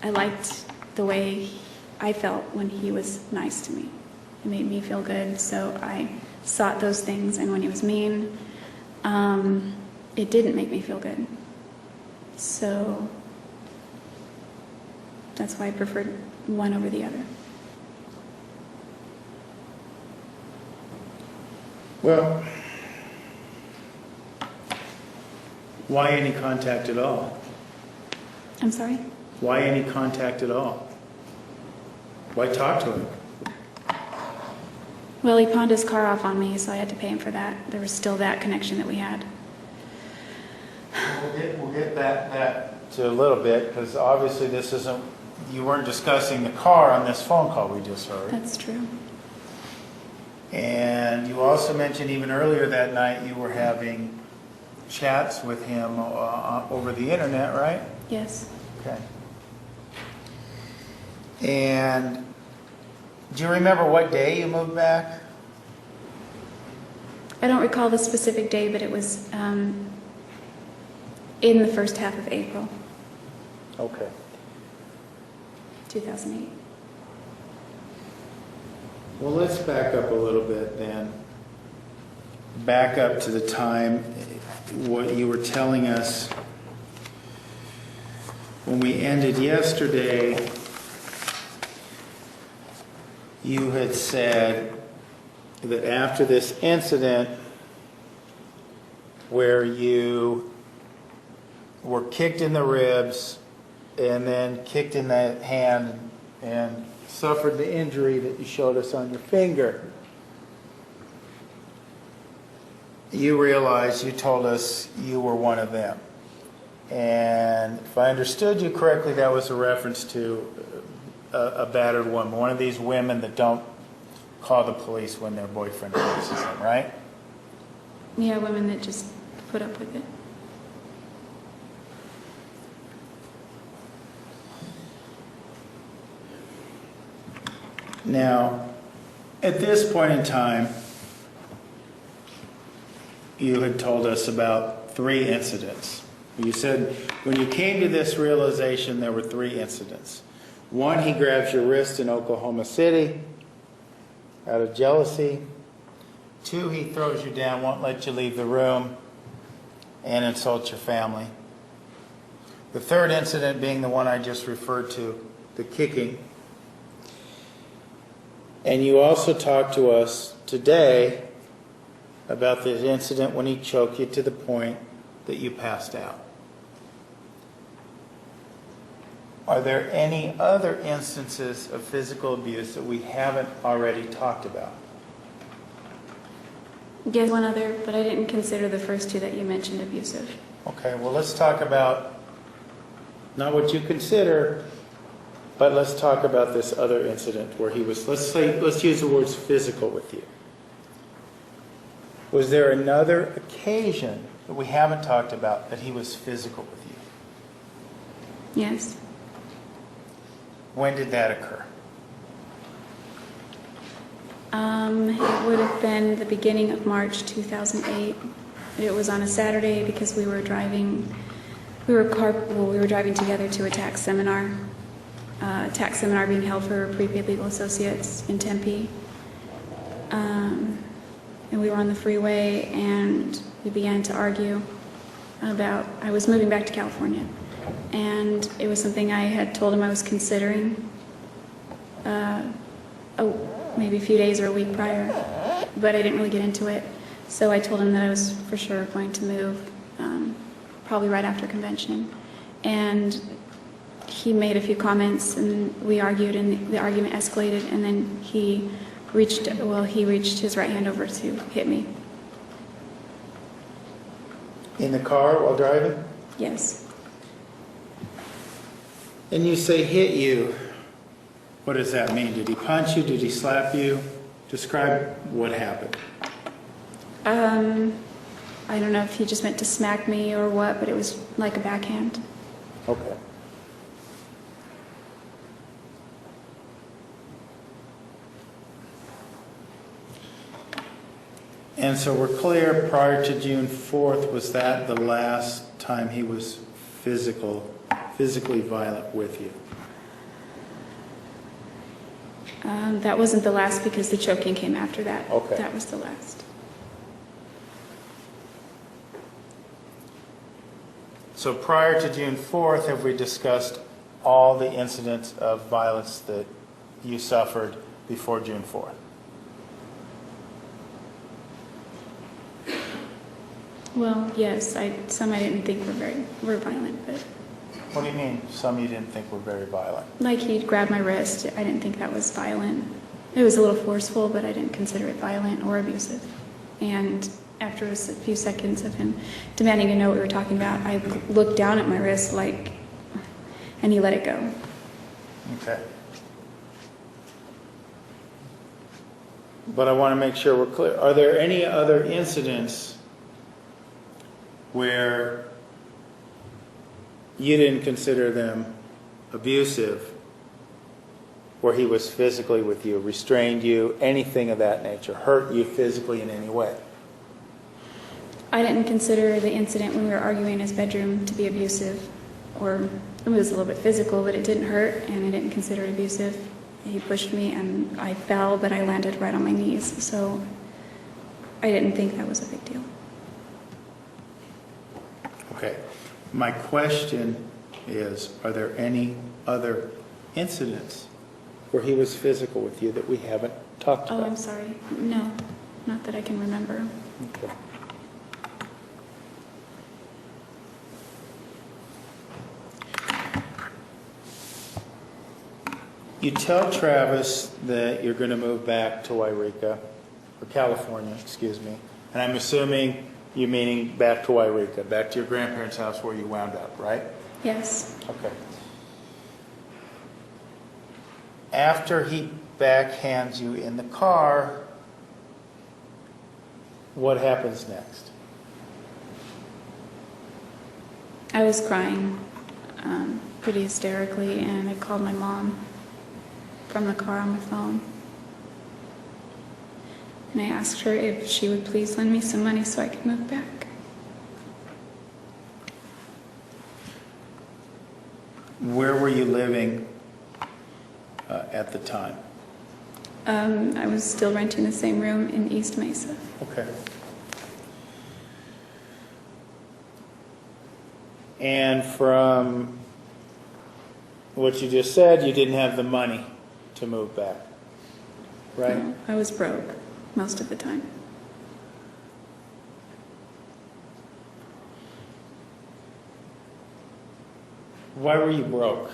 I liked the way I felt when he was nice to me. It made me feel good, so I sought those things, and when he was mean, it didn't make me feel good. So that's why I preferred one over the other. Well, why any contact at all? I'm sorry? Why any contact at all? Why talk to him? Well, he pawned his car off on me, so I had to pay him for that. There was still that connection that we had. We'll get that to a little bit, because obviously you weren't discussing the car on this phone call we just heard. That's true. And you also mentioned even earlier that night you were having chats with him over the internet, right? Yes. Okay. And do you remember what day you moved back? I don't recall the specific day, but it was in the first half of April, Okay. 2008. Well, let's back up a little bit then. Back up to the time, what you were telling us when we ended yesterday. You had said that after this incident where you were kicked in the ribs and then kicked in the hand and suffered the injury that you showed us on your finger, you realized, you told us you were one of them. And if I understood you correctly, that was a reference to a battered woman, one of these women that don't call the police when their boyfriend abuses them, right? Yeah, women that just put up with it. Now, at this point in time, you had told us about 3 incidents. You said when you came to this realization, there were 3 incidents. 1, he grabs your wrist in Oklahoma City out of jealousy. 2, he throws you down, won't let you leave the room, and insults your family. The 3rd incident being the one I just referred to, the kicking. And you also talked to us today about the incident when he choked you to the point that you passed out. Are there any other instances of physical abuse that we haven't already talked about? Yes, one other, but I didn't consider the first 2 that you mentioned abusive. Okay, well, let's talk about not what you consider, but let's talk about this other incident where he was, let's use the words physical with you. Was there another occasion that we haven't talked about that he was physical with you? Yes. When did that occur? It would have been the beginning of March 2008. It was on a Saturday because we were driving together to a tax seminar being held for prepaid legal associates in Tempe. And we were on the freeway and we began to argue about, I was moving back to California, and it was something I had told him I was considering maybe a few days or a week prior, but I didn't really get into it. So I told him that I was for sure going to move, probably right after convention. And he made a few comments, and we argued, and the argument escalated, and then he reached his right hand over to hit me. In the car while driving? Yes. And you say hit you. What does that mean? Did he punch you? Did he slap you? Describe what happened. I don't know if he just meant to smack me or what, but it was like a backhand. Okay. And so we're clear, prior to June 4th, was that the last time he was physically violent with you? That wasn't the last because the choking came after that. Okay. That was the last. So prior to June 4th, have we discussed all the incidents of violence that you suffered before June 4th? Well, yes, some I didn't think were violent, but What do you mean, some you didn't think were very violent? like he grabbed my wrist, I didn't think that was violent. It was a little forceful, but I didn't consider it violent or abusive. And after a few seconds of him demanding to know what we were talking about, I looked down at my wrist and he let it go. Okay. But I want to make sure we're clear. Are there any other incidents where you didn't consider them abusive, where he was physically with you, restrained you, anything of that nature, hurt you physically in any way? I didn't consider the incident when we were arguing in his bedroom to be abusive, or it was a little bit physical, but it didn't hurt, and I didn't consider it abusive. He pushed me, and I fell, but I landed right on my knees, so I didn't think that was a big deal. Okay. My question is, are there any other incidents where he was physical with you that we haven't talked Oh, about? I'm sorry. No, not that I can remember. Okay. You tell Travis that you're going to move back to Wairika, or California, excuse me, and I'm assuming you meaning back to Wairika, back to your grandparents' house where you wound up, right? Yes. Okay. After he backhands you in the car, what happens next? I was crying pretty hysterically, and I called my mom from the car on my phone. And I asked her if she would please lend me some money so I could move back. Where were you living at the time? I was still renting the same room in East Mesa. Okay. And from what you just said, you didn't have the money to move back, right? No, I was broke most of the time. Why were you broke?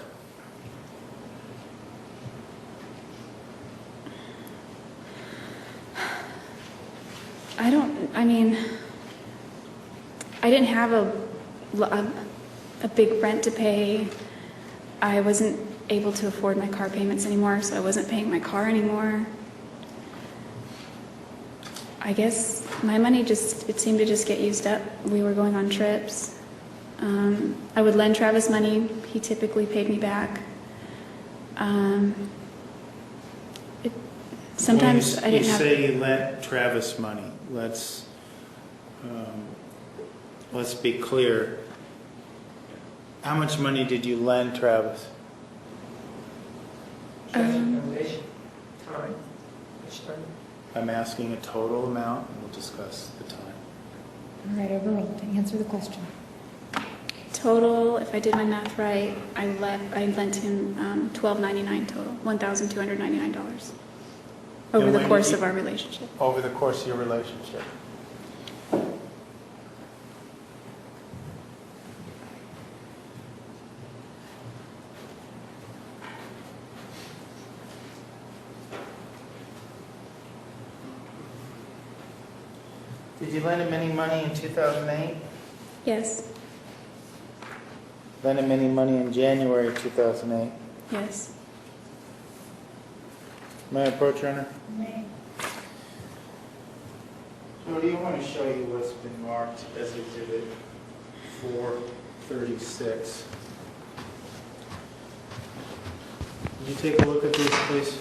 I didn't have a big rent to pay. I wasn't able to afford my car payments anymore, so I wasn't paying my car anymore. I guess my money it seemed to just get used up. We were going on trips. I would lend Travis money. He typically paid me back. Sometimes I didn't have... You say you lent Travis money. Let's be clear. How much money did you lend Travis? Foundation, time, which time? I'm asking a total amount, and we'll discuss the time. All right, overall, to answer the question. Total, if I did my math right, I lent him $1,299 total, $1,299 over And the when course did you- of our relationship. Over the course of your relationship. Did you lend him any money in 2008? Yes. Lend him any money in January 2008? Yes. May I approach, Your Honor? May. Jodi, I want to show you what's been marked as Exhibit 436. Can you take a look at these, please?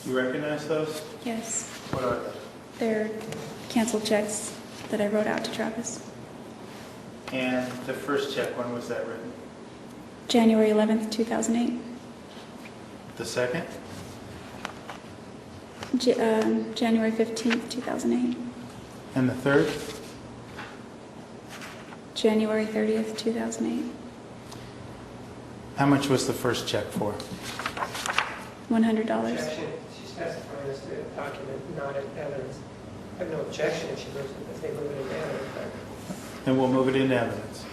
Do you recognize those? Yes. What are they? They're canceled checks that I wrote out to Travis. And the first check, when was that written? January 11th, 2008. The second? January 15th, 2008. And the third? January 30th, 2008. How much was the first check for? $100. Objection. She's testifying as to a document, not in evidence. I have no objection if she moves it, if they move it into evidence. And we'll move it into evidence.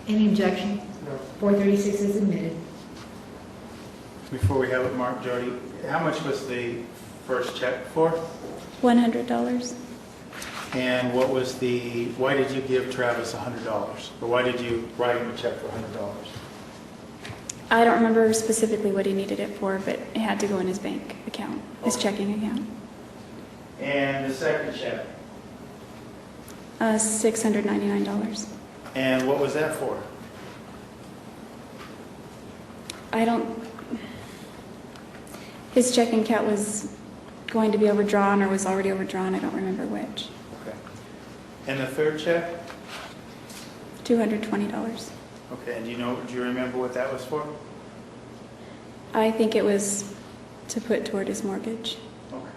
Any objection? No. 436 is admitted. Before we have it marked, Jodi, how much was the first check for? $100. And what was why did you give Travis $100? Or why did you write him a check for $100? I don't remember specifically what he needed it for, but it had to go in his bank account, his checking account. And the second check? $699. And what was that for? His checking account was going to be overdrawn or was already overdrawn. I don't remember which. Okay. And the third check? $220. Okay, and do you remember what that was for? I think it was to put toward his mortgage. Okay.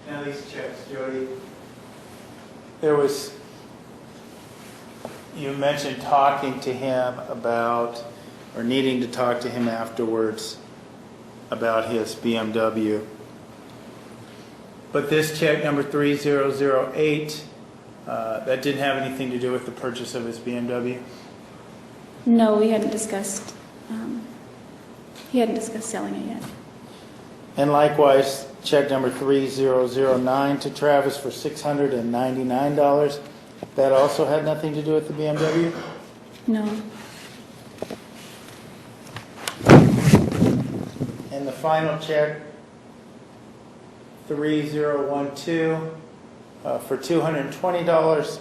Now these checks, Jodi, you mentioned talking to him about, or needing to talk to him afterwards about his BMW. But this check number 3008, that didn't have anything to do with the purchase of his BMW? No, he hadn't discussed selling it yet. And likewise, check number 3009 to Travis for $699. That also had nothing to do with the BMW? No. And the final check, 3012, for $220,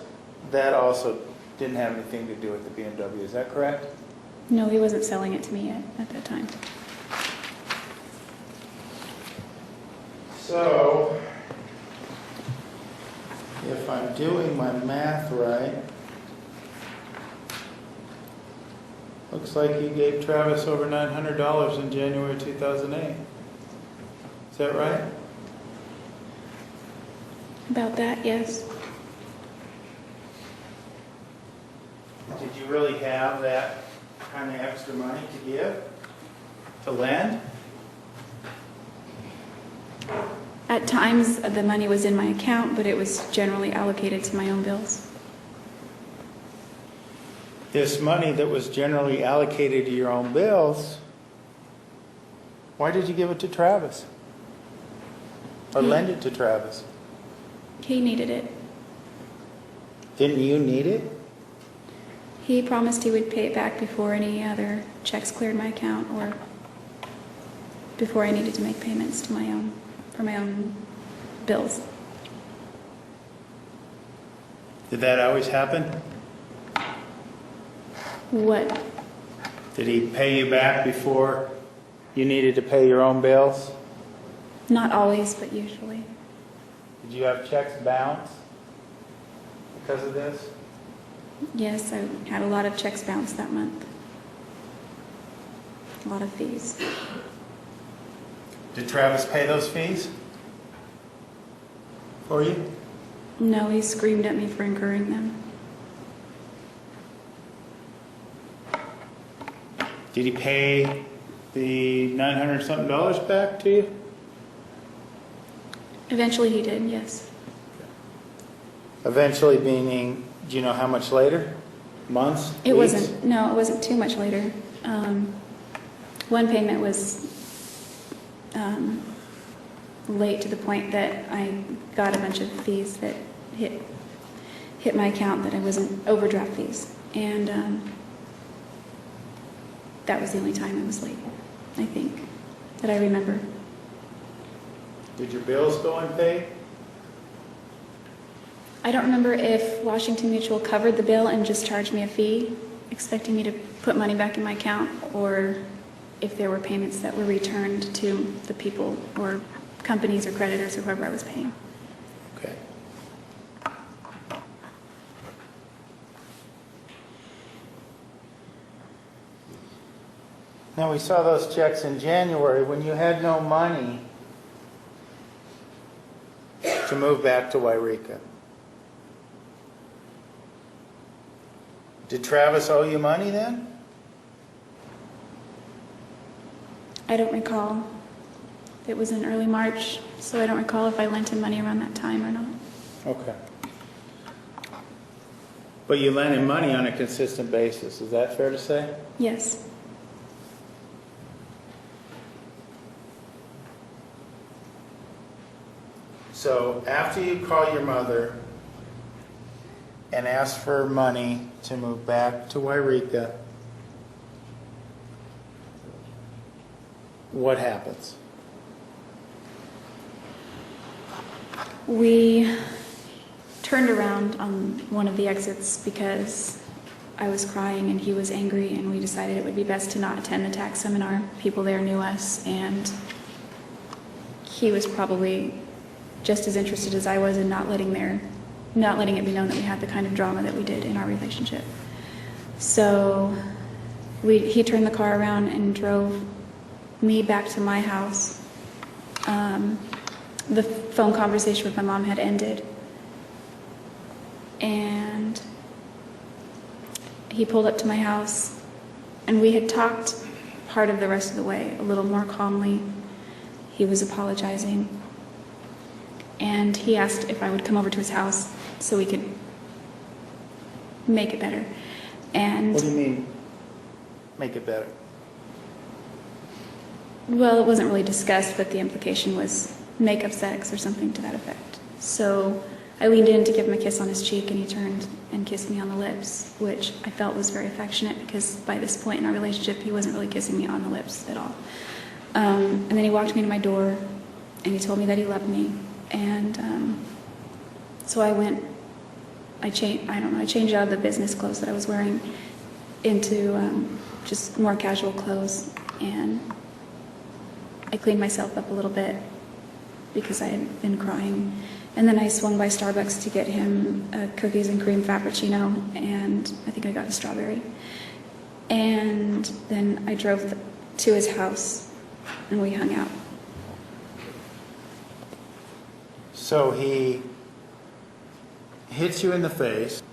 that also didn't have anything to do with the BMW. Is that correct? No, he wasn't selling it to me yet at that time. So, if I'm doing my math right, looks like you gave Travis over $900 in January 2008. Is that right? About that, yes. Did you really have that kind of extra money to give, to lend? At times, the money was in my account, but it was generally allocated to my own bills. This money that was generally allocated to your own bills, why did you give it to Travis? Or lend it to Travis? He needed it. Didn't you need it? He promised he would pay it back before any other checks cleared my account or before I needed to make payments to for my own bills. Did that always happen? What? Did he pay you back before you needed to pay your own bills? Not always, but usually. Did you have checks bounce because of this? Yes, I had a lot of checks bounced that month. A lot of fees. Did Travis pay those fees for you? No, he screamed at me for incurring them. Did he pay the $900-something back to you? Eventually he did, yes. Eventually meaning, do you know how much later? Months? It weeks? wasn't too much later. One payment was late to the point that I got a bunch of fees that hit my account that I wasn't overdraft fees. And that was the only time it was late, I think, that I remember. Did your bills go unpaid? I don't remember if Washington Mutual covered the bill and just charged me a fee, expecting me to put money back in my account, or if there were payments that were returned to the people or companies or creditors or whoever I was paying. Okay. Now, we saw those checks in January when you had no money to move back to Wairika. Did Travis owe you money then? I don't recall. It was in early March, so I don't recall if I lent him money around that time or not. Okay. But you lent him money on a consistent basis. Is that fair to say? Yes. So after you call your mother and ask for money to move back to Wairika, what happens? We turned around on one of the exits because I was crying and he was angry, and we decided it would be best to not attend the tax seminar. People there knew us, and he was probably just as interested as I was in not letting it be known that we had the kind of drama that we did in our relationship. So he turned the car around and drove me back to my house. The phone conversation with my mom had ended, and he pulled up to my house, and we had talked part of the rest of the way a little more calmly. He was apologizing, and he asked if I would come over to his house so we could make it better. And What do you mean, make it better? well, it wasn't really discussed, but the implication was make up sex or something to that effect. So I leaned in to give him a kiss on his cheek, and he turned and kissed me on the lips, which I felt was very affectionate because by this point in our relationship, he wasn't really kissing me on the lips at all. And then he walked me to my door, and he told me that he loved me. And so I changed out of the business clothes that I was wearing into just more casual clothes, and I cleaned myself up a little bit because I had been crying. And then I swung by Starbucks to get him a cookies and cream frappuccino, and I think I got a strawberry. And then I drove to his house, and we hung out. So he hits you in the face.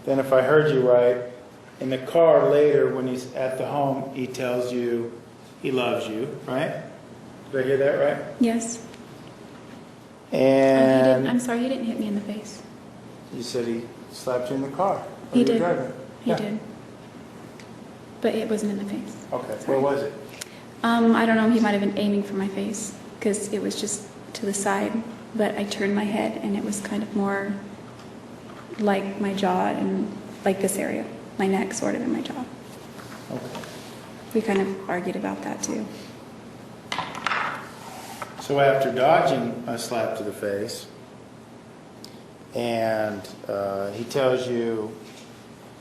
Then if I heard you right, in the car later when he's at the home, he tells you he loves you, right? Did I hear that right? Yes. And I'm sorry, he didn't hit me in the face. you said he slapped you in the car. while He you were did. driving. He Yeah. did. But it wasn't in the face. Okay, Sorry. where was it? I don't know, he might have been aiming for my face because it was just to the side, but I turned my head and it was kind of more like my jaw and like this area, my neck sort of, and my jaw. Okay. We kind of argued about that too. So after dodging a slap to the face, and he tells you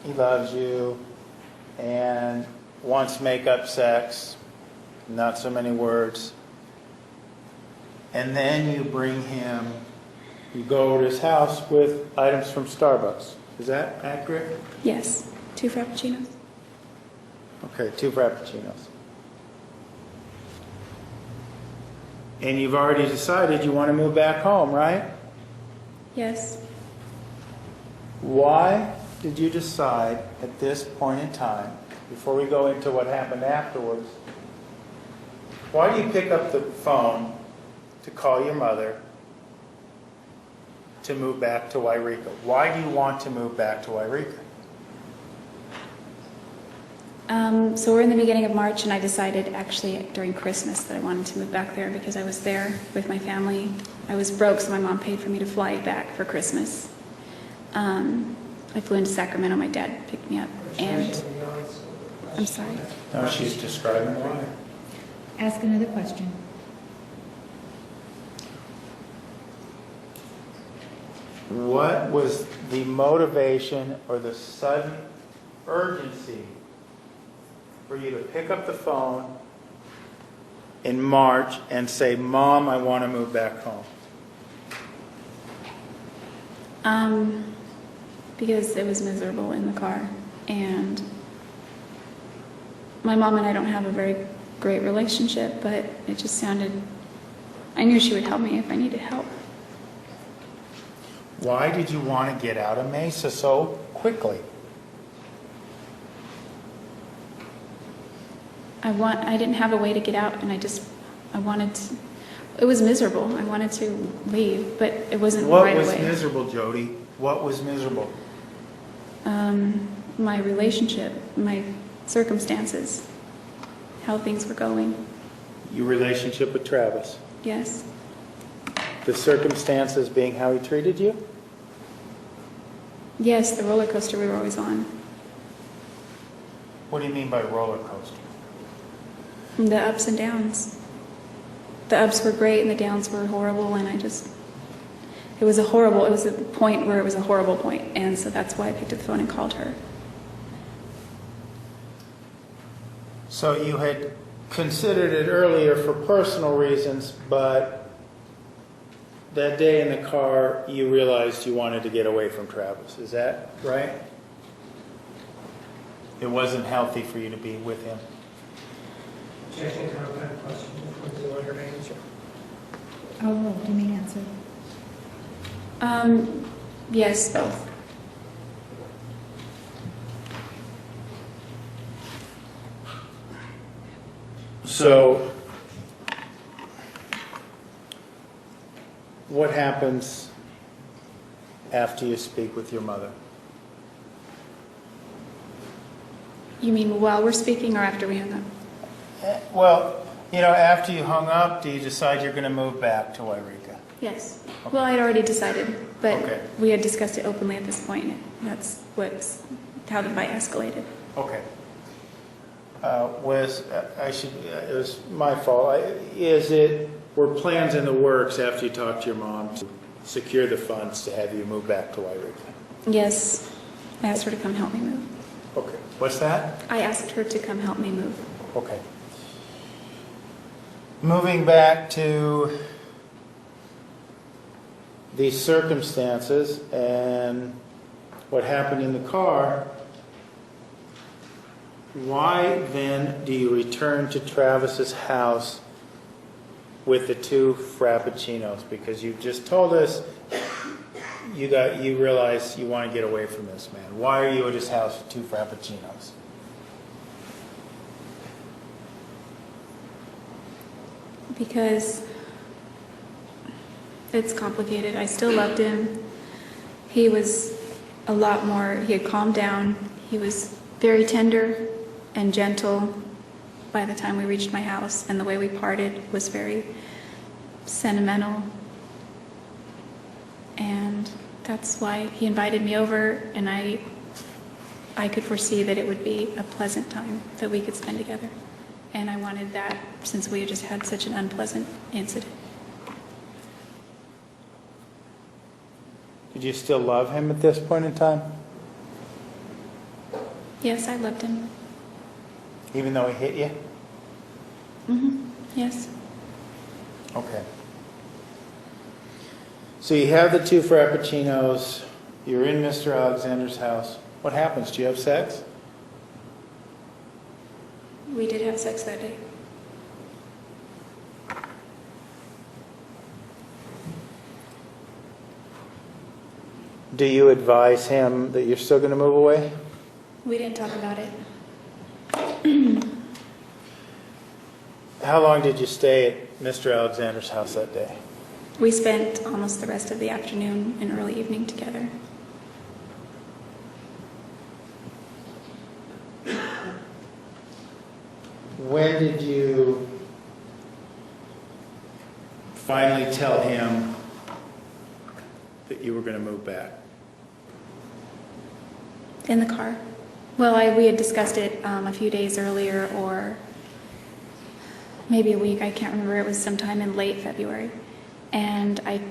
he loves you and wants make-up sex, not so many words, and then you go over to his house with items from Starbucks. Is that accurate? Yes, 2 frappuccinos. Okay, 2 frappuccinos. And you've already decided you want to move back home, right? Yes. Why did you decide at this point in time, before we go into what happened afterwards, why do you pick up the phone to call your mother to move back to Wairika? Why do you want to move back to Wairika? So we're in the beginning of March, and I decided actually during Christmas that I wanted to move back there because I was there with my family. I was broke, so my mom paid for me to fly back for Christmas. I flew into Sacramento. My dad picked me up, and I'm sorry. No, she's describing why. Ask another question. What was the motivation or the sudden urgency for you to pick up the phone in March and say, Mom, I want to move back home? Because it was miserable in the car, and my mom and I don't have a very great relationship, but it just sounded, I knew she would help me if I needed help. Why did you want to get out of Mesa so quickly? I didn't have a way to get out, and I wanted to, it was miserable. I wanted to leave, but it wasn't right away. What was miserable, Jodi? What was miserable? My relationship, my circumstances, how things were going. Your relationship with Travis? Yes. The circumstances being how he treated you? Yes, the roller coaster we were always on. What do you mean by roller coaster? The ups and downs. The ups were great and the downs were horrible, and it was a point where it was a horrible point, and so that's why I picked up the phone and called her. So you had considered it earlier for personal reasons, but that day in the car you realized you wanted to get away from Travis. Is that right? It wasn't healthy for you to be with him. Objection, comment, question, do you want her to answer? Oh, do you mean answer? Yes, both. So, what happens after you speak with your mother? You mean while we're speaking or after we hung up? Well, after you hung up, do you decide you're going to move back to Wairika? Yes. Okay. Well, I'd already decided, but okay. We had discussed it openly at this point. That's how the fight escalated. Okay. It was my fault. Were plans in the works after you talked to your mom to secure the funds to have you move back to Wairika? Yes. I asked her to come help me move. Okay. What's that? I asked her to come help me move. Okay. Moving back to these circumstances and what happened in the car, why then do you return to Travis's house with the 2 frappuccinos? Because you just told us you realize you want to get away from this man. Why are you at his house with 2 frappuccinos? Because it's complicated. I still loved him. He was a lot more, he had calmed down. He was very tender and gentle by the time we reached my house, and the way we parted was very sentimental. And that's why he invited me over, and I could foresee that it would be a pleasant time that we could spend together. And I wanted that since we had just had such an unpleasant incident. Did you still love him at this point in time? Yes, I loved him. Even though he hit you? Mm-hmm. Yes. Okay. So you have the 2 frappuccinos. You're in Mr. Alexander's house. What happens? Do you have sex? We did have sex that day. Do you advise him that you're still going to move away? We didn't talk about it. How long did you stay at Mr. Alexander's house that day? We spent almost the rest of the afternoon and early evening together. When did you finally tell him that you were going to move back? In the car. Well, we had discussed it a few days earlier, or maybe a week. I can't remember. It was sometime in late February. And I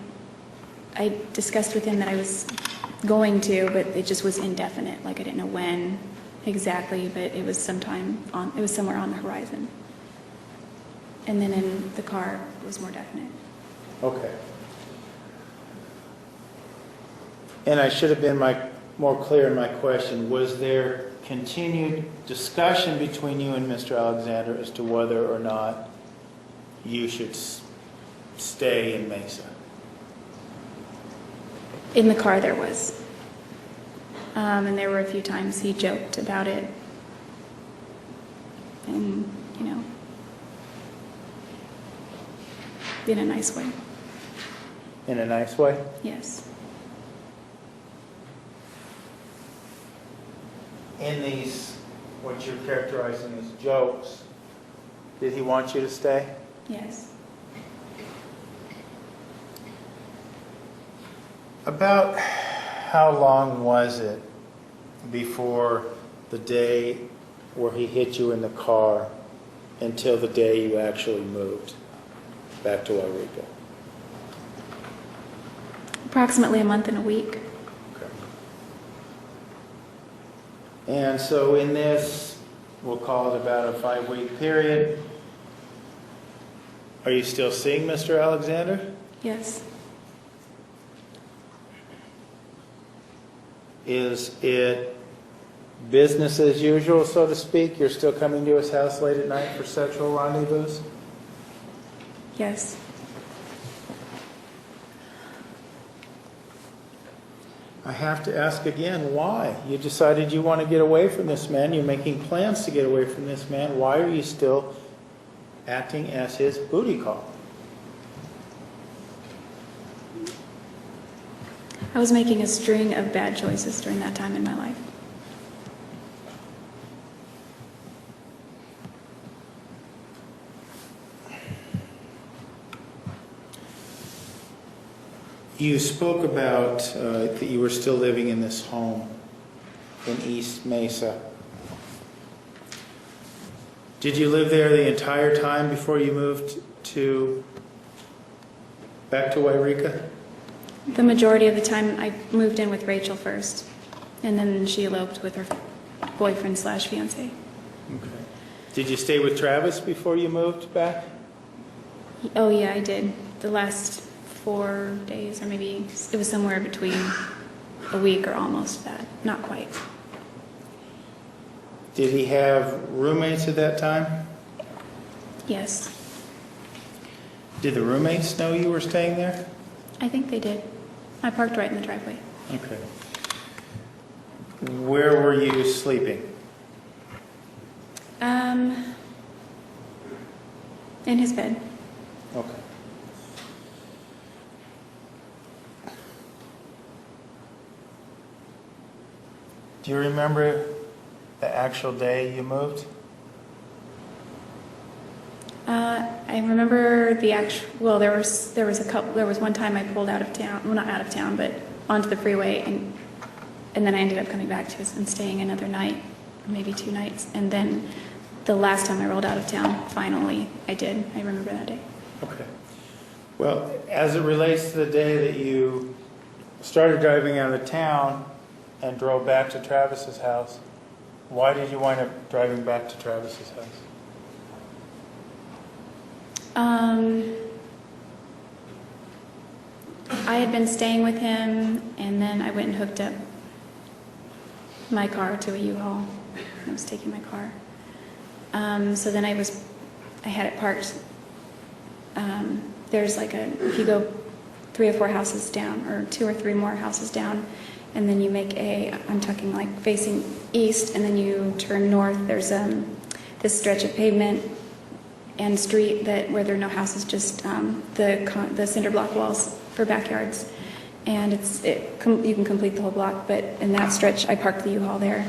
discussed with him that I was going to, but it just was indefinite. Like I didn't know when exactly, but it was it was somewhere on the horizon. And then in the car, it was more definite. Okay. And I should have been more clear in my question. Was there continued discussion between you and Mr. Alexander as to whether or not you should stay in Mesa? In the car there was. And there were a few times he joked about it. And, in a nice way. In a nice way? Yes. In these, what you're characterizing as jokes, did he want you to stay? Yes. About how long was it before the day where he hit you in the car until the day you actually moved back to Wairika? Approximately a month and a week. Okay. And so in this, we'll call it about a 5-week period, are you still seeing Mr. Alexander? Yes. Is it business as usual, so to speak? You're still coming to his house late at night for sexual rendezvous? Yes. I have to ask again, why? You decided you want to get away from this man. You're making plans to get away from this man. Why are you still acting as his booty call? I was making a string of bad choices during that time in my life. You spoke about that you were still living in this home in East Mesa. Did you live there the entire time before you moved back to Wairika? The majority of the time I moved in with Rachel first, and then she eloped with her boyfriend/fiance. Okay. Did you stay with Travis before you moved back? Oh yeah, I did. The last 4 days, or maybe it was somewhere between a week or almost that. Not quite. Did he have roommates at that time? Yes. Did the roommates know you were staying there? I think they did. I parked right in the driveway. Okay. Where were you sleeping? In his bed. Okay. Do you remember the actual day you moved? I remember the actual. Well, there was one time I pulled out of town. Well, not out of town, but onto the freeway, and then I ended up coming back to his and staying another night, or maybe 2 nights, and then the last time I rolled out of town, finally, I did. I remember that day. Okay. Well, as it relates to the day that you started driving out of town and drove back to Travis's house, why did you wind up driving back to Travis's house? I had been staying with him, and then I went and hooked up my car to a U-Haul. I was taking my car. So then I had it parked. There's like if you go 3 or 4 houses down, or 2 or 3 more houses down, and then you make I'm talking like facing east, and then you turn north. There's this stretch of pavement and street where there are no houses, just the cinder block walls for backyards. And you can complete the whole block, but in that stretch, I parked the U-Haul there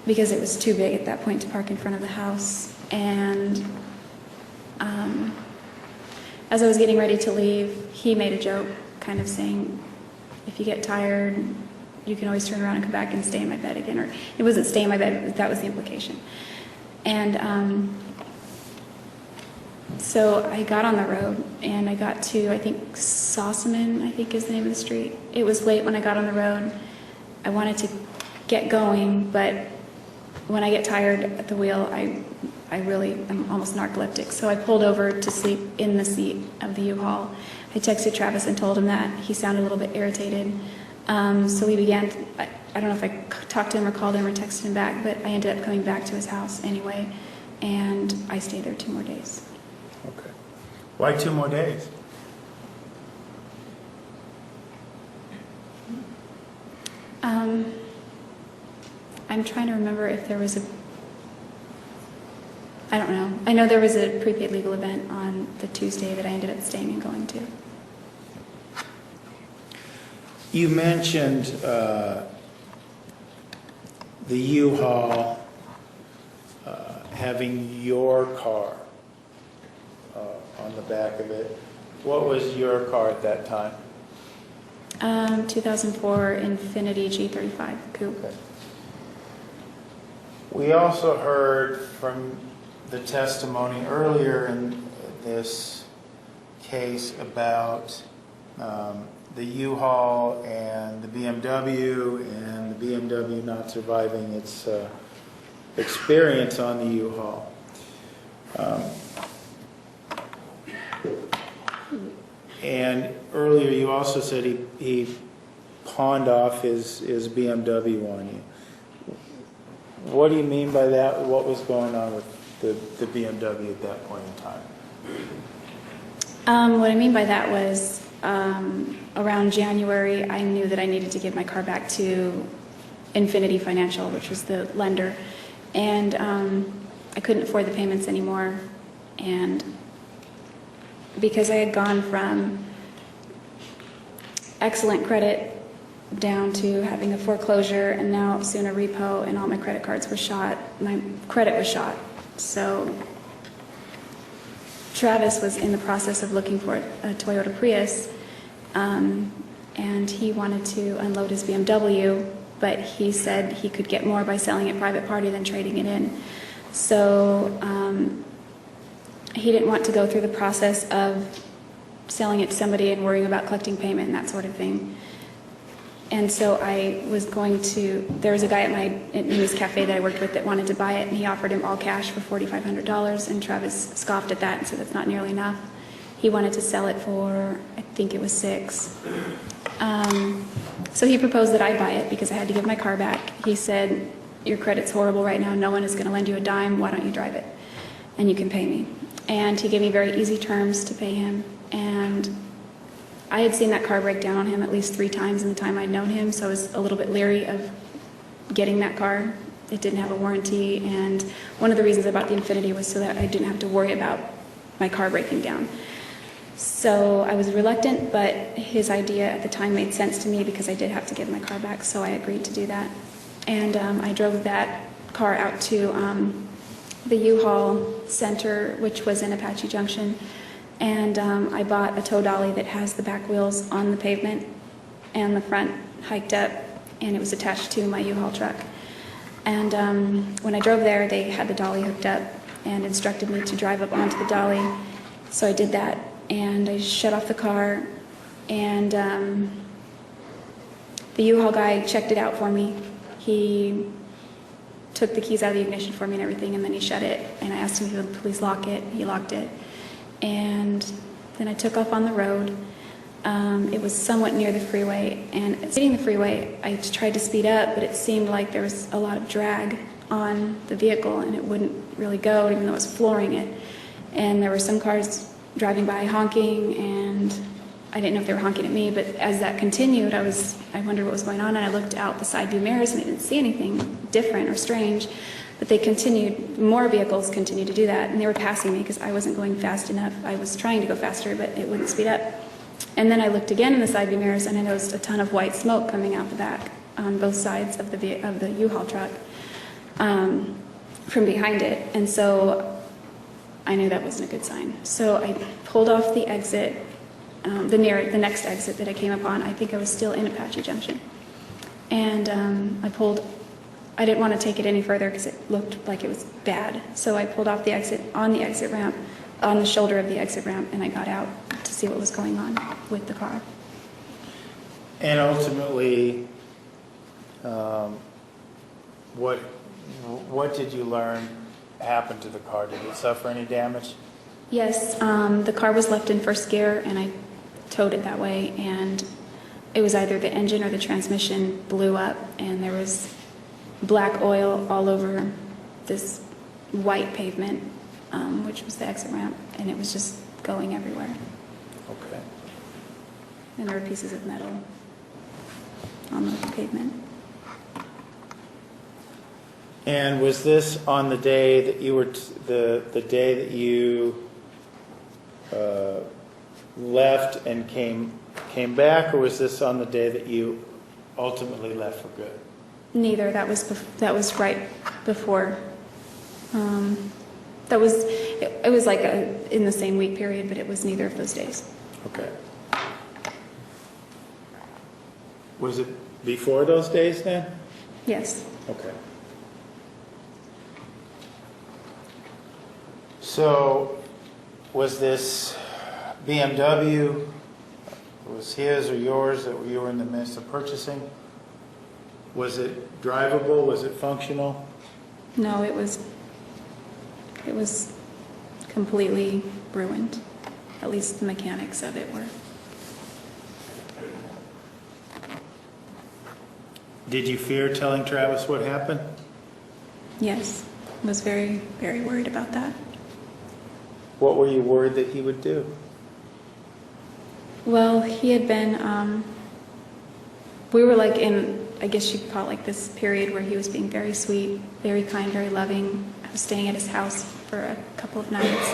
because it was too big at that point to park in front of the house. And as I was getting ready to leave, he made a joke, kind of saying, if you get tired, you can always turn around and come back and stay in my bed again. Or it wasn't stay in my bed, but that was the implication. And so I got on the road, and I got to, I think, Sossaman, I think is the name of the street. It was late when I got on the road. I wanted to get going, but when I get tired at the wheel, I really am almost narcoleptic. So I pulled over to sleep in the seat of the U-Haul. I texted Travis and told him that. He sounded a little bit irritated. So we began, I don't know if I talked to him or called him or texted him back, but I ended up coming back to his house anyway, and I stayed there 2 more days. Okay. Why 2 more days? I'm trying to remember if there was I don't know. I know there was a prepaid legal event on the Tuesday that I ended up staying and going to. You mentioned the U-Haul having your car on the back of it. What was your car at that time? 2004 Infiniti G35 Coupe. Okay. We also heard from the testimony earlier in this case about the U-Haul and the BMW, and the BMW not surviving its experience on the U-Haul. And earlier you also said he pawned off his BMW on you. What do you mean by that? What was going on with the BMW at that point in time? What I mean by that was around January, I knew that I needed to give my car back to Infiniti Financial, which was the lender, and I couldn't afford the payments anymore. And because I had gone from excellent credit down to having a foreclosure and now soon a repo, and all my credit cards were shot, my credit was shot. So Travis was in the process of looking for a Toyota Prius, and he wanted to unload his BMW, but he said he could get more by selling it private party than trading it in. So he didn't want to go through the process of selling it to somebody and worrying about collecting payment and that sort of thing. And so I was going to, there was a guy at my Amy's Cafe that I worked with that wanted to buy it, and he offered him all cash for $4,500, and Travis scoffed at that and said that's not nearly enough. He wanted to sell it for, I think it was $6,000. So he proposed that I buy it because I had to give my car back. He said, your credit's horrible right now, no one is going to lend you a dime, why don't you drive it? And you can pay me. And he gave me very easy terms to pay him, and I had seen that car break down on him at least 3 times in the time I'd known him, so I was a little bit leery of getting that car. It didn't have a warranty, and one of the reasons I bought the Infiniti was so that I didn't have to worry about my car breaking down. So I was reluctant, but his idea at the time made sense to me because I did have to give my car back, so I agreed to do that. And I drove that car out to the U-Haul Center, which was in Apache Junction, and I bought a tow dolly that has the back wheels on the pavement and the front hiked up, and it was attached to my U-Haul truck. And when I drove there, they had the dolly hooked up and instructed me to drive up onto the dolly. So I did that, and I shut off the car, and the U-Haul guy checked it out for me. He took the keys out of the ignition for me and everything, and then he shut it, and I asked him if he would please lock it. He locked it. And then I took off on the road. It was somewhat near the freeway, and hitting the freeway, I tried to speed up, but it seemed like there was a lot of drag on the vehicle, and it wouldn't really go, even though I was flooring it. And there were some cars driving by honking, and I didn't know if they were honking at me, but as that continued, I wondered what was going on, and I looked out the side view mirrors, and I didn't see anything different or strange. But they continued, more vehicles continued to do that, and they were passing me because I wasn't going fast enough. I was trying to go faster, but it wouldn't speed up. And then I looked again in the side view mirrors, and I noticed a ton of white smoke coming out the back on both sides of the U-Haul truck from behind it. And so I knew that wasn't a good sign. So I pulled off the exit, the next exit that I came upon. I think I was still in Apache Junction. And I didn't want to take it any further because it looked like it was bad. So I pulled off the exit on the exit ramp, on the shoulder of the exit ramp, and I got out to see what was going on with the car. And ultimately, what did you learn happened to the car? Did it suffer any damage? Yes, the car was left in first gear, and I towed it that way, and it was either the engine or the transmission blew up, and there was black oil all over this white pavement, which was the exit ramp, and it was just going everywhere. Okay. And there were pieces of metal on the pavement. And was this on the day that you were the day that you left and came back, or was this on the day that you ultimately left for good? Neither. That was right before. It was like in the same week period, but it was neither of those days. Okay. Was it before those days then? Yes. Okay. So, was this BMW, was his or yours that you were in the midst of purchasing? Was it drivable? Was it functional? No, it was completely ruined. At least the mechanics of it were. Did you fear telling Travis what happened? Yes. I was very, very worried about that. What were you worried that he would do? Well, he had been, we were like in, I guess you could call it like this period where he was being very sweet, very kind, very loving. I was staying at his house for a couple of nights.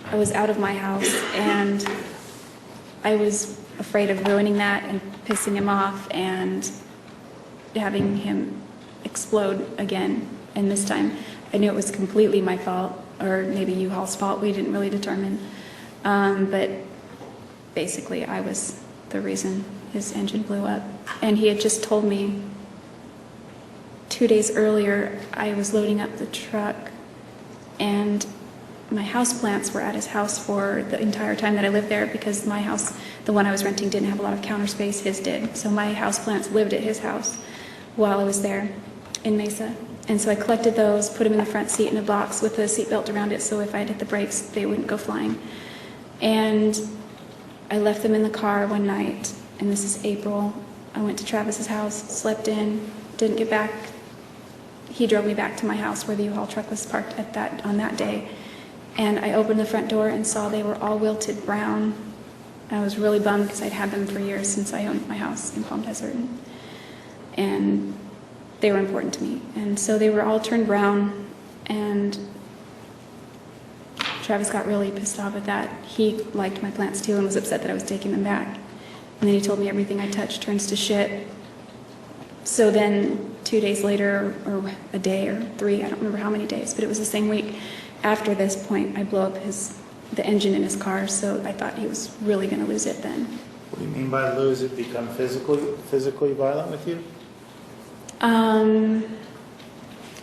I was out of my house, and I was afraid of ruining that and pissing him off and having him explode again. And this time, I knew it was completely my fault, or maybe U-Haul's fault. We didn't really determine. But basically, I was the reason his engine blew up. And he had just told me 2 days earlier, I was loading up the truck, and my houseplants were at his house for the entire time that I lived there, because my house, the one I was renting, didn't have a lot of counter space. His did. So my houseplants lived at his house while I was there in Mesa. And so I collected those, put them in the front seat in a box with a seatbelt around it, so if I had hit the brakes, they wouldn't go flying. And I left them in the car one night, and this is April. I went to Travis's house, slept in, didn't get back. He drove me back to my house where the U-Haul truck was parked on that day. And I opened the front door and saw they were all wilted brown. I was really bummed because I'd had them for years since I owned my house in Palm Desert. And they were important to me. And so they were all turned brown, and Travis got really pissed off at that. He liked my plants too and was upset that I was taking them back. And then he told me everything I touch turns to shit. So then 2 days later, or a day or 3, I don't remember how many days, but it was the same week after this point, I blew up the engine in his car, so I thought he was really going to lose it then. What do you mean by lose it? Become physically violent with you?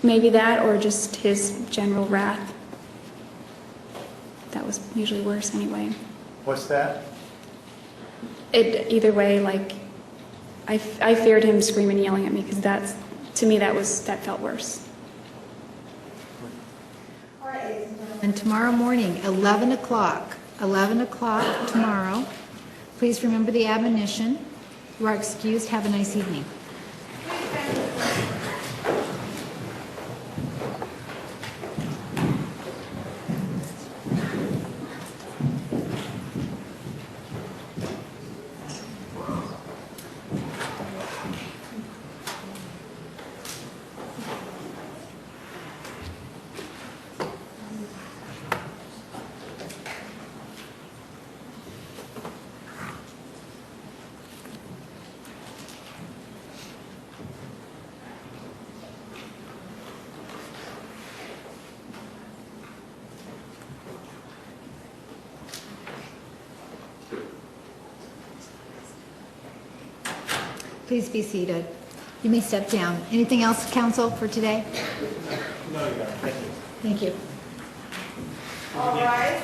Maybe that, or just his general wrath. That was usually worse anyway. What's that? Either way, like, I feared him screaming and yelling at me, because to me that felt worse. And tomorrow morning, 11 o'clock tomorrow. Please remember the admonition. You are excused. Have a nice evening. Please be seated. You may step down. Anything else, counsel, for today? No, you got it. Thank you. Thank you. All right.